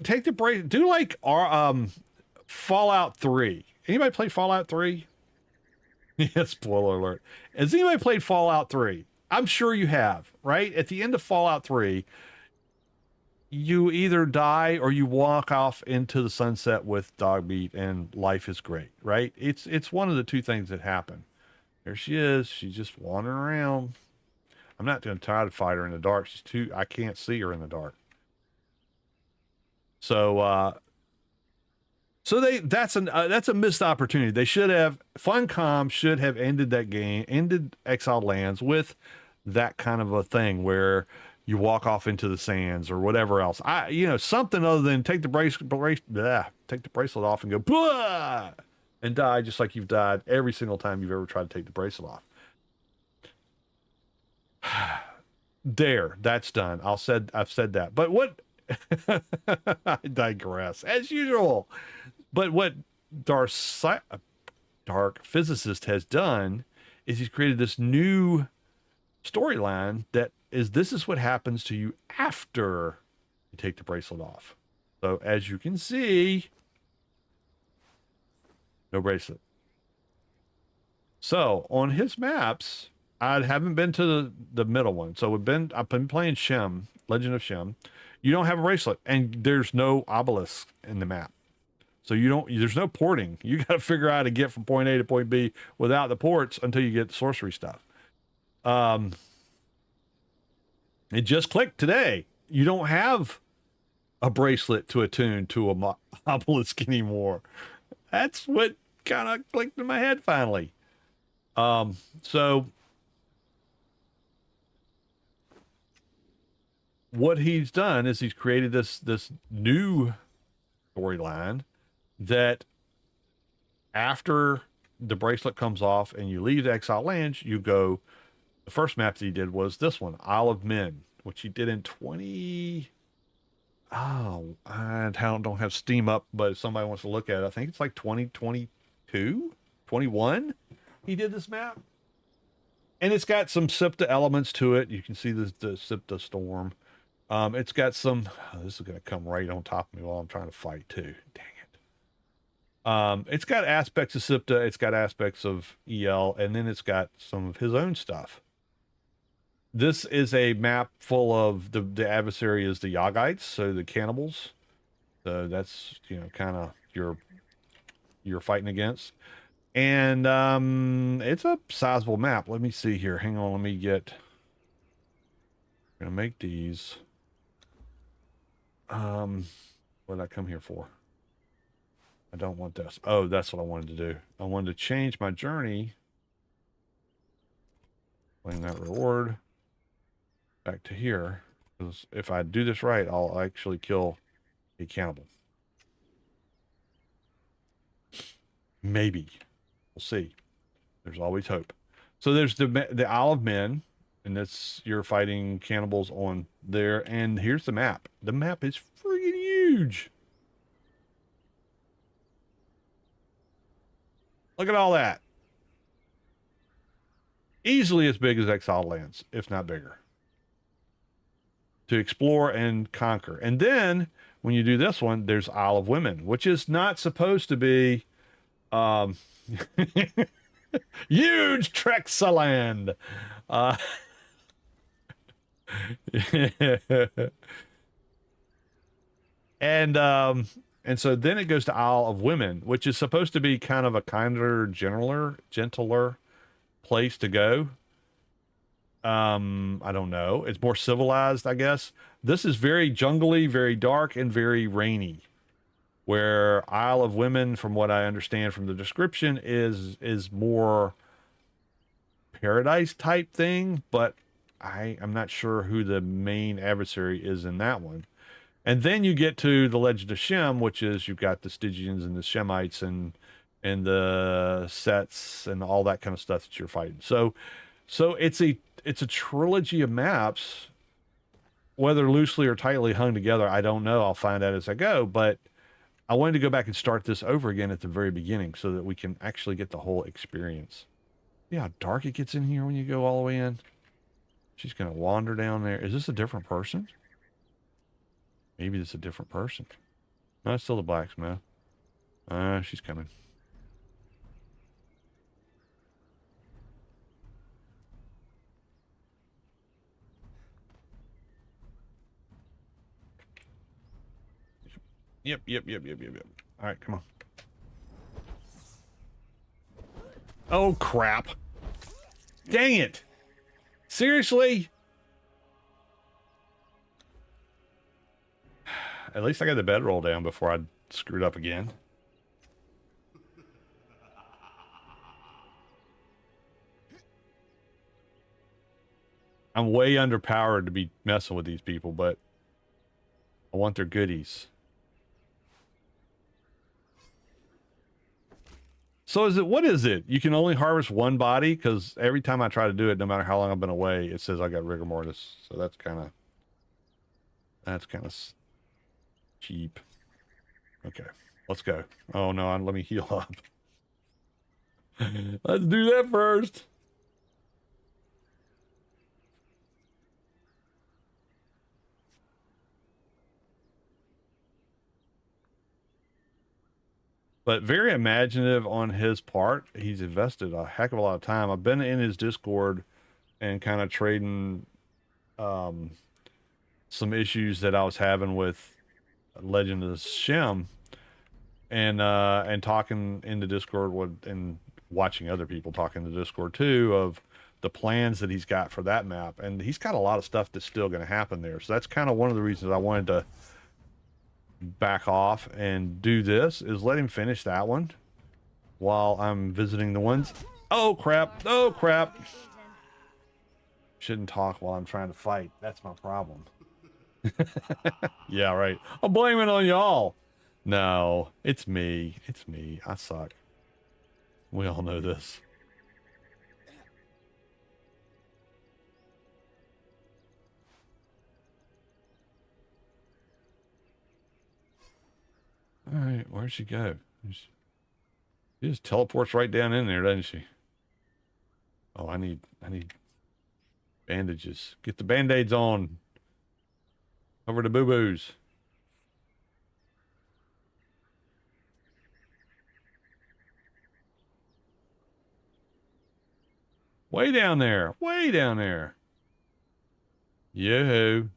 Take the break. Do like our Fallout 3. Anybody play Fallout 3? Yeah, spoiler alert. Has anybody played Fallout 3? I'm sure you have, right? At the end of Fallout 3, you either die or you walk off into the sunset with dog meat and life is great, right? It's one of the two things that happen. There she is. She's just wandering around. I'm not going to try to fight her in the dark. I can't see her in the dark. So, that's a missed opportunity. Funcom should have ended that game, ended Exiled Lands with that kind of a thing where you walk off into the sands or whatever else. Something other than take the bracelet off and go blah, and die just like you've died every single time you've ever tried to take the bracelet off. There, that's done. I've said that. But what I digress as usual. But what DarthPhysicist has done is he's created this new storyline this is what happens to you after you take the bracelet off. So as you can see, no bracelet. So on his maps, I haven't been to the middle one. So I've been playing Shem, Legend of Shem. You don't have a bracelet, and there's no obelisk in the map. So there's no porting. You got to figure out how to get from point A to point B without the ports until you get the sorcery stuff. It just clicked today. You don't have a bracelet to attune to a obelisk anymore. That's what kind of clicked in my head finally. So what he's done is he's created this new storyline that after the bracelet comes off and you leave the Exile Lands, you go. The first map that he did was this one, Isle of Men, which he did in 20. Oh, I don't have Steam up, but if somebody wants to look at it, I think it's like 2022, 21. He did this map, and it's got some SIPTA elements to it. You can see the SIPTA storm. It's got some. Oh, this is going to come right on top of me while I'm trying to fight too. Dang it. It's got aspects of SIPTA. It's got aspects of EL, and then it's got some of his own stuff. This is a map full of the adversary is the Yagites, so the Cannibals. So that's kind of you're fighting against, and it's a sizable map. Let me see here. Hang on, I'm gonna make these. What did I come here for? I don't want this. Oh, that's what I wanted to do. I wanted to change my journey. Claim that reward. Back to here. Because if I do this right, I'll actually kill a cannibal. Maybe. We'll see. There's always hope. So there's the Isle of Men. And you're fighting cannibals on there. And here's the map. The map is freaking huge. Look at all that. Easily as big as Exiled Lands, if not bigger. To explore and conquer. And then, when you do this one, there's Isle of Women, which is not supposed to be huge Trexaland. And so then it goes to Isle of Women, which is supposed to be kind of a kinder, gentler place to go. I don't know. It's more civilized, I guess. This is very jungly, very dark, and very rainy. Where Isle of Women, from what I understand from the description, is more paradise type thing, but I'm not sure who the main adversary is in that one. And then you get to the Legend of Shem, which is you've got the Stygians and the Shemites and the Sets and all that kind of stuff that you're fighting. So it's a trilogy of maps, whether loosely or tightly hung together. I don't know. I'll find out as I go. But I wanted to go back and start this over again at the very beginning so that we can actually get the whole experience. See how dark it gets in here when you go all the way in? She's going to wander down there. Is this a different person? Maybe this is a different person. No, it's still the blacksmith. She's coming. Yep. All right, come on. Oh, crap. Dang it. Seriously? At least I got the bedroll down before I screwed up again. I'm way underpowered to be messing with these people, but I want their goodies. So is it, what is it? You can only harvest one body? Because every time I try to do it, no matter how long I've been away, it says I got rigor mortis. So that's kind of cheap. Okay, let's go. Oh no, let me heal up. Let's do that first. But very imaginative on his part. He's invested a heck of a lot of time. I've been in his Discord and kind of trading some issues that I was having with Legend of Shem, and talking in the Discord and watching other people talk in the Discord too of the plans that he's got for that map. And he's got a lot of stuff that's still going to happen there. So that's kind of one of the reasons I wanted to back off and do this, is let him finish that one while I'm visiting the ones. Oh crap, oh crap. Shouldn't talk while I'm trying to fight. That's my problem. Yeah, right. I'll blame it on y'all. No, it's me. It's me. I suck. We all know this. All right, where'd she go? She just teleports right down in there, doesn't she? Oh, I need bandages. Get the band-aids on. Over the boo-boos. Way down there. Way down there. Yoo-hoo.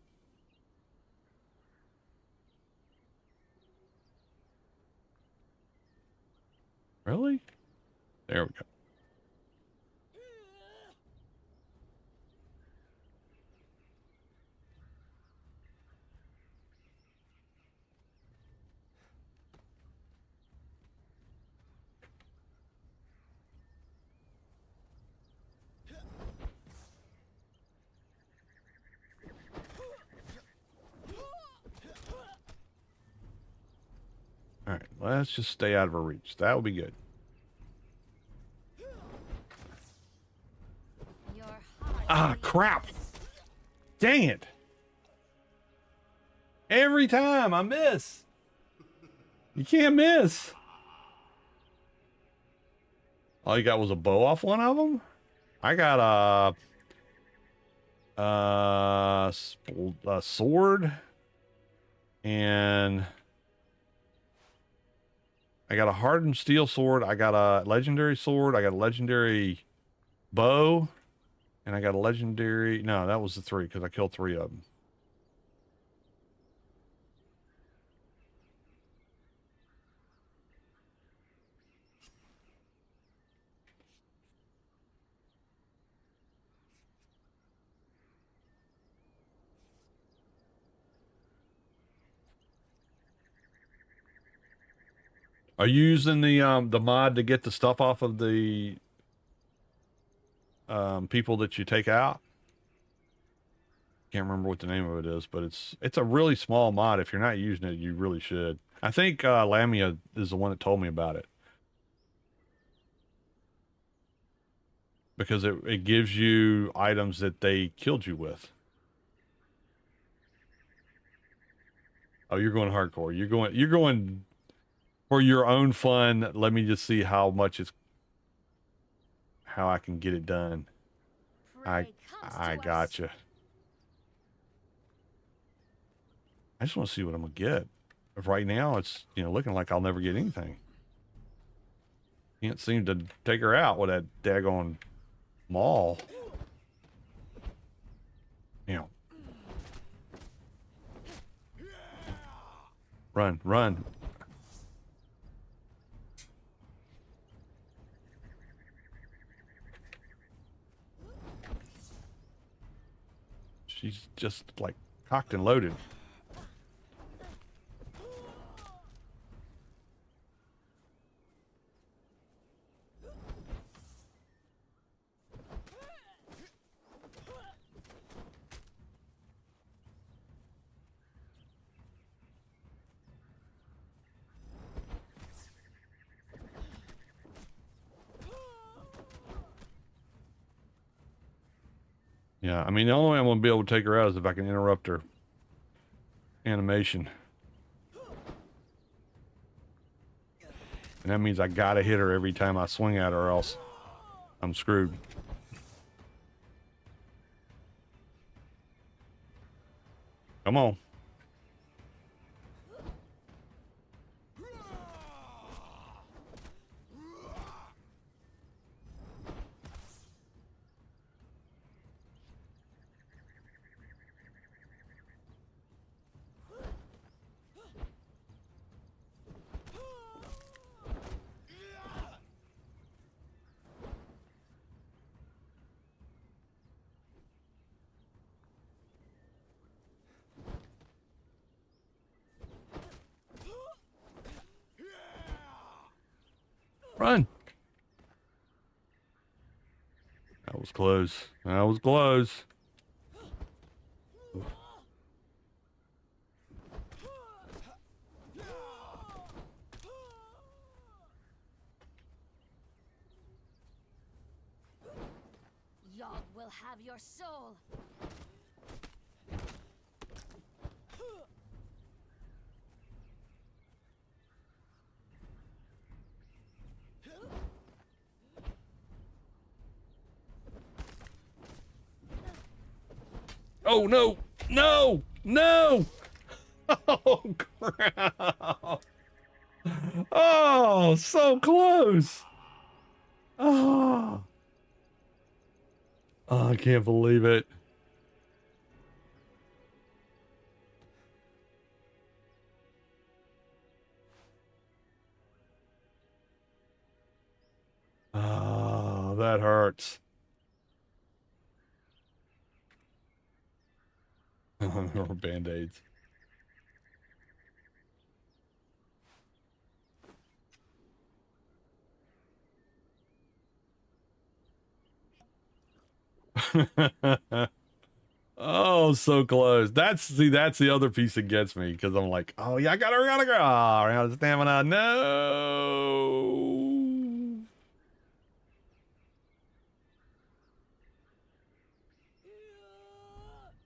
Really? There we go. All right, let's just stay out of her reach. That would be good. Ah, crap. Dang it. Every time I miss. You can't miss. All you got was a bow off one of them? I got a sword. And I got a hardened steel sword. I got a legendary sword. I got a legendary bow. And I got a legendary... No, that was the 3 because I killed 3 of them. Are you using the mod to get the stuff off of the people that you take out? Can't remember what the name of it is, but it's a really small mod. If you're not using it, you really should. I think Lamia is the one that told me about it. Because it gives you items that they killed you with. Oh, you're going hardcore. You're going For your own fun, let me just see how I can get it done. Prey comes I to us. gotcha. I just want to see what I'm gonna get. But right now, it's looking like I'll never get anything. Can't seem to take her out with that daggone maul. Run, run. She's just like cocked and loaded. Yeah, I mean, the only way I'm going to be able to take her out is if I can interrupt her animation. And that means I gotta hit her every time I swing at her or else I'm screwed. Come on. Run. That was close. That was close. Yog will have your soul. Oh, no. No. No. Oh, crap. Oh, so close. Oh. Oh, I can't believe it. Oh, that hurts. Or band-aids. Oh, so close. That's the other piece that gets me because I'm like, oh yeah, I gotta go. Oh, I'm out of stamina. No.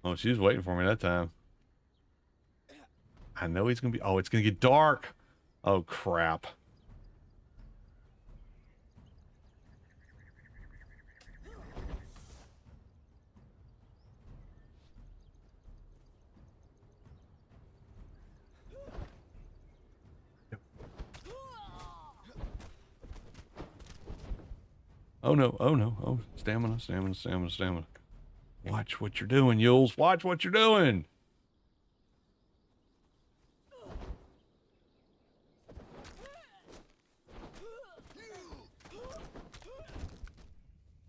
Oh, she was waiting for me that time. I know he's gonna be. Oh, it's gonna get dark. Oh crap. Oh no, oh no, oh, stamina, stamina, stamina, stamina. Watch what you're doing, Yules. Watch what you're doing.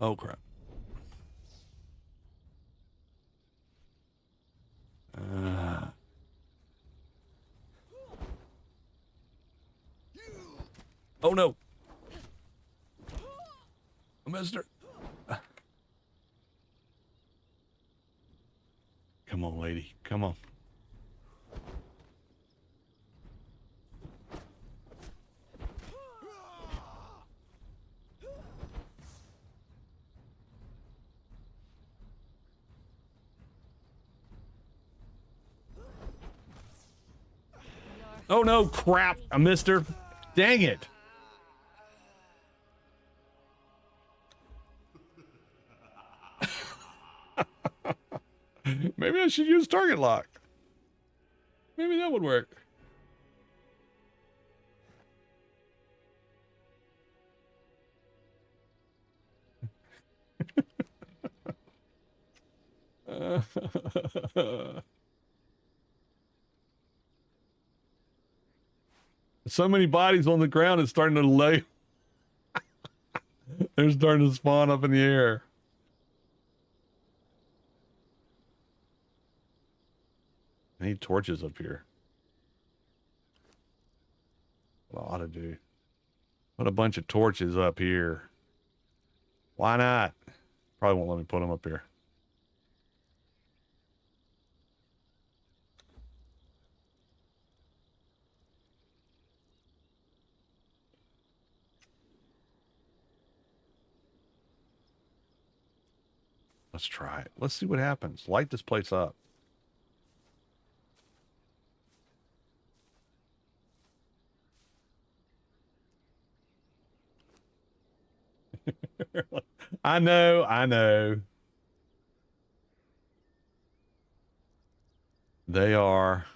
Oh crap. Oh no. I missed her. Come on, lady. Come on. Oh no, crap. I missed her. Dang it. Maybe I should use target lock. Maybe that would work. So many bodies on the ground, it's starting to lay. They're starting to spawn up in the air. I need torches up here. What I ought to do. Put a bunch of torches up here. Why not? Probably won't let me put them up here. Let's try it. Let's see what happens. Light this place up. I know. They are.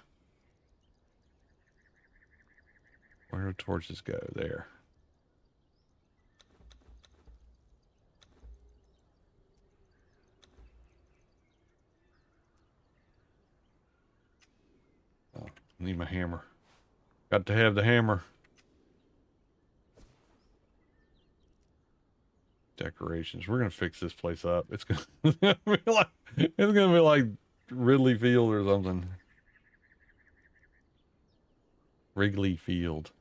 Where do torches go? There. Oh, I need my hammer. Got to have the hammer. Decorations. We're gonna fix this place up. It's gonna be like Ridley Field or something. Wrigley Field.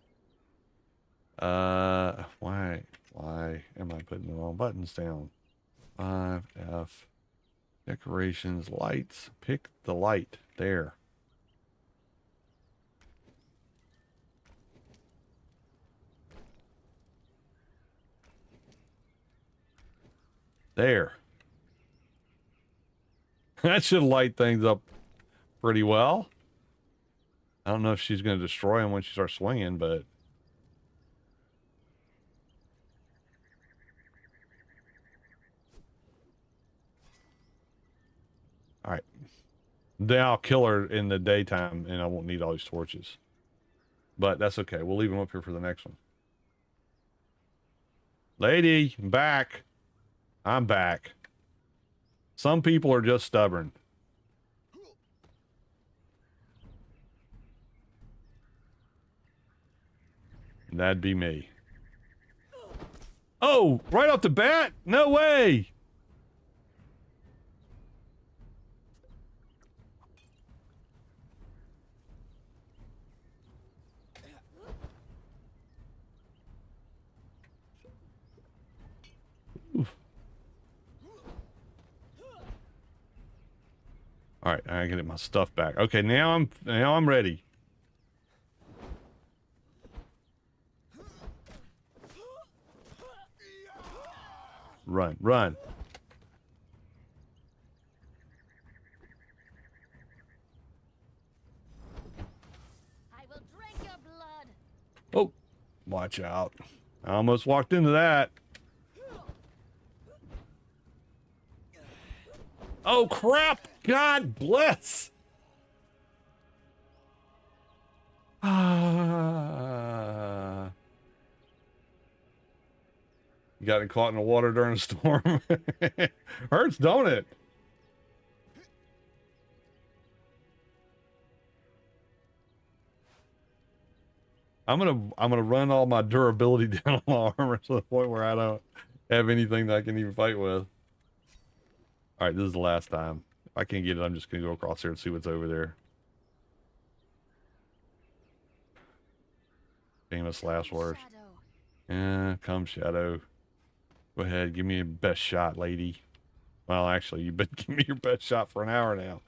Why am I putting the wrong buttons down? 5F. Decorations, lights. Pick the light. There. There. That should light things up pretty well. I don't know if she's going to destroy them when she starts swinging, but... Alright. Then I'll kill her in the daytime, and I won't need all these torches. But that's okay. We'll leave them up here for the next one. Lady, I'm back. I'm back. Some people are just stubborn. That'd be me. Oh, right off the bat? No way! All right, I gotta get my stuff back. Okay, now I'm ready. Run, run. I will drink your blood. Oh, watch out. I almost walked into that. Oh, crap. God bless. Ah. You got it caught in the water during a storm. Hurts, don't it? I'm gonna run all my durability down on my armor to the point where I don't have anything that I can even fight with. All right, this is the last time. If I can't get it, I'm just gonna go across here and see what's over there. Famous last words. Yeah, come Shadow. Go ahead, give me your best shot, lady. Well, actually, you've been giving me your best shot for an hour now.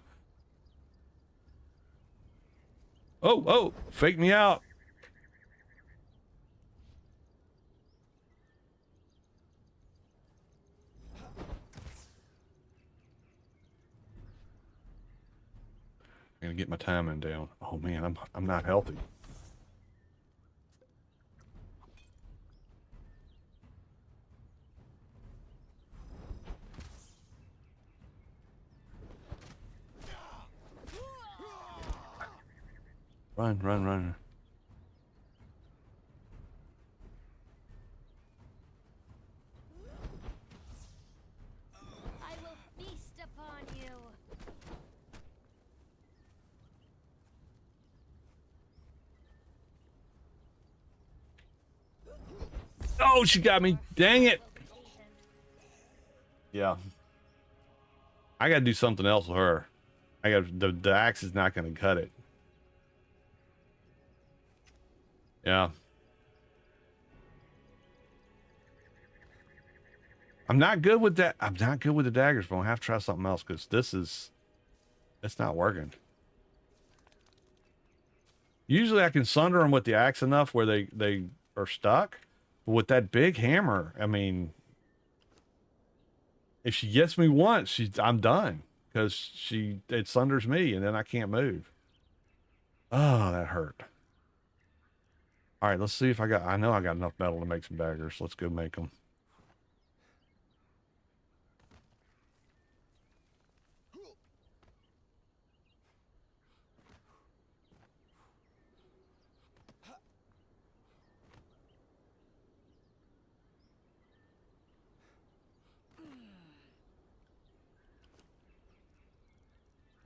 Oh, fake me out. I'm gonna get my timing down. Oh man, I'm not healthy. Run, run, run. I will feast upon you. Oh, she got me. Dang it. Will be eaten. Yeah. I gotta do something else with her. I got the axe is not gonna cut it. Yeah. I'm not good with that. I'm not good with the daggers, but I'll have to try something else because it's not working. Usually I can sunder them with the axe enough where they are stuck. But with that big hammer, I mean, if she gets me once, I'm done because it sunders me and then I can't move. Oh, that hurt. All right, let's see if I know I got enough metal to make some daggers. Let's go make them.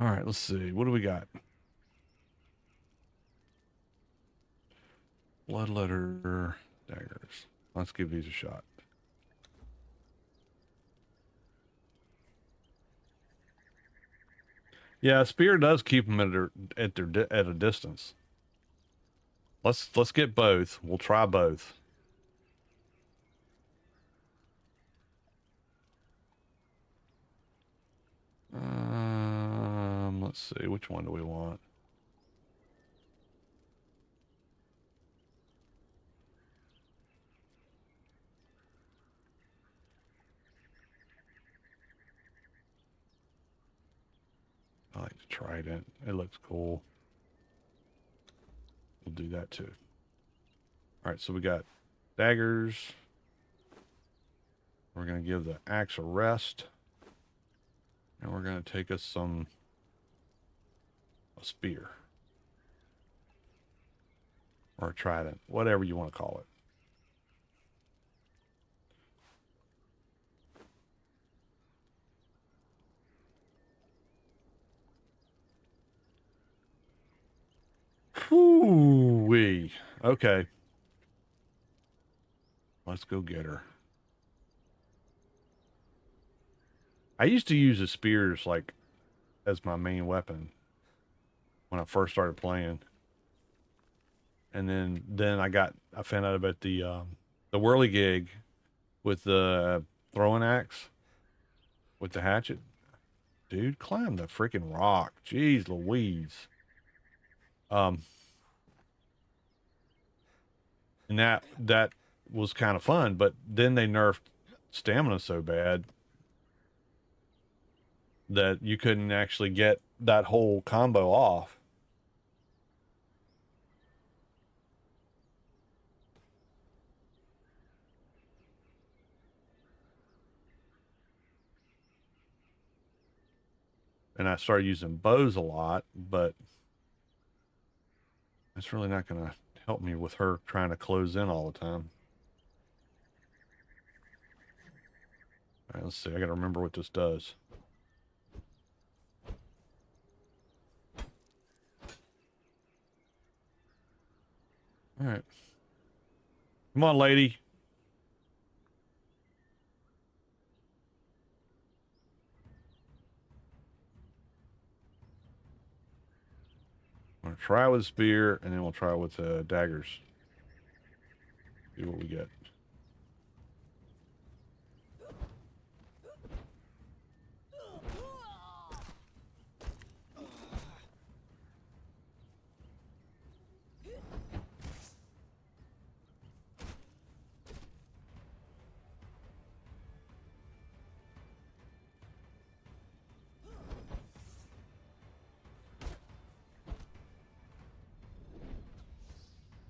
All right, let's see. What do we got? Bloodletter daggers. Let's give these a shot. Yeah, a spear does keep them at a distance. Let's get both. We'll try both. Let's see. Which one do we want? I like the trident. It looks cool. We'll do that too. All right, so we got daggers. We're going to give the axe a rest. And we're going to take us a spear. Or a trident. Whatever you want to call it. Whoo-wee. Okay. Let's go get her. I used to use the spears like as my main weapon when I first started playing. And then I found out about the whirligig with the throwing axe with the hatchet. Dude, climb the freaking rock. Jeez Louise. And that was kind of fun, but then they nerfed stamina so bad that you couldn't actually get that whole combo off. And I started using bows a lot, but that's really not going to help me with her trying to close in all the time. All right, let's see. I got to remember what this does. All right. Come on, lady. I'm going to try with a spear, and then we'll try with daggers. See what we get.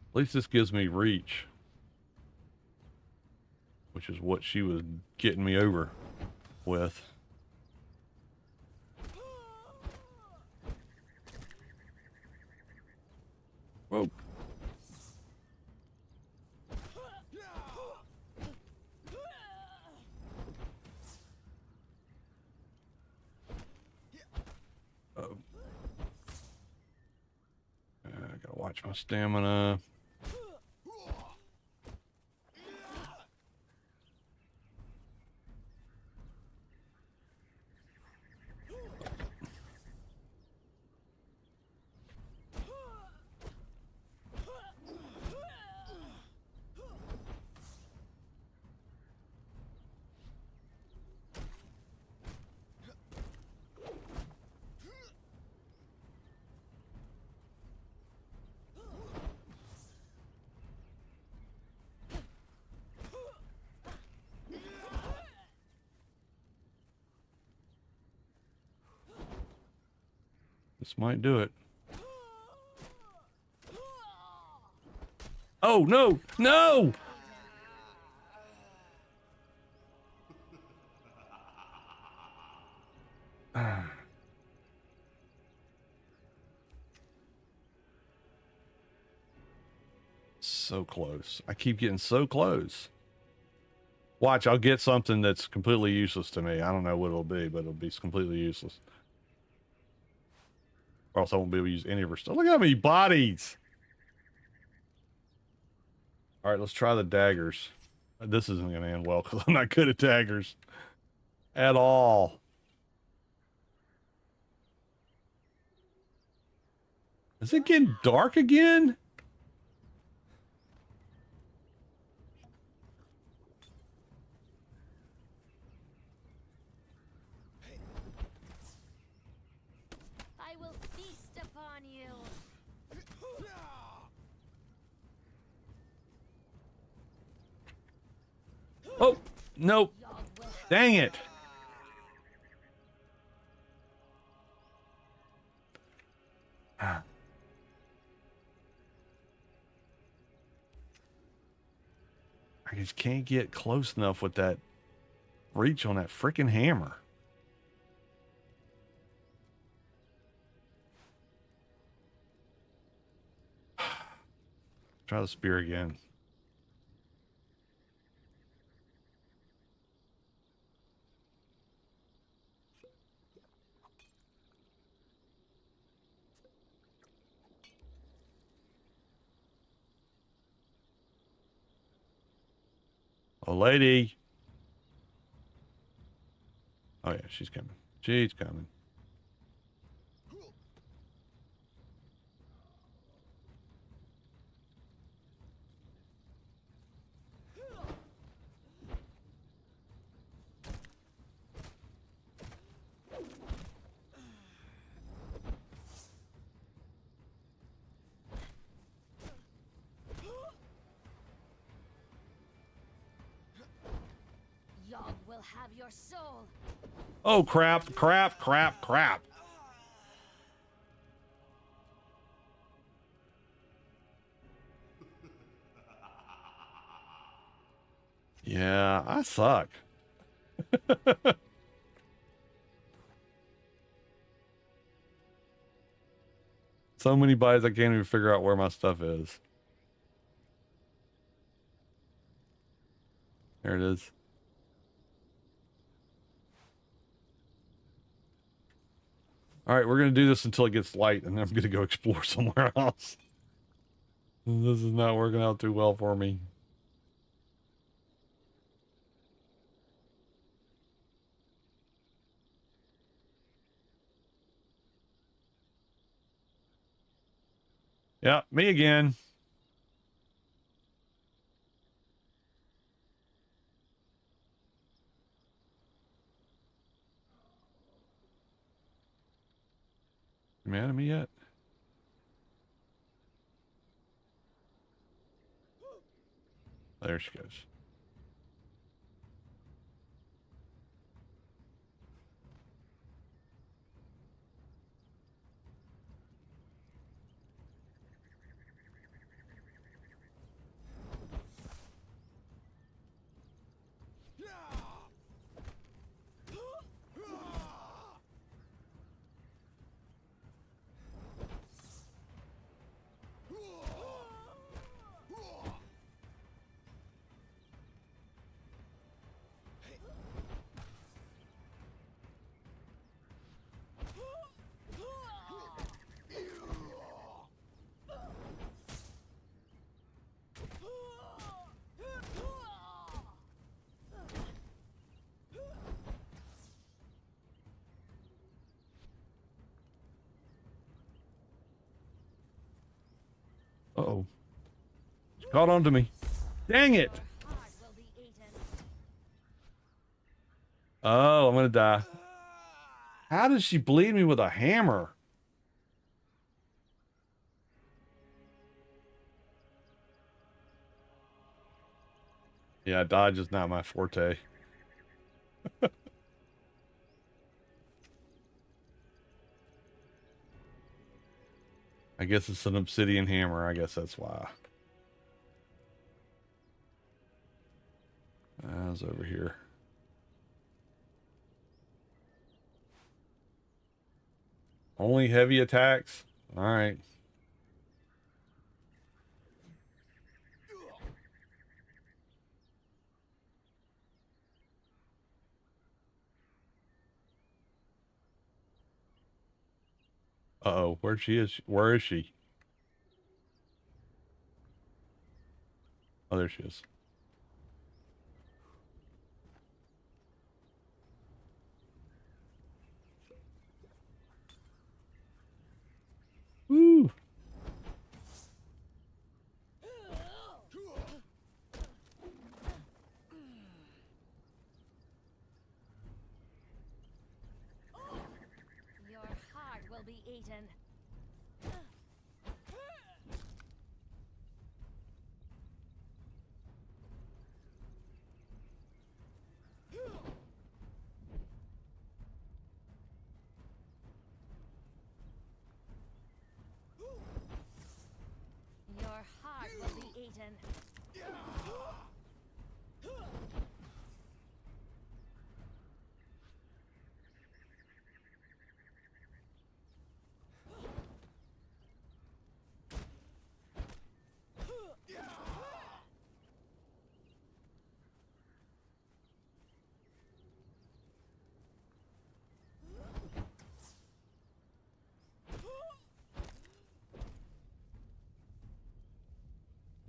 At least this gives me reach, which is what she was getting me over with. Watch my stamina. This might do it. Oh, no! No! So close. I keep getting so close. Watch, I'll get something that's completely useless to me. I don't know what it'll be, but it'll be completely useless. Or else I won't be able to use any of her stuff. Look at how many bodies! Alright, let's try the daggers. This isn't going to end well because I'm not good at daggers. At all. Is it getting dark again? I will feast upon you. Oh, nope. Dang it. I just can't get close enough with that reach on that freaking hammer. Try the spear again. Oh, lady. Oh, yeah, she's coming. She's coming. Yog will have your soul. Oh, crap, crap, crap, crap. Yeah, I suck. So many buys I can't even figure out where my stuff is. There it is. All right, we're going to do this until it gets light, and then I'm going to go explore somewhere else. This is not working out too well for me. Yeah, me again. You mad at me yet? There she goes. Uh-oh. She caught on to me. Dang it! Your heart will be eaten. Oh, I'm gonna die. How does she bleed me with a hammer? Yeah, dodge is not my forte. I guess it's an obsidian hammer. I guess that's why. I was over here. Only heavy attacks? Alright. Uh-oh, where she is? Where is she? Oh, there she is. Woo! Your heart will be eaten. Your heart will be eaten.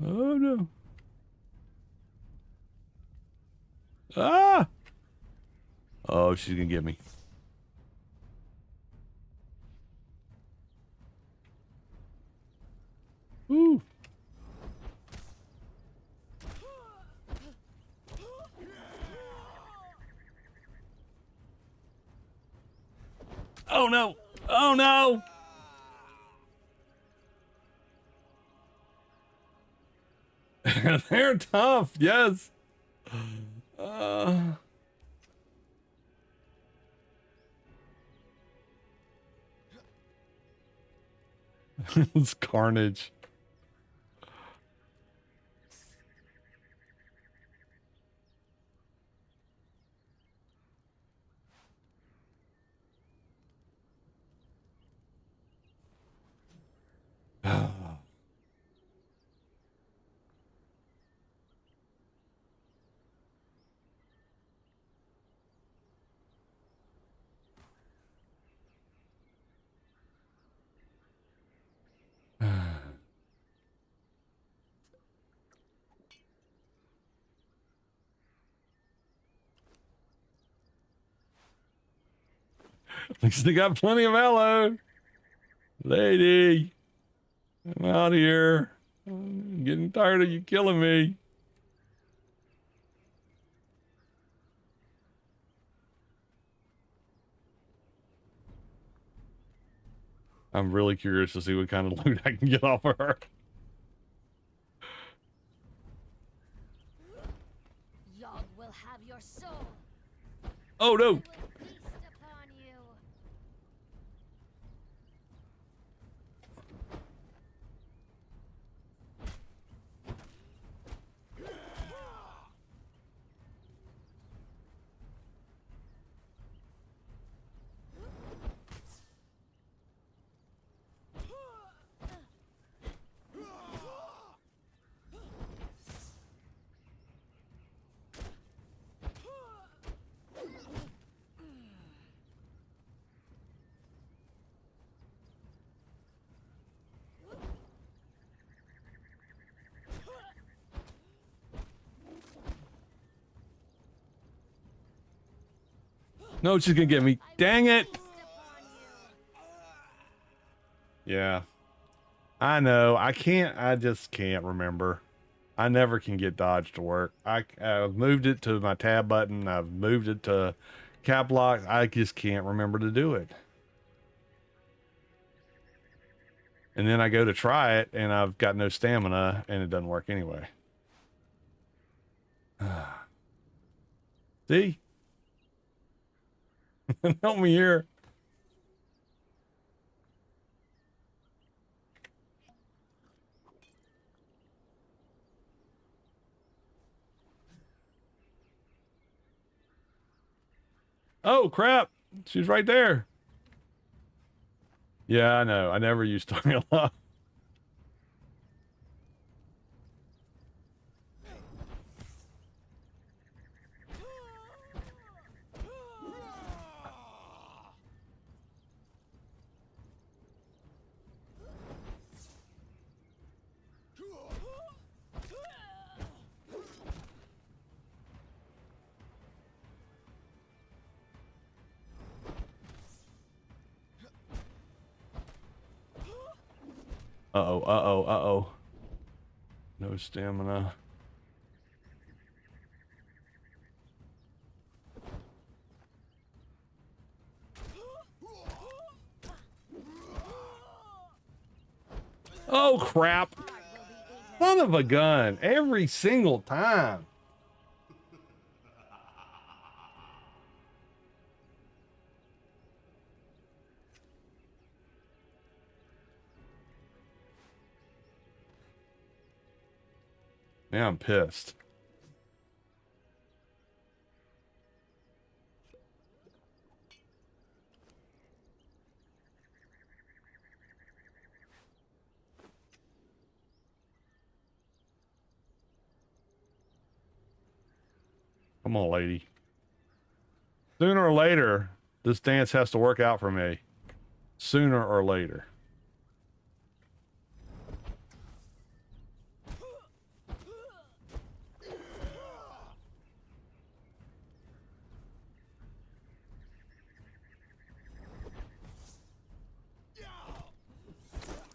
Oh no. Ah! Oh, she's gonna get me. Woo! Oh no! Oh no! They're tough, yes. It's carnage. At least they got plenty of ammo. Lady, I'm out here. I'm getting tired of you killing me. I'm really curious to see what kind of loot I can get off of her. Yog will have your soul. Oh no! I will feast upon you. No, she's gonna get me. Dang it! Feast upon you. Yeah. I know. I just can't remember. I never can get dodge to work. I've moved it to my tab button. I've moved it to cap lock. I just can't remember to do it. And then I go to try it and I've got no stamina and it doesn't work anyway. See? Help me here. Oh, crap. She's right there. Yeah, I know. I never use formula. Uh-oh, uh-oh, uh-oh. No stamina. Oh, crap. Son of a gun. Every single time. Now I'm pissed. Come on, lady. Sooner or later, this dance has to work out for me. Sooner or later.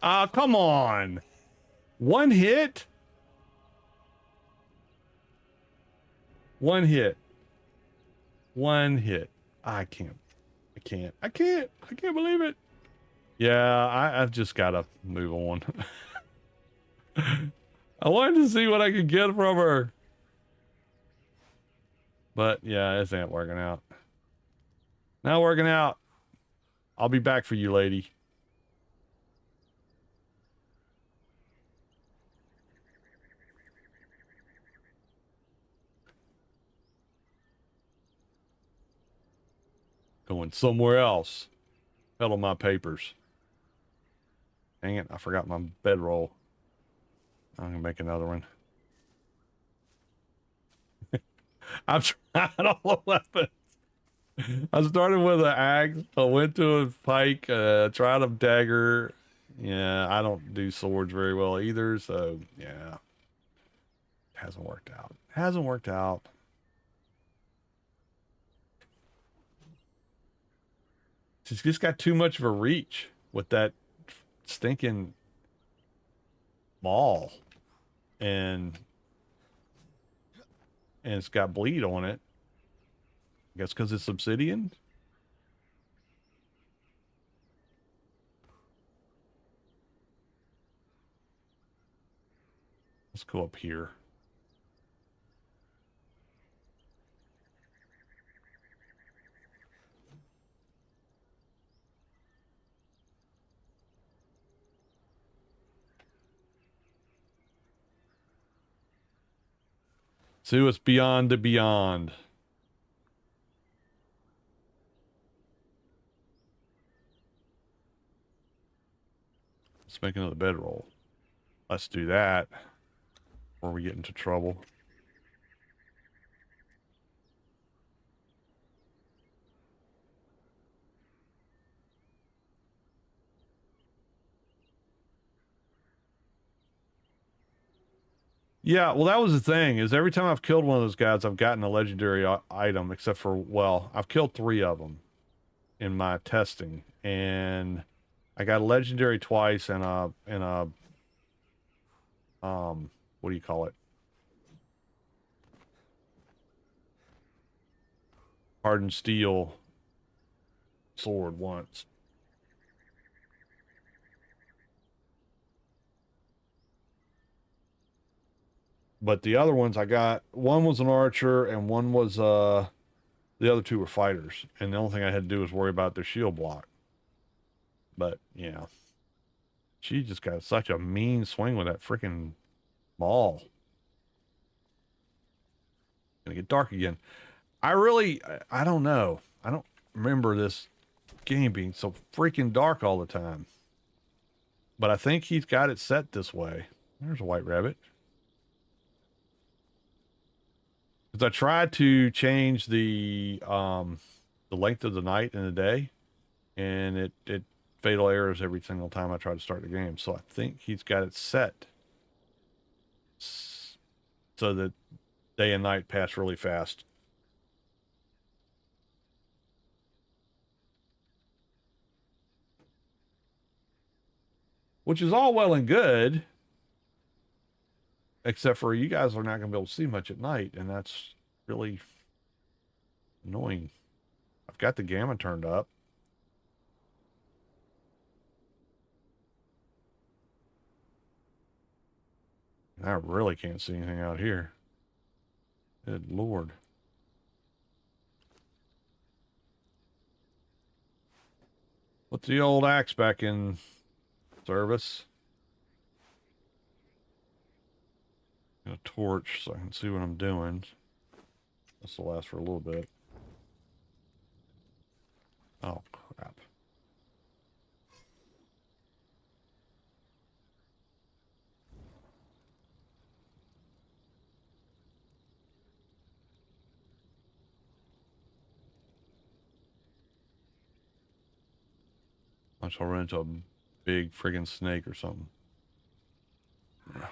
Ah, come on. One hit? One hit. One hit. I can't believe it. Yeah, I've just got to move on. I wanted to see what I could get from her. But yeah, this ain't working out. Not working out. I'll be back for you, lady. Going somewhere else. Hell on my papers. Dang it, I forgot my bedroll. I'm gonna make another one. I've tried all the weapons. I started with an axe. I went to a pike. Tried a dagger. Yeah, I don't do swords very well either. So yeah, hasn't worked out. Hasn't worked out. She's just got too much of a reach with that stinking maul, and it's got bleed on it. I guess because it's obsidian. Let's go up here. See what's beyond the beyond. Let's make another bedroll. Let's do that before we get into trouble. Yeah, well, that was the thing, is every time I've killed one of those guys, I've gotten a legendary item, except for, well, I've killed 3 of them in my testing, and I got a legendary twice and a what do you call it? Hardened steel sword once. But the other ones I got, one was an archer and one was the other two were fighters. And the only thing I had to do was worry about their shield block. But yeah. She just got such a mean swing with that freaking maul. Gonna get dark again. I don't know. I don't remember this game being so freaking dark all the time. But I think he's got it set this way. There's a white rabbit. Because I tried to change the length of the night and the day, and it fatal errors every single time I try to start the game. So I think he's got it set so that day and night pass really fast. Which is all well and good, except for you guys are not going to be able to see much at night, and that's really annoying. I've got the gamma turned up. I really can't see anything out here. Good Lord. Put the old axe back in service. Got a torch so I can see what I'm doing. This will last for a little bit. Oh, crap. I'll run into a big friggin' snake or something. Yeah.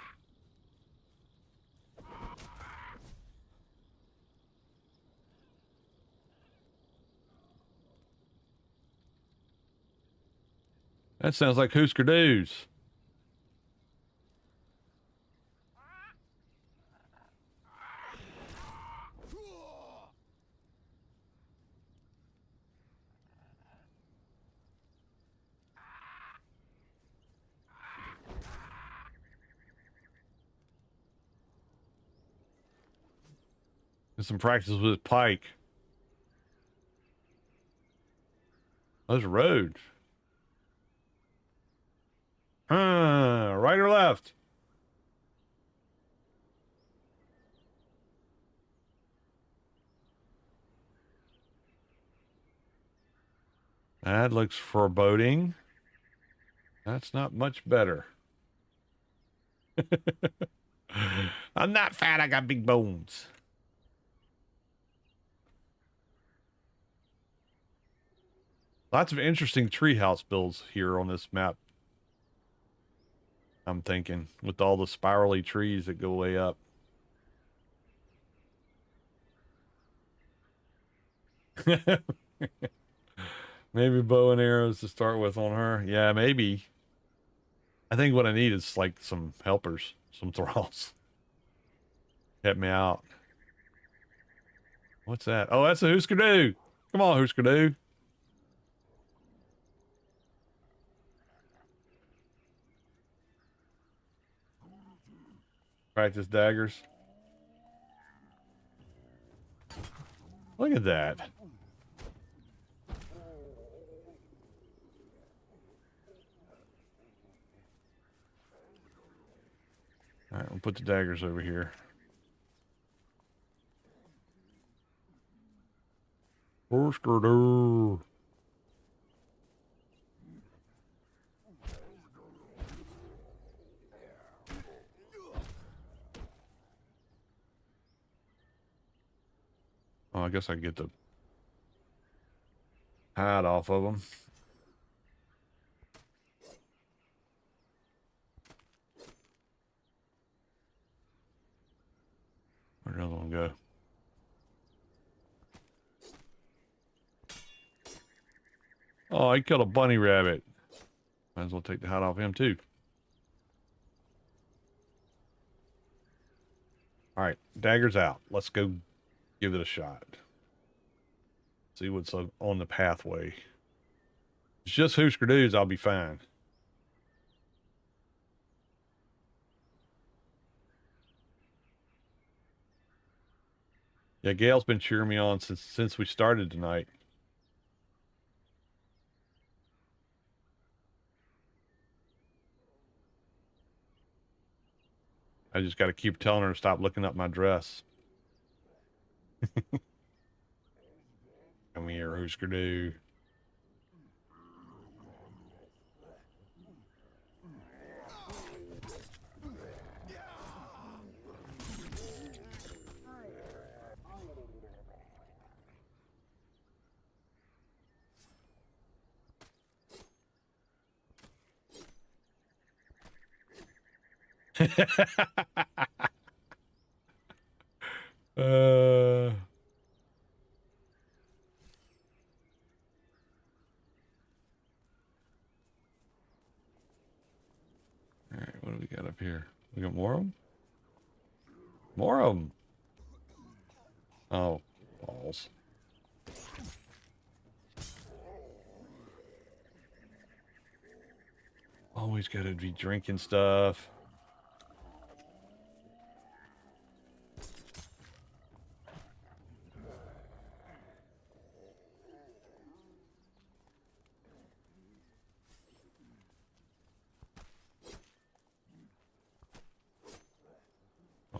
That sounds like Husker Doos. And some practice with his pike. Oh, there's a road. Right or left? That looks foreboding. That's not much better. I'm not fat, I got big bones. Lots of interesting treehouse builds here on this map. I'm thinking, with all the spirally trees that go way up. Maybe bow and arrows to start with on her. Yeah, maybe. I think what I need is like some helpers, some thralls. Help me out. What's that? Oh, that's a Husker Du. Come on, Husker Du. Practice daggers. Look at that. All right, we'll put the daggers over here. Husker Du. Oh, I guess I can get the hide off of them. Where'd the other one go? Oh, he killed a bunny rabbit. Might as well take the hat off him too. All right, dagger's out. Let's go give it a shot. See what's on the pathway. It's just Husker Dudes, I'll be fine. Yeah, Gail's been cheering me on since we started tonight. I just got to keep telling her to stop looking up my dress. Come here, Husker Du. All right, what do we got up here? We got more of them? More of them. Oh, balls. Always got to be drinking stuff.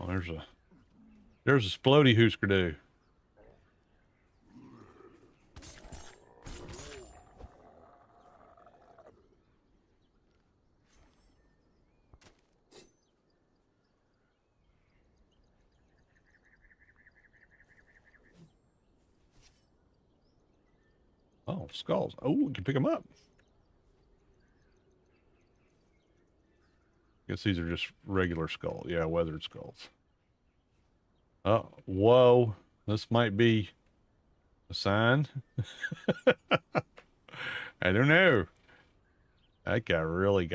Oh, there's a splody Husker Du. Oh, skulls. Oh, we can pick them up. Guess these are just regular skulls. Yeah, weathered skulls. Oh, whoa. This might be a sign. I don't know. That guy really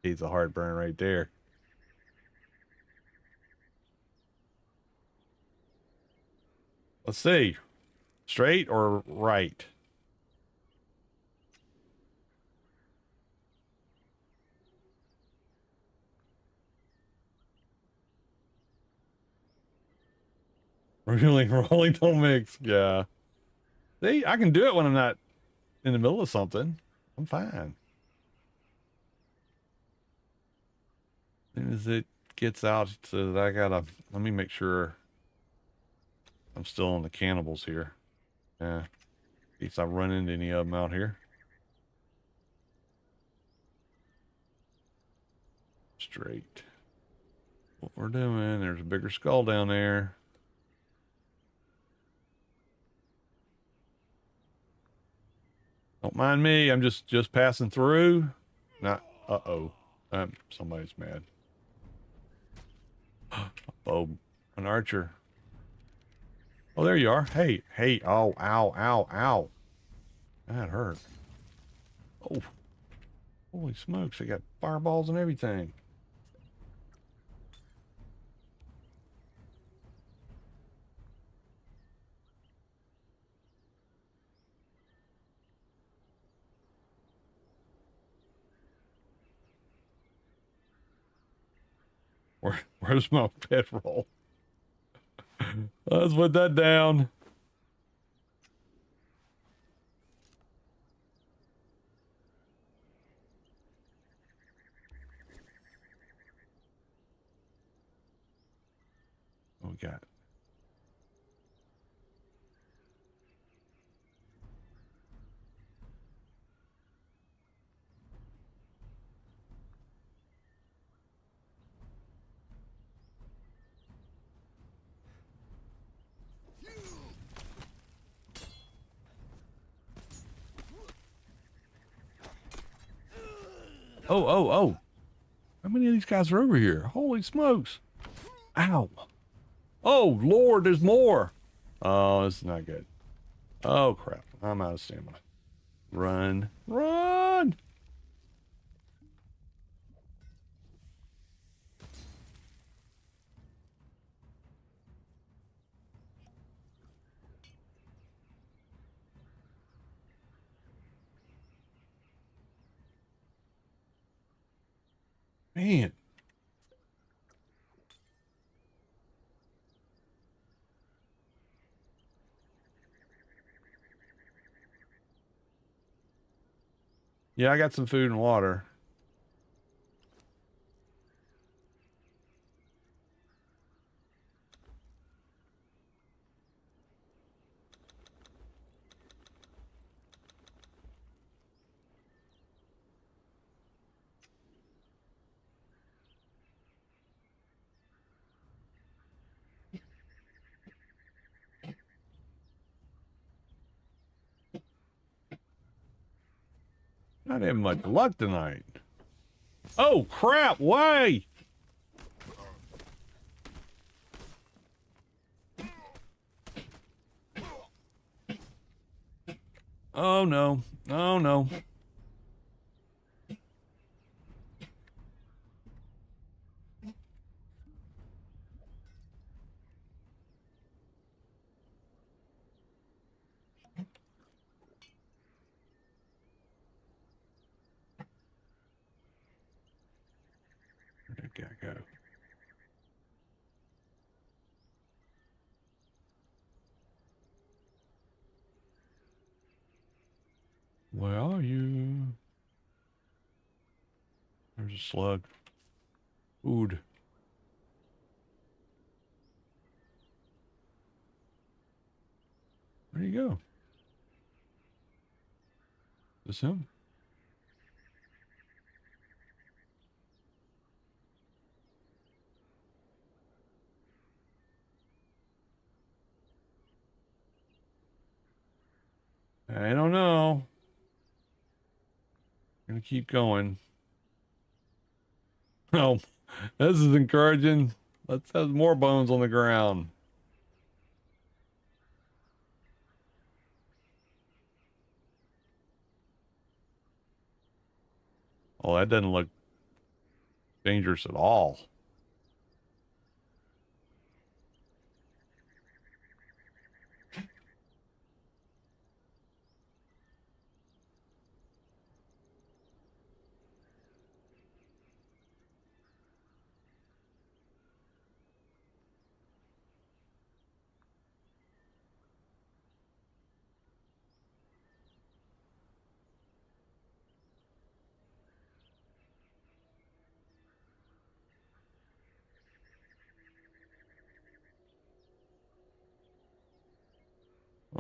he's a heartburn right there. Let's see. Straight or right? Rolling don't mix. Yeah. See, I can do it when I'm not in the middle of something. I'm fine. As soon as it gets out, so that I gotta, let me make sure I'm still on the Cannibals here. Yeah. In case I run into any of them out here. Straight. What we're doing, there's a bigger skull down there. Don't mind me, I'm just passing through. Not, uh-oh. Somebody's mad. A bow, an archer. Oh, there you are. Hey, oh, ow, ow, ow. That hurt. Oh, holy smokes, they got fireballs and everything. Where's my bedroll? Let's put that down. What we got? Oh. How many of these guys are over here? Holy smokes. Ow. Oh, Lord, there's more. Oh, this is not good. Oh, crap. I'm out of stamina. Run. Run. Man. Yeah, I got some food and water. Not having much luck tonight. Oh, crap. Why? Oh, no. Oh, no. Where'd that guy go? Where are you? There's a slug. Food. Where'd he go? Is this him? I don't know. Gonna keep going. Oh, this is encouraging. Let's have more bones on the ground. Oh, that doesn't look dangerous at all.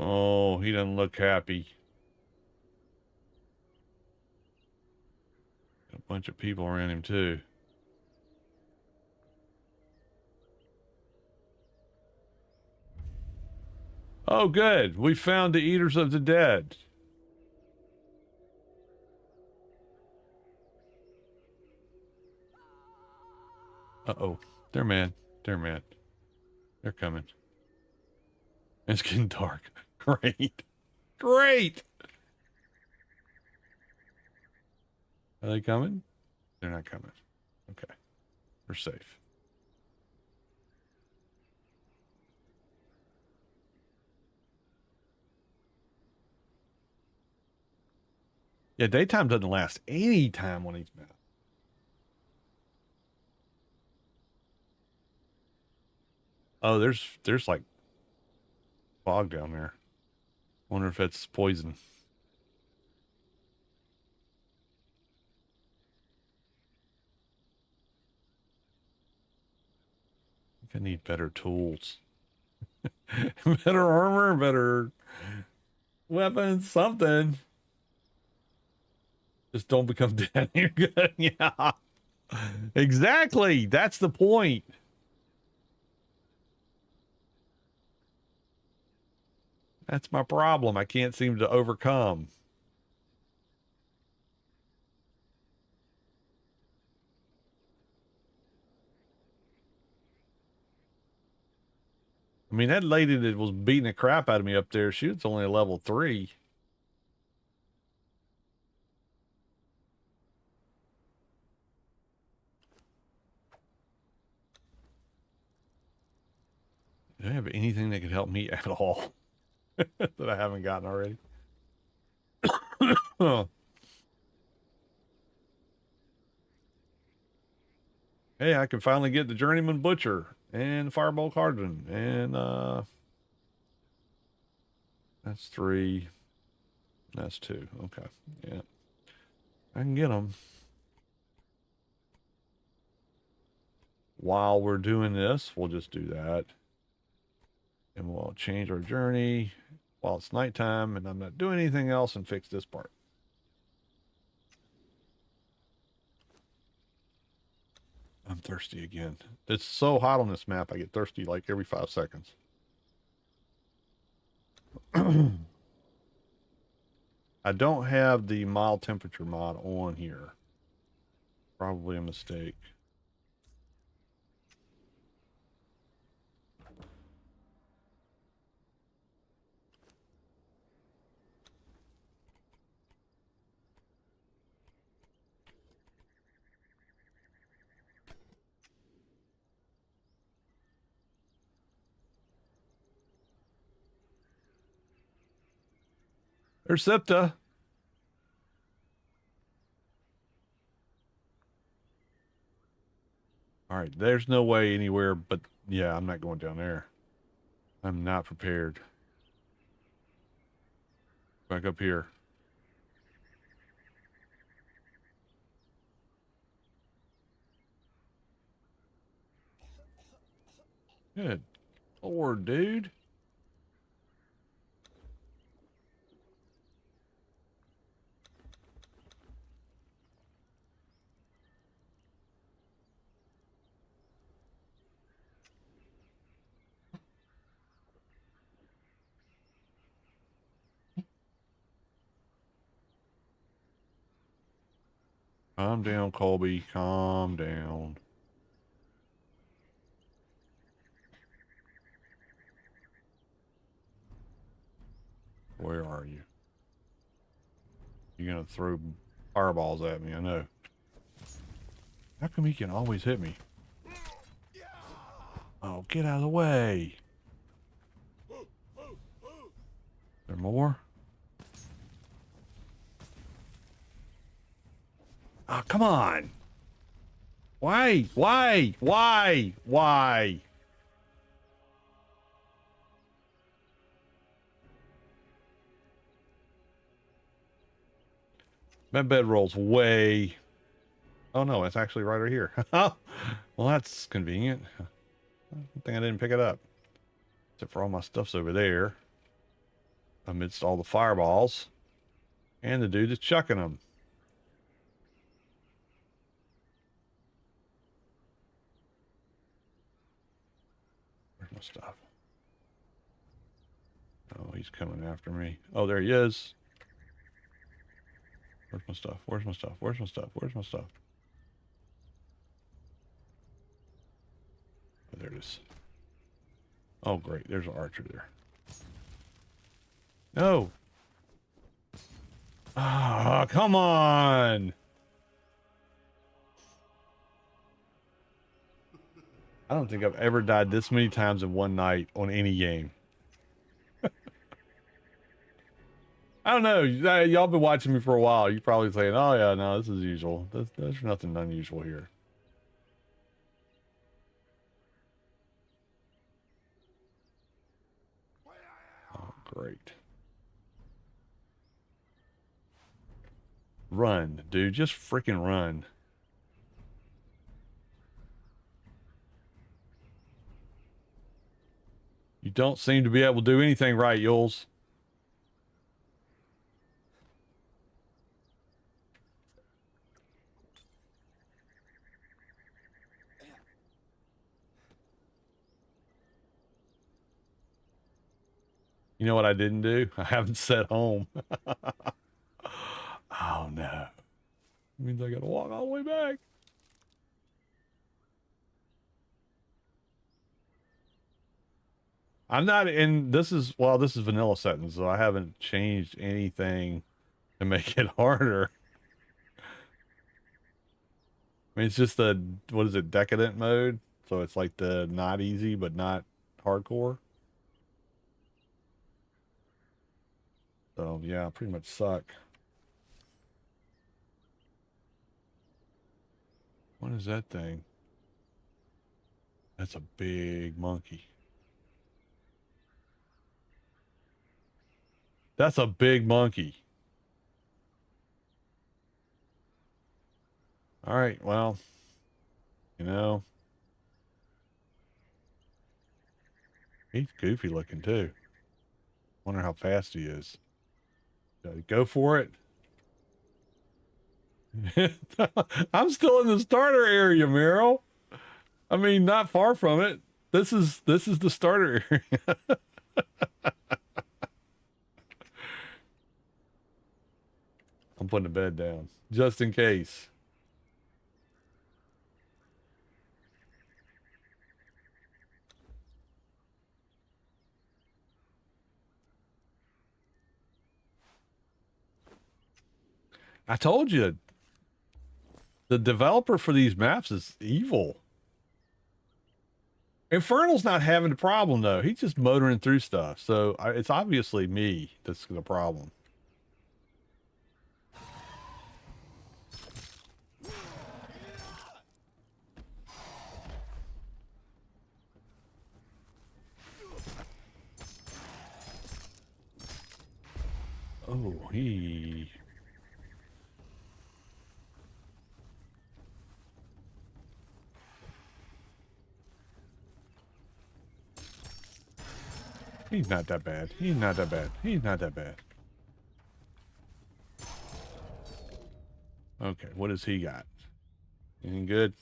Oh, he doesn't look happy. A bunch of people around him too. Oh, good. We found the Eaters of the Dead. Uh-oh. They're mad. They're mad. They're coming. It's getting dark. Great. Great. Are they coming? They're not coming. Okay. We're safe. Yeah, daytime doesn't last any time when he's mad. Oh, there's like fog down there. Wonder if it's poison. I think I need better tools. Better armor, better weapons, something. Just don't become dead. You're good. Yeah. Exactly. That's the point. That's my problem. I can't seem to overcome. I mean, that lady that was beating the crap out of me up there, she was only a level 3. Do I have anything that could help me at all that I haven't gotten already? Oh. Hey, I can finally get the Journeyman Butcher and the Firebolt Cardinal. And that's 3. That's 2. Okay. Yeah. I can get them. While we're doing this, we'll just do that. And we'll change our journey while it's nighttime and I'm not doing anything else and fix this part. I'm thirsty again. It's so hot on this map, I get thirsty like every 5 seconds. I don't have the mild temperature mod on here. Probably a mistake. There's Septa. All right, there's no way anywhere, but yeah, I'm not going down there. I'm not prepared. Back up here. Good Lord, dude. Calm down, Colby. Calm down. Where are you? You're gonna throw fireballs at me, I know. How come he can always hit me? Oh, get out of the way. There more? Oh, come on. Why? Why? Why? Why? My bedroll's way... Oh, no, it's actually right here. Well, that's convenient. Good thing I didn't pick it up. Except for all my stuff's over there. Amidst all the fireballs. And the dude that's chucking them. Where's my stuff? Oh, he's coming after me. Oh, there he is. Where's my stuff? Where's my stuff? Where's my stuff? Where's my stuff? Oh, there it is. Oh, great. There's an archer there. No. Ah, come on. I don't think I've ever died this many times in one night on any game. I don't know. Y'all been watching me for a while. You're probably saying, oh, yeah, no, this is usual. There's nothing unusual here. Oh, great. Run, dude. Just freaking run. You don't seem to be able to do anything right, Yules. You know what I didn't do? I haven't set home. Oh, no. It means I gotta walk all the way back. I'm not in, this is vanilla settings, so I haven't changed anything to make it harder. I mean, it's just the, what is it, decadent mode? So it's like the not easy, but not hardcore. So, yeah, I pretty much suck. What is that thing? That's a big monkey. That's a big monkey. All right, well, you know, he's goofy looking too. Wonder how fast he is. Go for it. I'm still in the starter area, Meryl. I mean, not far from it. This is the starter area. I'm putting the bed down just in case. I told you, the developer for these maps is evil. Infernal's not having the problem though. He's just motoring through stuff. So it's obviously me that's the problem. Oh, he's not that bad. He's not that bad. He's not that bad. Okay, what does he got? Anything good?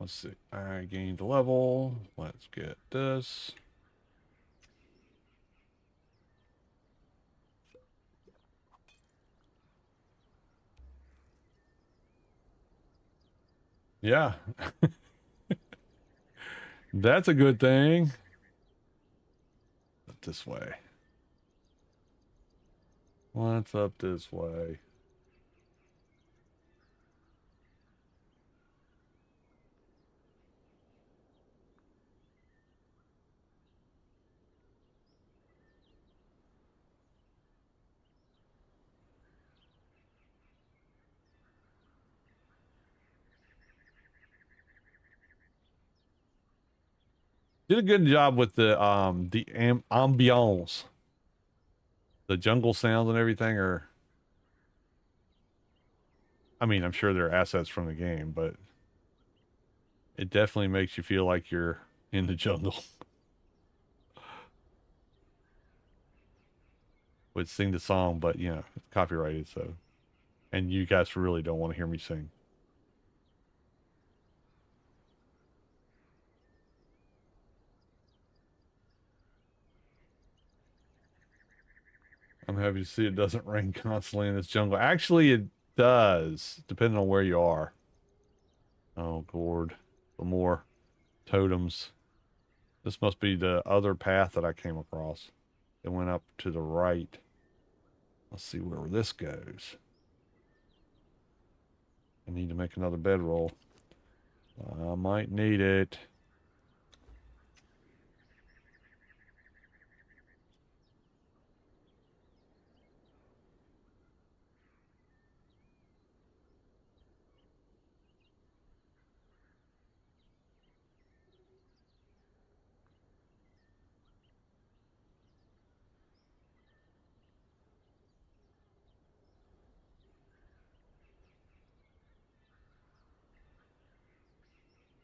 Let's see. I gained a level. Let's get this. Yeah. That's a good thing. Up this way. What's up this way? Did a good job with the ambiance. The jungle sounds and everything are, I mean, I'm sure they're assets from the game, but it definitely makes you feel like you're in the jungle. Would sing the song, but you know, it's copyrighted, so. And you guys really don't want to hear me sing. I'm happy to see it doesn't rain constantly in this jungle. Actually, it does, depending on where you are. Oh, Lord. Some more totems. This must be the other path that I came across. It went up to the right. Let's see where this goes. I need to make another bedroll. I might need it.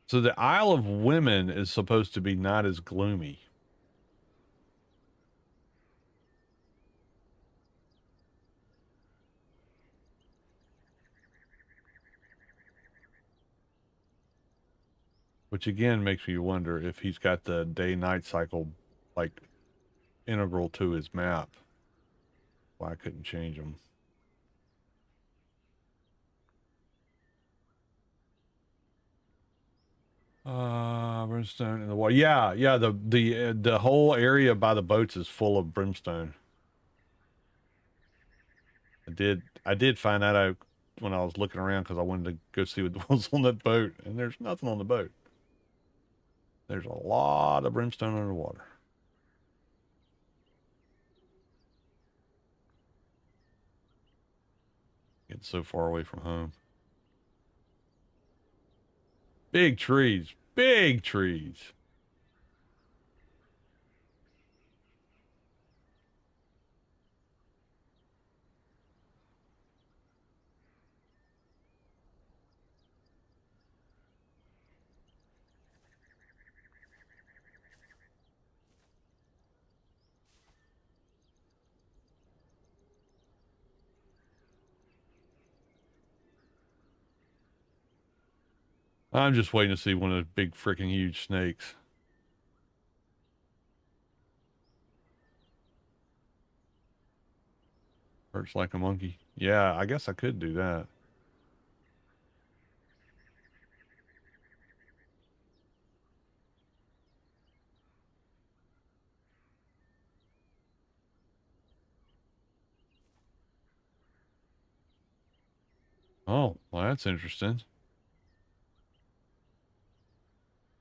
So the Isle of Women is supposed to be not as gloomy. Which again makes me wonder if he's got the day-night cycle like integral to his map. Why I couldn't change them. Brimstone in the water. Yeah, yeah. The whole area by the boats is full of brimstone. I did find that out when I was looking around because I wanted to go see what was on that boat, and there's nothing on the boat. There's a lot of brimstone underwater. It's so far away from home. Big trees, big trees. I'm just waiting to see one of those big freaking huge snakes. Hurts like a monkey. Yeah, I guess I could do that. Oh, well, that's interesting.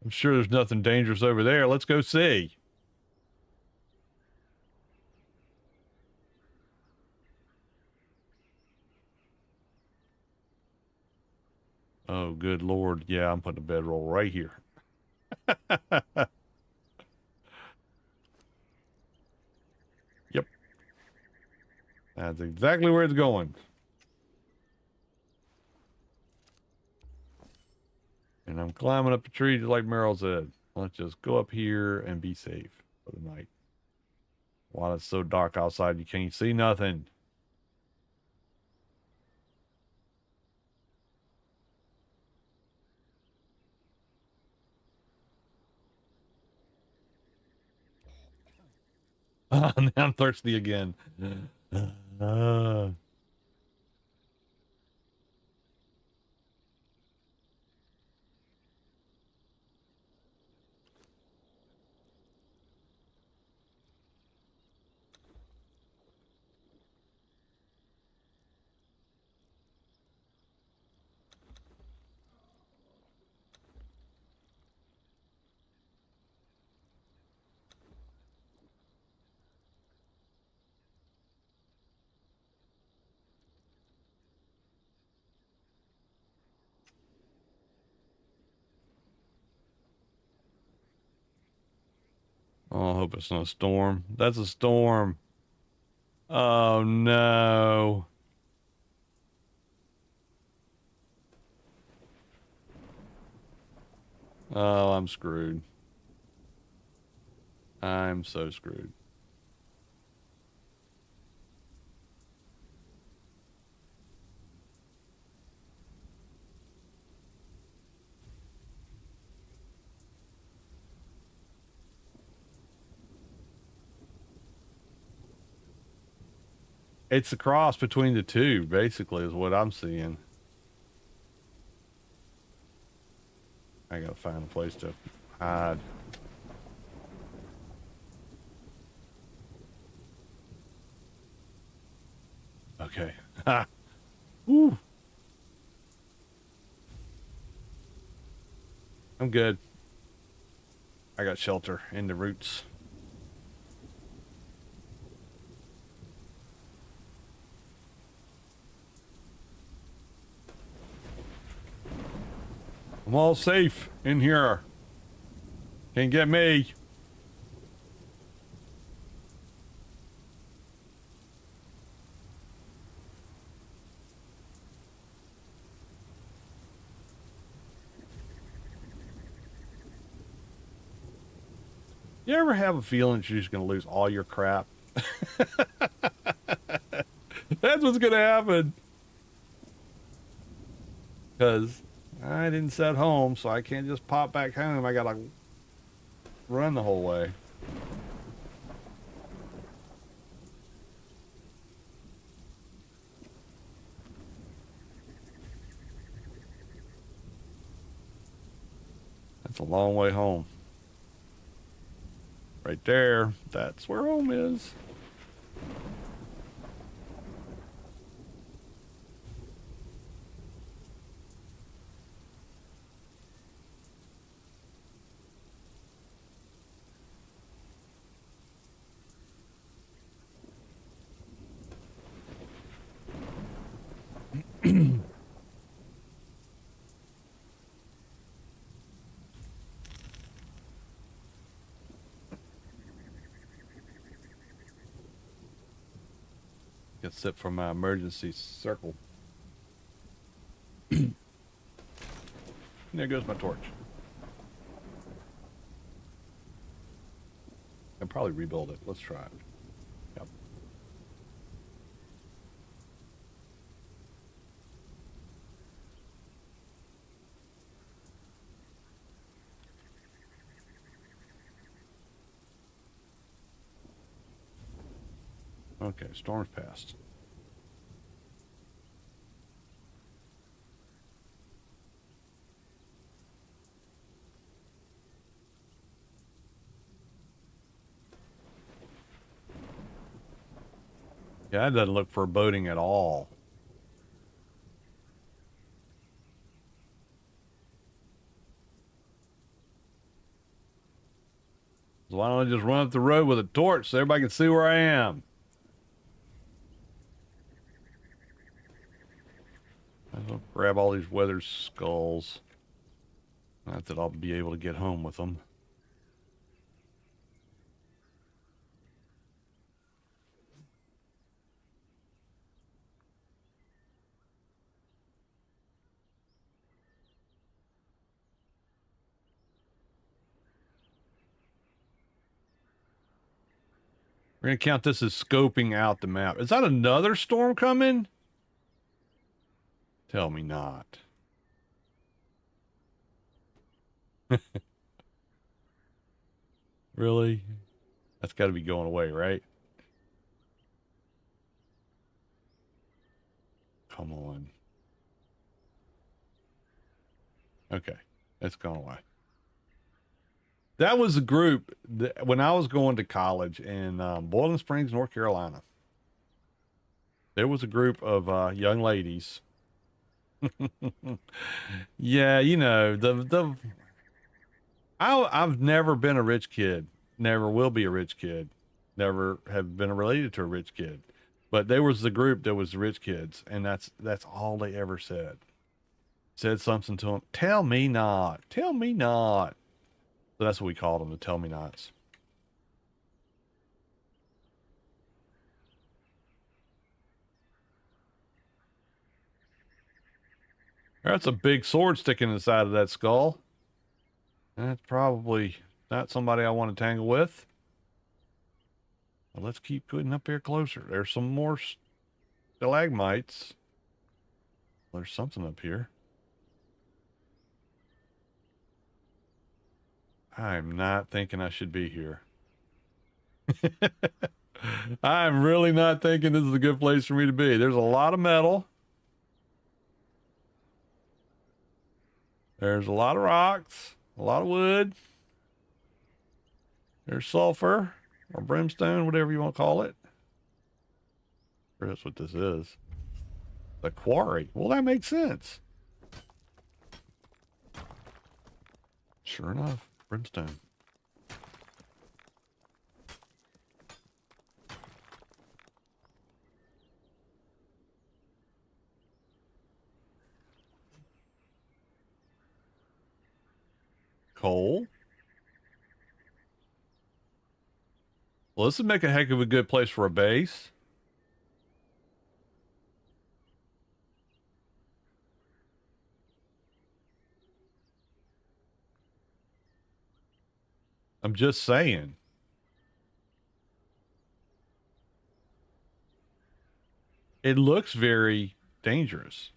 I'm sure there's nothing dangerous over there. Let's go see. Oh, good Lord. Yeah, I'm putting a bedroll right here. Yep. That's exactly where it's going. And I'm climbing up a tree just like Meryl said. Let's just go up here and be safe for the night. While it's so dark outside, you can't see nothing. Now I'm thirsty again. Uh, oh, I hope it's not a storm. That's a storm. Oh no. Oh, I'm screwed. I'm so screwed. It's a cross between the two, basically, is what I'm seeing. I gotta find a place to hide. Okay. Ha! Woo! I'm good. I got shelter in the roots. I'm all safe in here. Can't get me. You ever have a feeling that you're just going to lose all your crap? That's what's going to happen. Because I didn't set home, so I can't just pop back home. I got to run the whole way. That's a long way home. Right there. That's where home is. Get set for my emergency circle. And there goes my torch. I'll probably rebuild it. Let's try it. Yep. Okay, storm's passed. Yeah, that doesn't look foreboding at all. So why don't I just run up the road with a torch so everybody can see where I am? I'll grab all these weathered skulls. Not that I'll be able to get home with them. We're going to count this as scoping out the map. Is that another storm coming? Tell me not. Really? That's got to be going away, right? Come on. Okay. It's gone away. That was a group that, when I was going to college in Boiling Springs, North Carolina. There was a group of young ladies. Yeah, you know, I've never been a rich kid. Never will be a rich kid. Never have been related to a rich kid. But there was the group that was the rich kids, and that's all they ever said. Said something to them. Tell me not. Tell me not. So that's what we called them, the tell me nots. That's a big sword sticking inside of that skull. That's probably not somebody I want to tangle with. Well, let's keep getting up here closer. There's some more stalagmites. There's something up here. I'm not thinking I should be here. I'm really not thinking this is a good place for me to be. There's a lot of metal. There's a lot of rocks, a lot of wood. There's sulfur or brimstone, whatever you want to call it. Sure, that's what this is. The quarry. Well, that makes sense. Sure enough, brimstone. Coal. Well, this would make a heck of a good place for a base. I'm just saying. It looks very dangerous.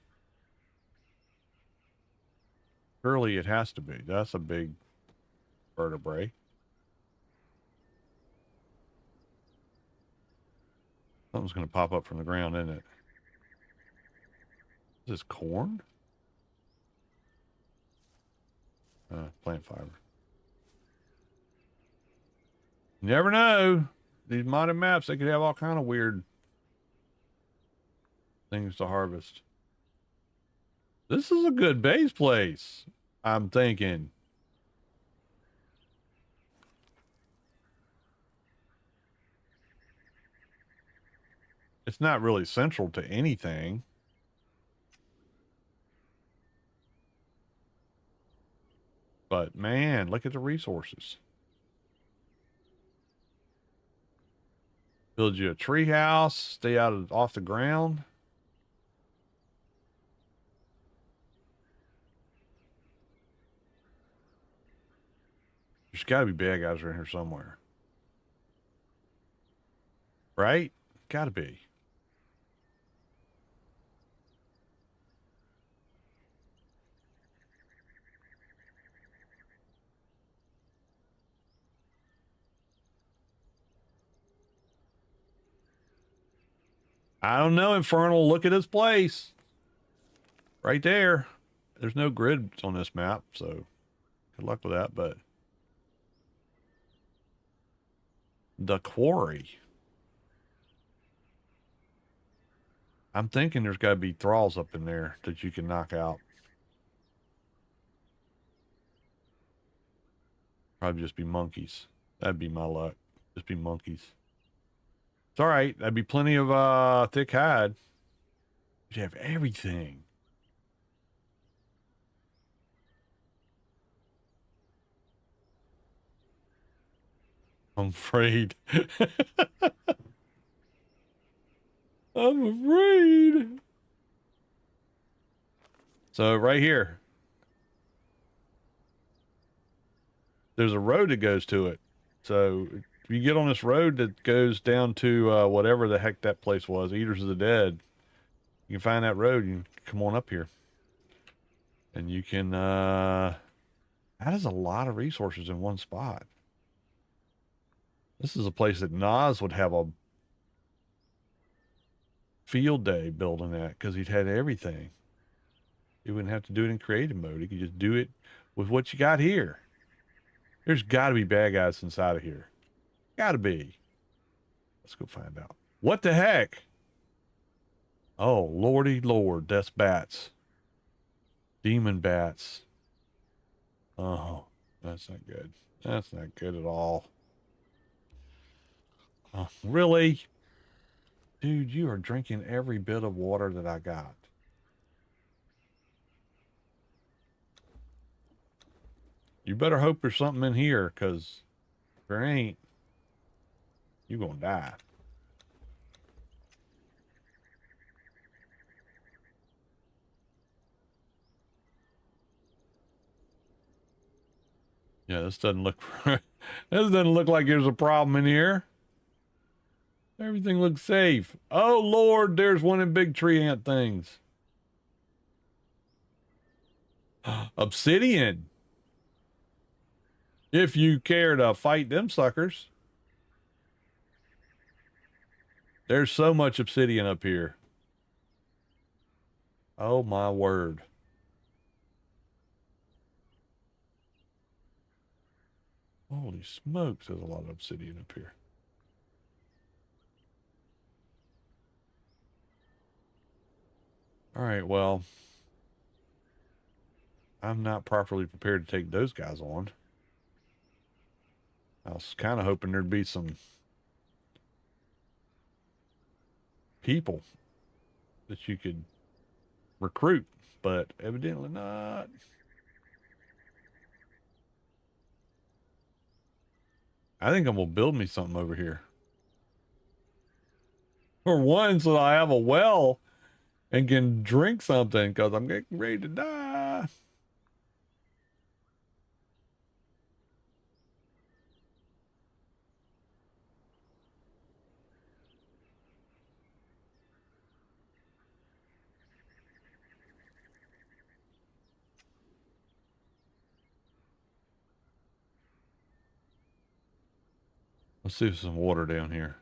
Surely it has to be. That's a big vertebrae. Something's going to pop up from the ground, isn't it? Is this corn? Plant fiber. You never know. These modded maps, they could have all kind of weird things to harvest. This is a good base place, I'm thinking. It's not really central to anything. But man, look at the resources. Build you a tree house, stay off the ground. There's got to be bad guys around here somewhere. Right? Got to be. I don't know, Infernal. Look at this place. Right there. There's no grids on this map, so good luck with that, but... The quarry. I'm thinking there's got to be thralls up in there that you can knock out. Probably just be monkeys. That'd be my luck. Just be monkeys. It's all right. That'd be plenty of thick hide. You'd have everything. I'm afraid. I'm afraid. So right here, there's a road that goes to it. So if you get on this road that goes down to whatever the heck that place was, Eaters of the Dead, you can find that road. You can come on up here. And you can, that is a lot of resources in one spot. This is a place that Nas would have a field day building at because he'd had everything. He wouldn't have to do it in creative mode. He could just do it with what you got here. There's got to be bad guys inside of here. Got to be. Let's go find out. What the heck? Oh, lordy lord. That's bats. Demon bats. Oh, that's not good. That's not good at all. Oh, really? Dude, you are drinking every bit of water that I got. You better hope there's something in here, because if there ain't, you're going to die. Yeah, this doesn't look this doesn't look like there's a problem in here. Everything looks safe. Oh Lord, there's one of them big tree ant things. Obsidian. If you care to fight them suckers. There's so much obsidian up here. Oh my word. Holy smokes, there's a lot of obsidian up here. All right, well, I'm not properly prepared to take those guys on. I was kind of hoping there'd be some people that you could recruit, but evidently not. I think I'm gonna build me something over here. For one, so that I have a well and can drink something, because I'm getting ready to die. Let's see if there's some water down here.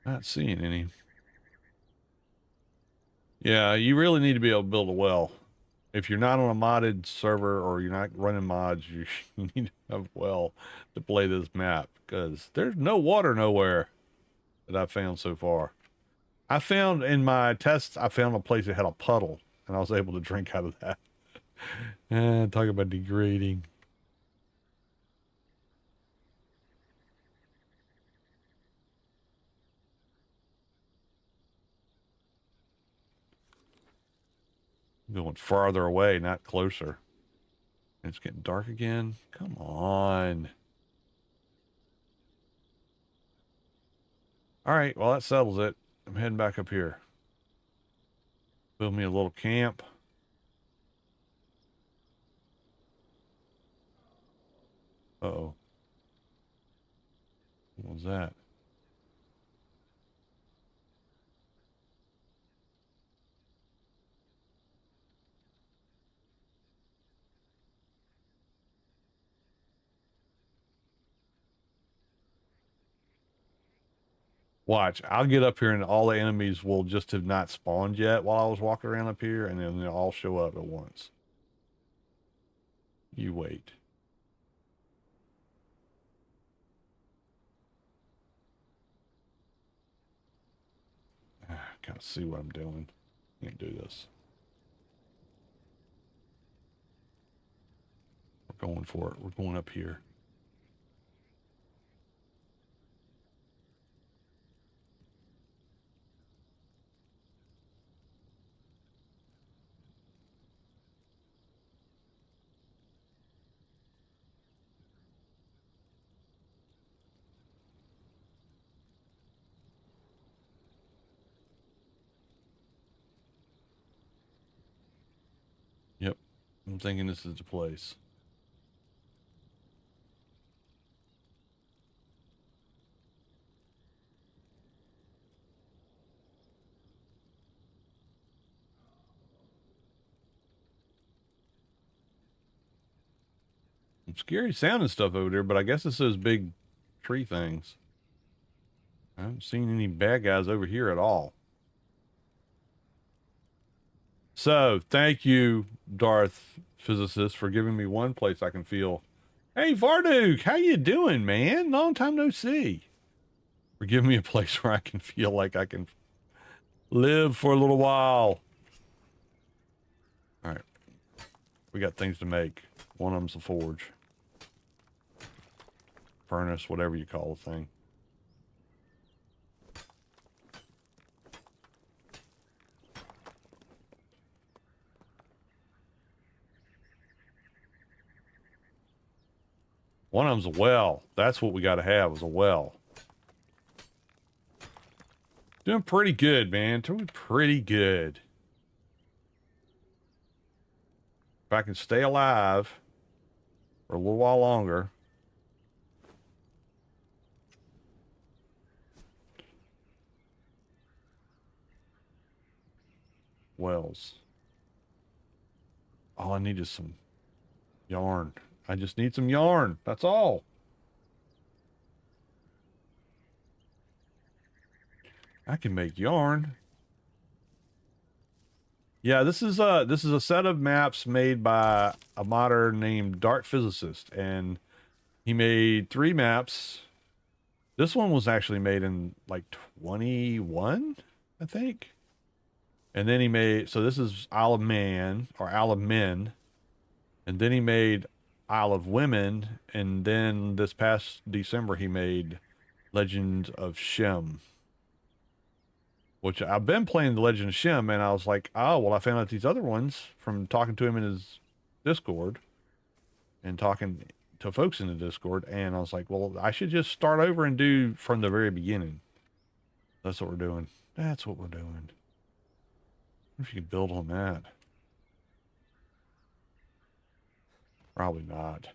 Not seeing any. Yeah, you really need to be able to build a well. If you're not on a modded server or you're not running mods, you need to have a well to play this map because there's no water nowhere that I've found so far. I found in my tests, I found a place that had a puddle and I was able to drink out of that. Talk about degrading. Going farther away, not closer. It's getting dark again. Come on. All right, well, that settles it. I'm heading back up here. Build me a little camp. Uh-oh. What was that? Watch, I'll get up here and all the enemies will just have not spawned yet while I was walking around up here, and then they'll all show up at once. You wait. Gotta see what I'm doing. Can't do this. We're going for it. We're going up here. Yep. I'm thinking this is the place. Some scary sounding stuff over there, but I guess it's those big tree things. I haven't seen any bad guys over here at all. So, thank you, DarthPhysicist, for giving me one place I can feel. Hey, Varduk, how you doing, man? Long time no see. For giving me a place where I can feel like I can live for a little while. All right. We got things to make. One of them's a forge. Furnace, whatever you call the thing. One of them's a well. That's what we got to have, is a well. Doing pretty good, man. Doing pretty good. If I can stay alive for a little while longer. Wells. All I need is some yarn. I just need some yarn. That's all. I can make yarn. Yeah, this is a set of maps made by a modder named DarthPhysicist, and he made 3 maps. This one was actually made in like 21, I think. And then he made, so this is Isle of Man or Isle of Men, and then he made Isle of Women, and then this past December he made Legend of Shem. Which I've been playing the Legend of Shem, and I was like, oh, well, I found out these other ones from talking to him in his Discord and talking to folks in the Discord, and I was like, well, I should just start over and do from the very beginning. That's what we're doing. That's what we're doing. I wonder if you can build on that. Probably not.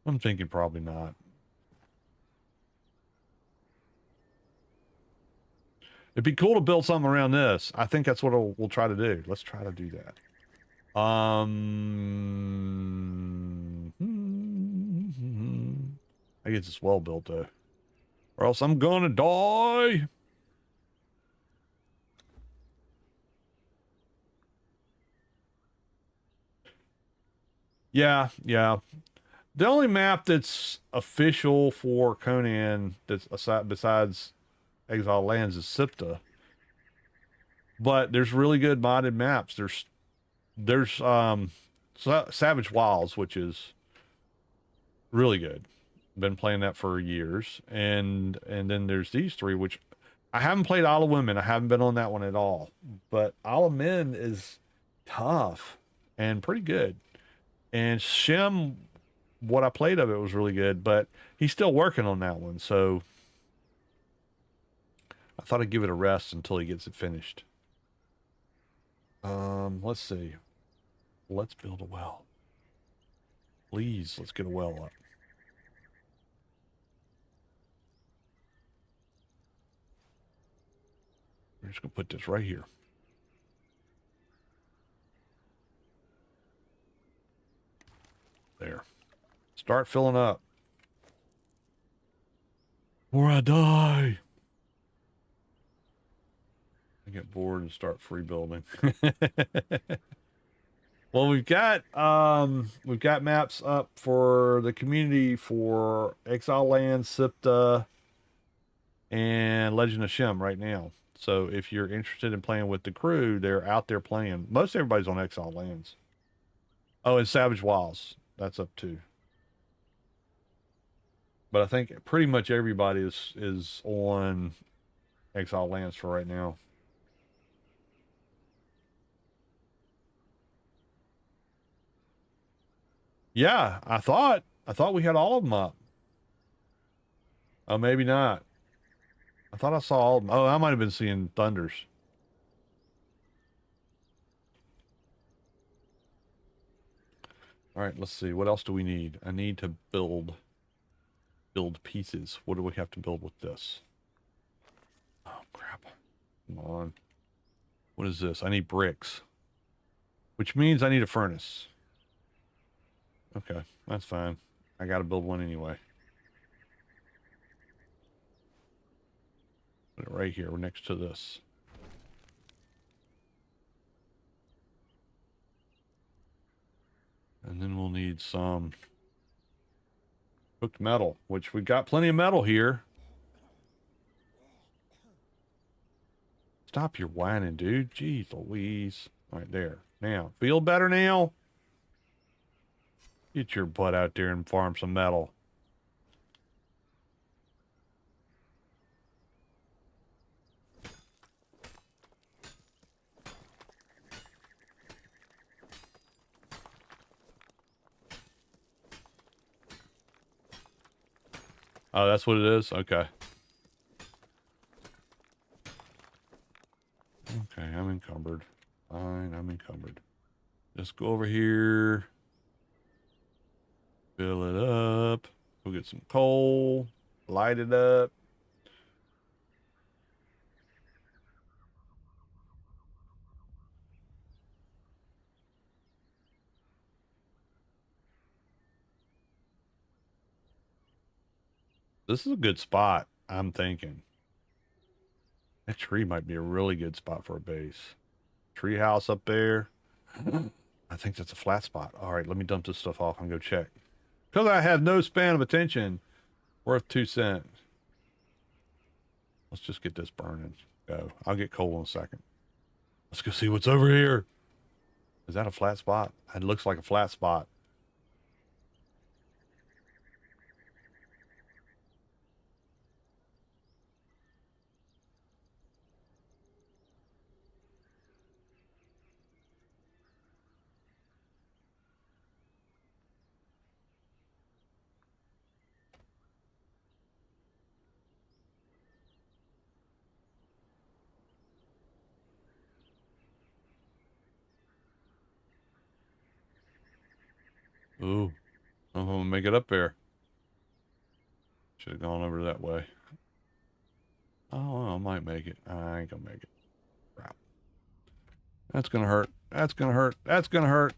I'm thinking probably not. It'd be cool to build something around this. I think that's what we'll try to do. Let's try to do that. I get this well built though. or else I'm gonna die. Yeah, yeah. The only map that's official for Conan that's aside besides Exile Lands is Sipta. But there's really good modded maps. There's Savage Wilds, which is really good. Been playing that for years. And then there's these three, which I haven't played Isle of Women. I haven't been on that one at all. But Isle of Men is tough and pretty good. And Shem, what I played of it was really good, but he's still working on that one, so I thought I'd give it a rest until he gets it finished. Let's see. Let's build a well. Please, let's get a well up. We're just gonna put this right here. There. Start filling up. Or I die. I get bored and start free building. Well, we've got maps up for the community for Exile Land, Sipta, and Legend of Shem right now. So if you're interested in playing with the crew, they're out there playing. Most everybody's on Exile Lands. Oh, and Savage Wilds. That's up too. But I think pretty much everybody is on Exile Lands for right now. Yeah, I thought we had all of them up. Oh, maybe not. I thought I saw all of them. Oh, I might have been seeing Thunders. All right, let's see. What else do we need? I need to build pieces. What do we have to build with this? Oh, crap. Come on. What is this? I need bricks. Which means I need a furnace. Okay, that's fine. I gotta build one anyway. Put it right here, next to this. And then we'll need some cooked metal, which we got plenty of metal here. Stop your whining, dude. Jeez Louise. All right, there. Now, feel better now? Get your butt out there and farm some metal. Oh, that's what it is? Okay. Okay, I'm encumbered. Fine, I'm encumbered. Just go over here. Fill it up. Go get some coal. Light it up. This is a good spot, I'm thinking. That tree might be a really good spot for a base. Tree house up there. I think that's a flat spot. All right, let me dump this stuff off and go check. Because I have no span of attention. Worth 2 cents. Let's just get this burning. Go. I'll get coal in a second. Let's go see what's over here. Is that a flat spot? It looks like a flat spot. Ooh. I'm gonna make it up there. Should have gone over that way. Oh, I might make it. I ain't gonna make it. Crap. That's gonna hurt. That's gonna hurt. That's gonna hurt.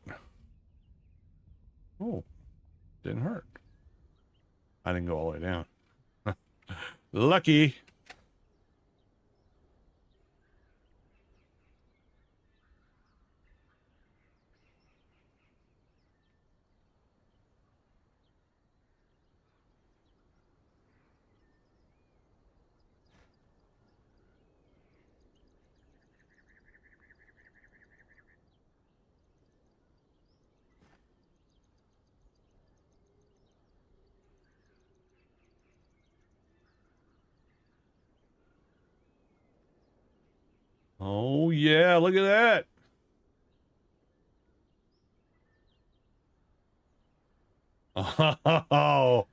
Oh, didn't hurt. I didn't go all the way down. Lucky. Oh, yeah, look at that. Oh,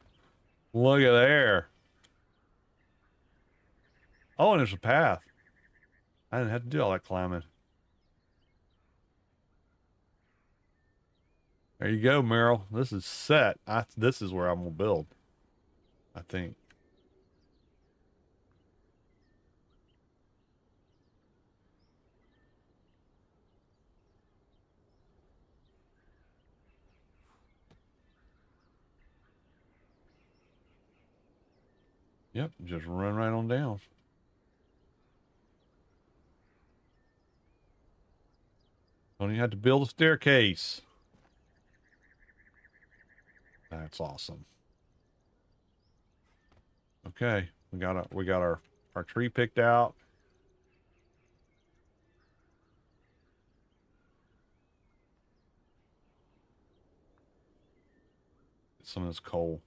look at there. Oh, and there's a path. I didn't have to do all that climbing. There you go, Meryl. This is set. This is where I'm gonna build, I think. Yep, just run right on down. Don't even have to build a staircase. That's awesome. Okay, we got our tree picked out. Get some of this coal.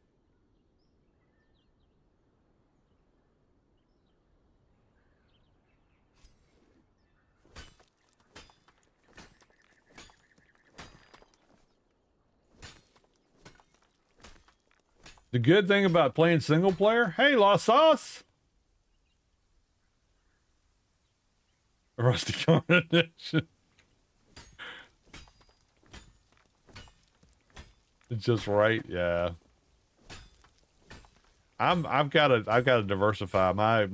The good thing about playing single player, hey, Lost Sauce. Rusty Conan edition. It's just right, yeah. I've got to diversify. My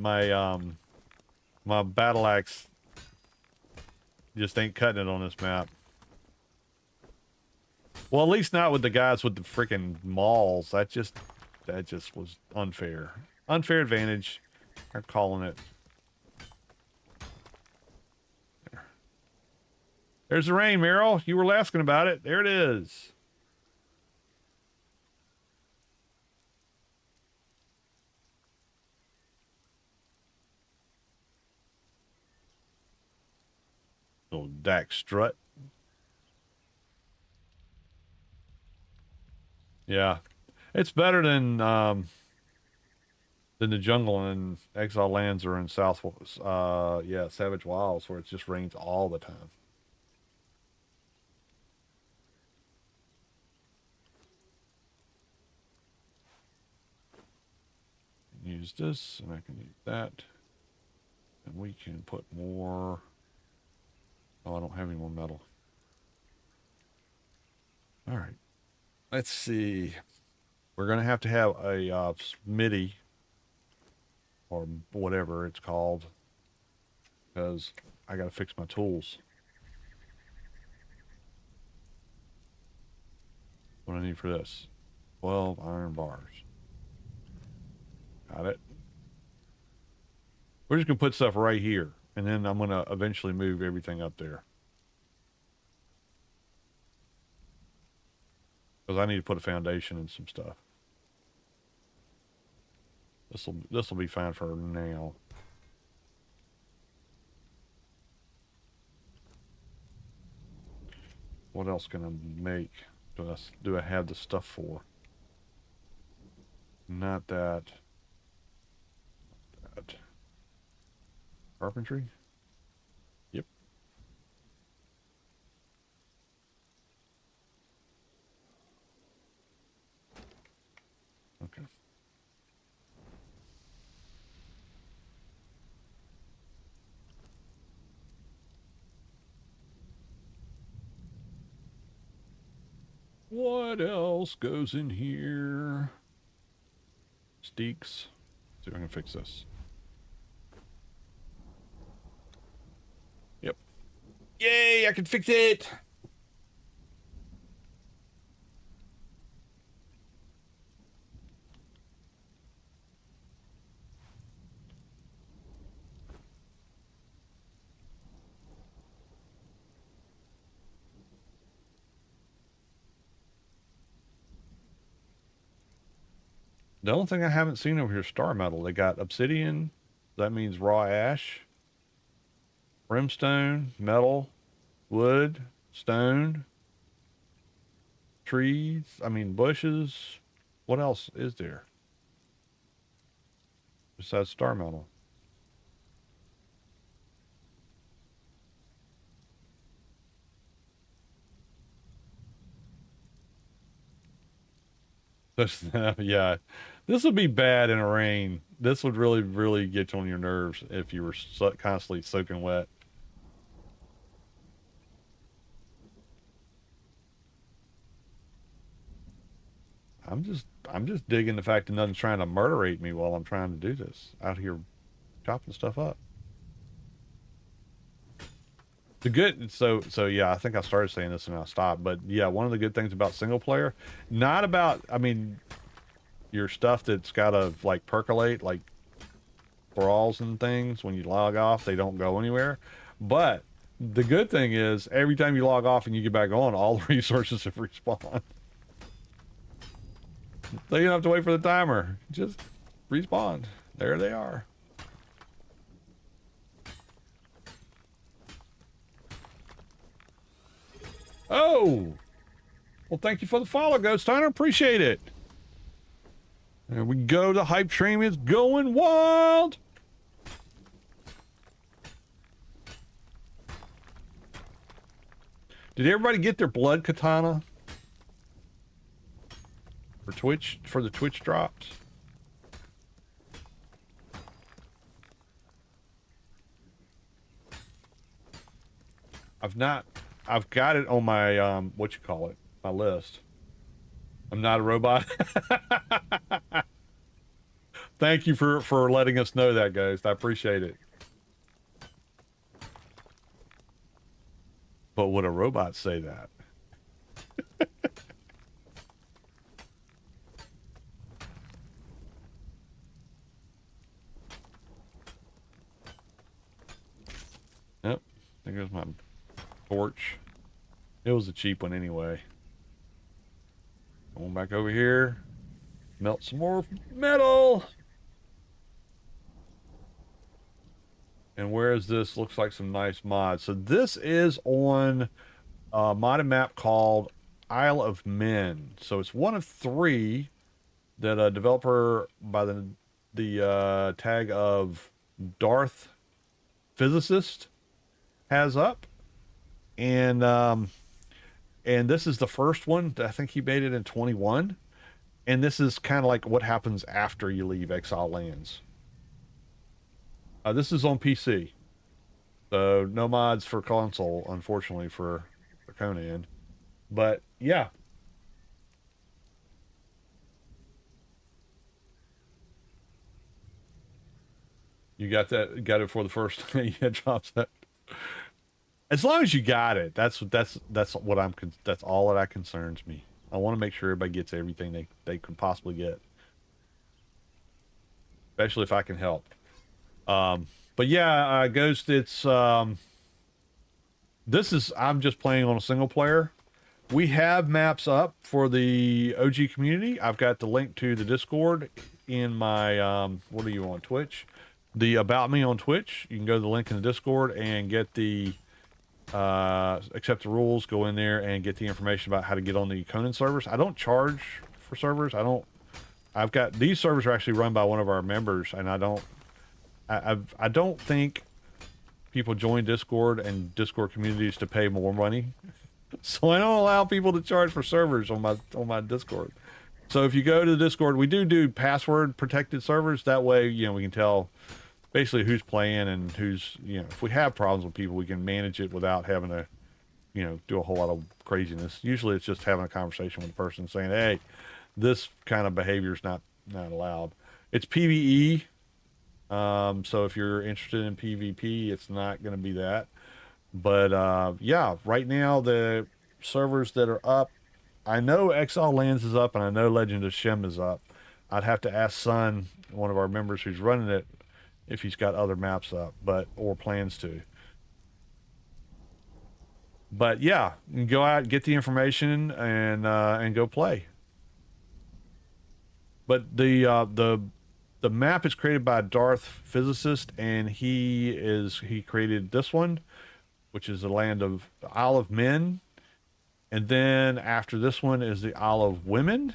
battle axe just ain't cutting it on this map. Well, at least not with the guys with the freaking mauls. That just was unfair. Unfair advantage. I'm calling it. There's the rain, Meryl. You were asking about it. There it is. Little Dak strut. Yeah. It's better than the jungle in Exile Lands or in yeah, Savage Wilds, where it just rains all the time. Use this, and I can use that. And we can put more. Oh, I don't have any more metal. All right. Let's see. We're going to have a smithy or whatever it's called because I got to fix my tools. What do I need for this? 12 iron bars. Got it. We're just going to put stuff right here, and then I'm going to eventually move everything up there. Because I need to put a foundation and some stuff. This'll be fine for now. What else can I make? Do I have the stuff for? Not that. That. Carpentry? Yep. Okay. What else goes in here? Steaks. See if I can fix this. Yep. Yay, I can fix it! The only thing I haven't seen over here is star metal. They got obsidian. That means raw ash. Brimstone, metal, wood, stone, trees. I mean, bushes. What else is there besides star metal? Yeah, this would be bad in a rain. This would really, really get on your nerves if you were constantly soaking wet. I'm just digging the fact that nothing's trying to murderate me while I'm trying to do this out here chopping stuff up. The good, so yeah, I think I started saying this and I stopped, but yeah, one of the good things about single player, not about, I mean, your stuff that's gotta like percolate, like brawls and things, when you log off, they don't go anywhere. But the good thing is, every time you log off and you get back on, all the resources have respawned. So you don't have to wait for the timer. Just respawn. There they are. Oh! Well, thank you for the follow, Ghost Hunter. Appreciate it. There we go. The hype train is going wild. Did everybody get their blood katana? For Twitch, for the Twitch drops? I've got it on my, what you call it, my list. I'm not a robot. Thank you for letting us know that, guys. I appreciate it. But would a robot say that? Yep, there goes my torch. It was a cheap one anyway. Going back over here. Melt some more metal. And where is this? Looks like some nice mods. So this is on a modded map called Isle of Men. So it's one of 3 that a developer by the tag of DarthPhysicist has up. And this is the first one. I think he made it in 21. And this is kind of like what happens after you leave Exile Lands. This is on PC. So no mods for console, unfortunately, for Conan. But yeah. You got that? Got it for the first thing you drops that. As long as you got it, that's what that's all that concerns me. I want to make sure everybody gets everything they could possibly get, especially if I can help. But yeah, Ghost, it's I'm just playing on a single player. We have maps up for the OG community. I've got the link to the Discord in my what are you on Twitch? The About Me on Twitch. You can go to the link in the Discord and get the accept the rules, go in there and get the information about how to get on the Conan servers. I don't charge for servers. I've got, these servers are actually run by one of our members, and I don't think people join Discord and Discord communities to pay more money. So I don't allow people to charge for servers on my Discord. So if you go to the Discord, we do password protected servers. That way, you know, we can tell basically who's playing and who's, you know, if we have problems with people, we can manage it without having to, you know, do a whole lot of craziness. Usually it's just having a conversation with the person saying, hey, this kind of behavior is not allowed. It's PvE. So if you're interested in PvP, it's not going to be that. But yeah, right now the servers that are up, I know Exile Lands is up and I know Legend of Shem is up. I'd have to ask Sun, one of our members who's running it, if he's got other maps up, or plans to. But yeah, you can go out, get the information, and go play. But the map is created by DarthPhysicist, and he created this one, which is the land of Isle of Men, and then after this one is the Isle of Women,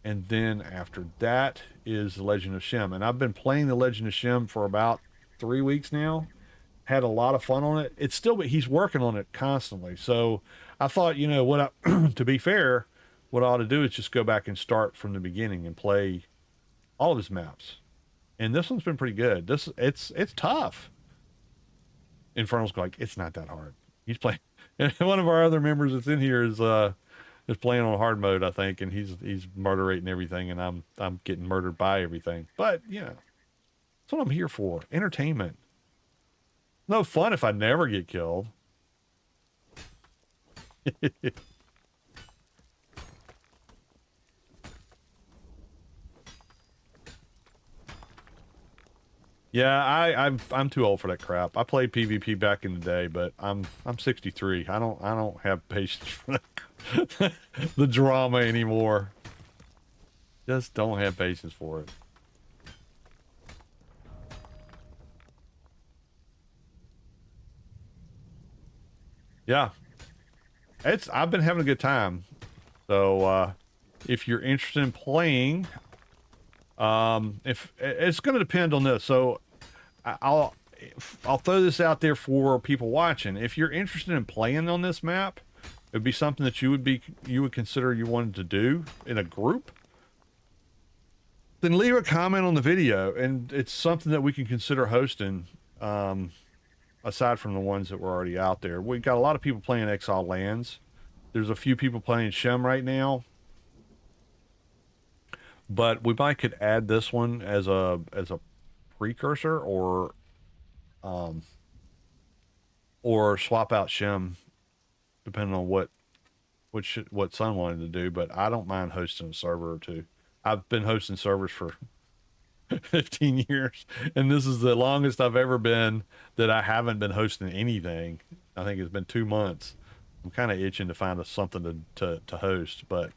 and then after that is the Legend of Shem. And I've been playing the Legend of Shem for about 3 weeks now. Had a lot of fun on it. It's still, he's working on it constantly. So I thought, you know what, to be fair, what I ought to do is just go back and start from the beginning and play all of his maps. And this one's been pretty good. It's tough. Infernal's like, it's not that hard. He's playing. And one of our other members that's in here is playing on hard mode, I think, and he's murder rating everything, and I'm getting murdered by everything. But you know, that's what I'm here for. Entertainment. No fun if I never get killed. Yeah, I'm too old for that crap. I played PvP back in the day, but I'm 63. I don't have patience for the drama anymore. Just don't have patience for it. Yeah. I've been having a good time. So if you're interested in playing, if it's going to depend on this. So I'll throw this out there for people watching. If you're interested in playing on this map, it'd be something that you would consider you wanted to do in a group, then leave a comment on the video, and it's something that we can consider hosting, aside from the ones that were already out there. We've got a lot of people playing Exile lands. There's a few people playing Shem right now, but we might could add this one as a precursor, or swap out Shem, depending on what Sun wanted to do. But I don't mind hosting a server or two. I've been hosting servers for 15 years, and this is the longest I've ever been that I haven't been hosting anything. I think it's been 2 months. I'm kind of itching to find something to host, but at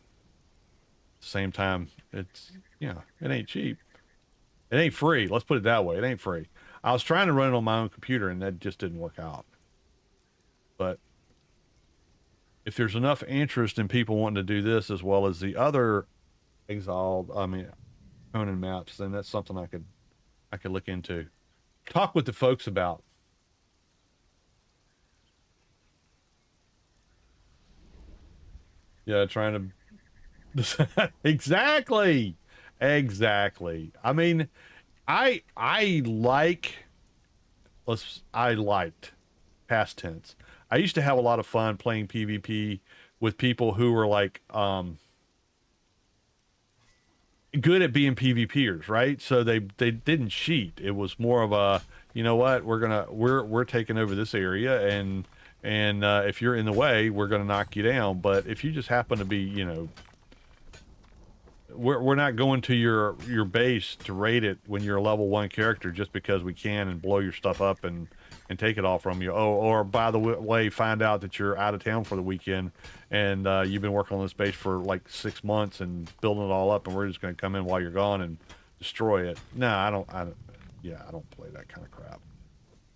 the same time, it's, you know, it ain't cheap. It ain't free. Let's put it that way. It ain't free. I was trying to run it on my own computer, and that just didn't work out. But if there's enough interest in people wanting to do this as well as the other Conan maps, then that's something I could look into. Talk with the folks about. Yeah, trying to exactly. I mean, I liked past tense. I used to have a lot of fun playing PvP with people who were like good at being PvPers, right? So they didn't cheat. It was more of a, you know what, we're taking over this area, and if you're in the way, we're gonna knock you down. But if you just happen to be, you know, we're not going to your base to raid it when you're a level 1 character just because we can, and blow your stuff up and take it all from you. Oh, or by the way, find out that you're out of town for the weekend, and you've been working on this base for like 6 months and building it all up, and we're just going to come in while you're gone and destroy it. No, I don't play that kind of crap.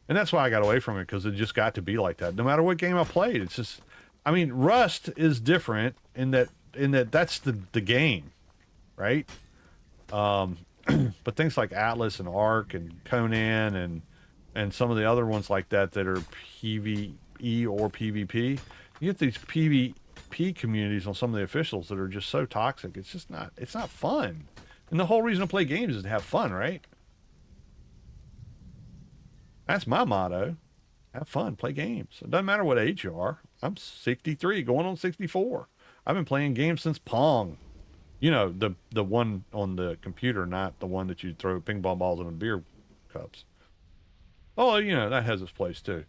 And that's why I got away from it, because it just got to be like that. No matter what game I played, it's just, I mean, Rust is different in that that's the game, right? But things like Atlas and Ark and Conan and some of the other ones like that are PvE or PvP, you get these PvP communities on some of the officials that are just so toxic. It's just not, it's not fun. And the whole reason to play games is to have fun, right? That's my motto. Have fun, play games. It doesn't matter what age you are. I'm 63, going on 64. I've been playing games since Pong. You know, the one on the computer, not the one that you throw ping pong balls in the beer cups. Oh, you know, that has its place too.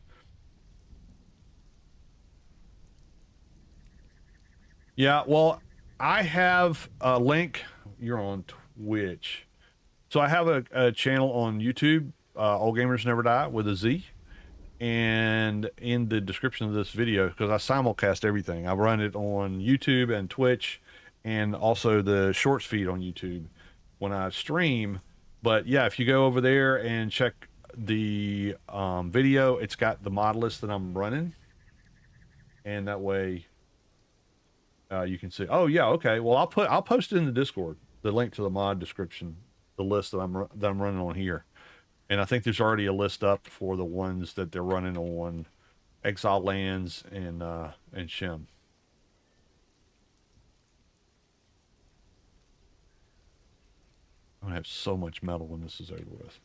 Yeah, well, I have a link. You're on Twitch. So I have a channel on YouTube, All Gamers Never Die with a Z. And in the description of this video, because I simulcast everything, I run it on YouTube and Twitch, and also the shorts feed on YouTube. when I stream. But yeah, if you go over there and check the video, it's got the mod list that I'm running, and that way you can see. Oh yeah, okay. Well, I'll post it in the Discord, the link to the mod description, the list that I'm running on here, and I think there's already a list up for the ones that they're running on Exile Lands and Shem. I'm gonna have so much metal when this is over with.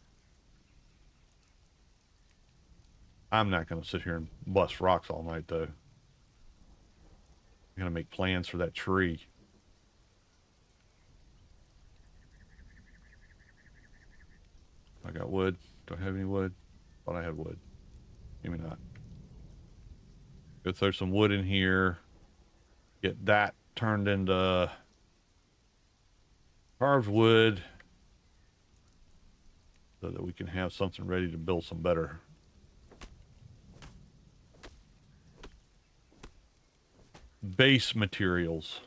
I'm not gonna sit here and bust rocks all night though. I'm gonna make plans for that tree. I got wood. Do I have any wood? Thought I had wood. Maybe not. Go throw some wood in here. Get that turned into carved wood, so that we can have something ready to build some better base materials.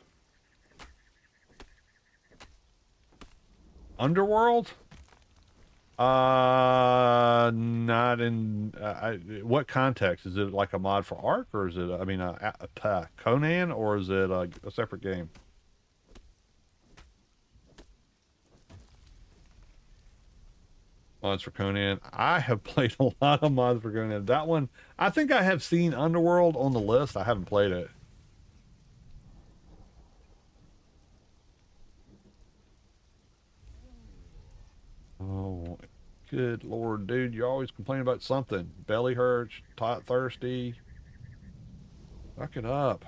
Underworld? Not in what context? Is it like a mod for Ark, or is it, I mean, Conan, or is it a separate game? Mods for Conan. I have played a lot of mods for Conan. That one, I think I have seen Underworld on the list. I haven't played it. Oh, good Lord, dude. You always complain about something. Belly hurts, thirsty. Suck it up.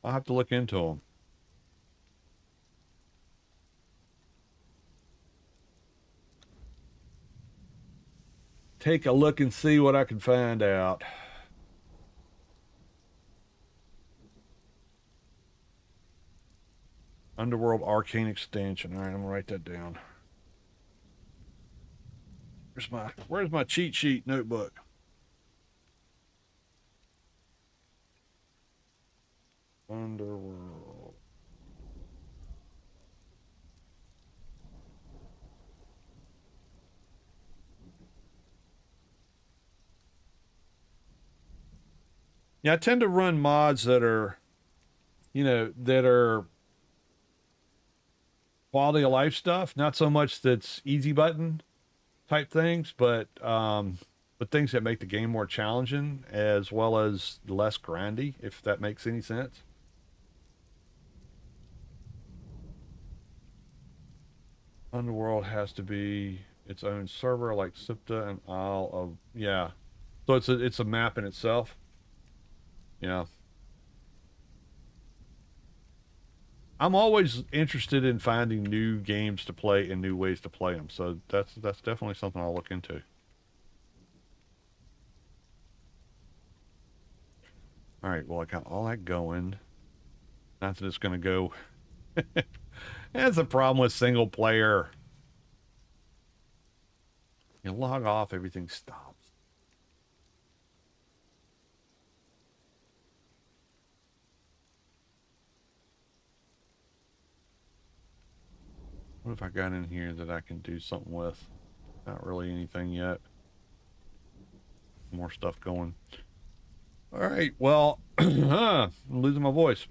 I'll have to look into them. Take a look and see what I can find out. Underworld Arcane Extension. All right, I'm gonna write that down. Where's my cheat sheet notebook? Underworld. Yeah, I tend to run mods that are, that are quality of life stuff, not so much that's easy button type things, but things that make the game more challenging as well as less grindy, if that makes any sense. Underworld has to be its own server, like SIPTA and Isle of, yeah. So it's a map in itself. Yeah. I'm always interested in finding new games to play and new ways to play them. So that's definitely something I'll look into. All right, well, I got all that going. Not that it's going to go. That's the problem with single player. You log off, everything stops. What have I got in here that I can do something with? Not really anything yet. More stuff going. All right, well, I'm losing my voice.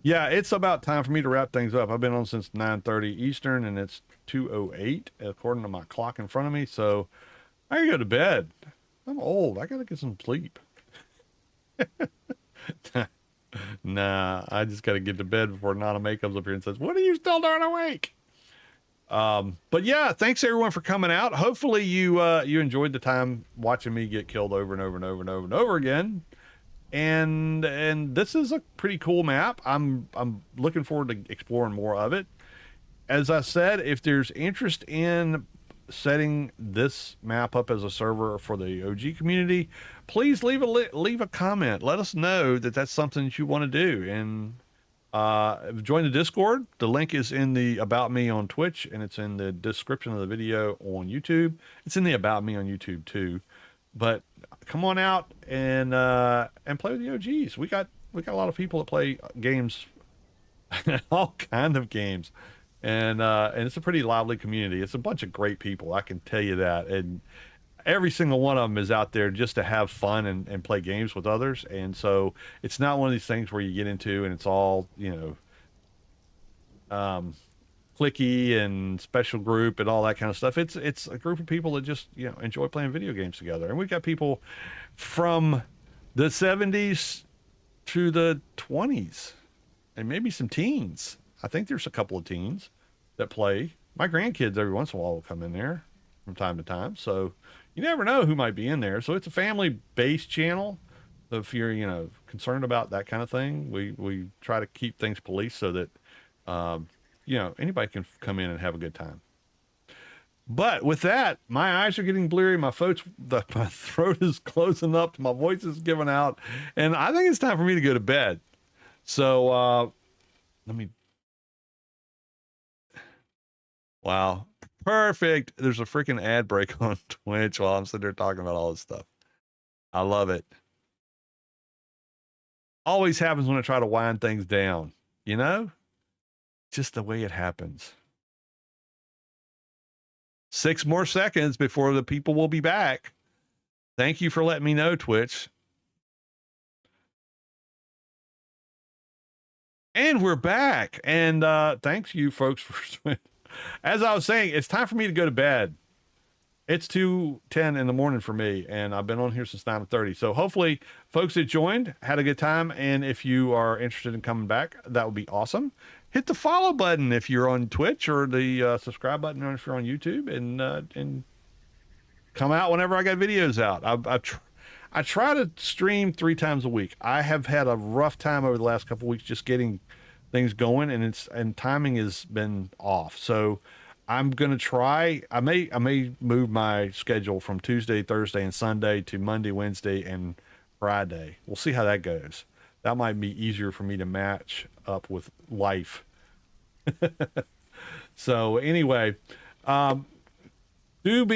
Yeah, it's about time for me to wrap things up. I've been on since 9:30 Eastern, and it's 2:08 according to my clock in front of me. So I gotta go to bed. I'm old. I gotta get some sleep. Nah, I just got to get to bed before Nana May comes up here and says, "What are you still doing awake?" But yeah, thanks everyone for coming out. Hopefully you enjoyed the time watching me get killed over and over and over and over and over again. And this is a pretty cool map. I'm looking forward to exploring more of it. As I said, if there's interest in setting this map up as a server for the OG community, please leave a comment. Let us know that that's something that you want to do, and Join the Discord. The link is in the About Me on Twitch, and it's in the description of the video on YouTube. It's in the About Me on YouTube too. But come on out and play with the OGs. We got a lot of people that play games, all kind of games, and it's a pretty lively community. It's a bunch of great people, I can tell you that. And every single one of them is out there just to have fun and play games with others. And so it's not one of these things where you get into and it's all, clicky and special group and all that kind of stuff. It's a group of people that just, enjoy playing video games together. And we've got people from the 70s to the 20s and maybe some teens. I think there's a couple of teens that play. My grandkids every once in a while will come in there from time to time. So you never know who might be in there. So it's a family-based channel. So if you're, concerned about that kind of thing, we try to keep things policed so that, anybody can come in and have a good time. But with that, my eyes are getting bleary. My throat is closing up. My voice is giving out. And I think it's time for me to go to bed. So wow. Perfect. There's a freaking ad break on Twitch while I'm sitting there talking about all this stuff. I love it. Always happens when I try to wind things down, just the way it happens. 6 more seconds before the people will be back. Thank you for letting me know, Twitch. And we're back. And thanks you folks for as I was saying, it's time for me to go to bed. It's 2:10 in the morning for me, and I've been on here since 9:30. So hopefully folks that joined had a good time. And if you are interested in coming back, that would be awesome. Hit the follow button if you're on Twitch, or the subscribe button if you're on YouTube, and come out whenever I got videos out. I try to stream 3 times a week. I have had a rough time over the last couple of weeks just getting things going, and timing has been off. So I'm going to try, I may move my schedule from Tuesday, Thursday, and Sunday to Monday, Wednesday, and Friday. We'll see how that goes. That might be easier for me to match up with life. So anyway, do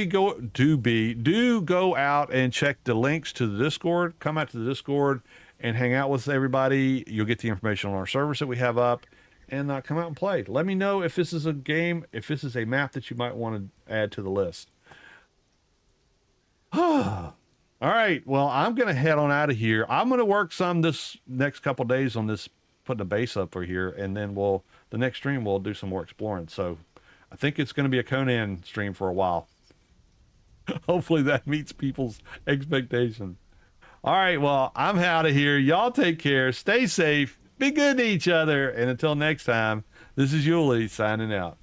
go out and check the links to the Discord. Come out to the Discord and hang out with everybody. You'll get the information on our servers that we have up, and come out and play. Let me know if this is a game, if this is a map that you might want to add to the list. All right, well, I'm going to head on out of here. I'm going to work some this next couple days on this, putting a base up for here, and then the next stream we'll do some more exploring. So I think it's going to be a Conan stream for a while. Hopefully that meets people's expectations. All right, well, I'm out of here. Y'all take care. Stay safe. Be good to each other. And until next time, this is Yuli signing out.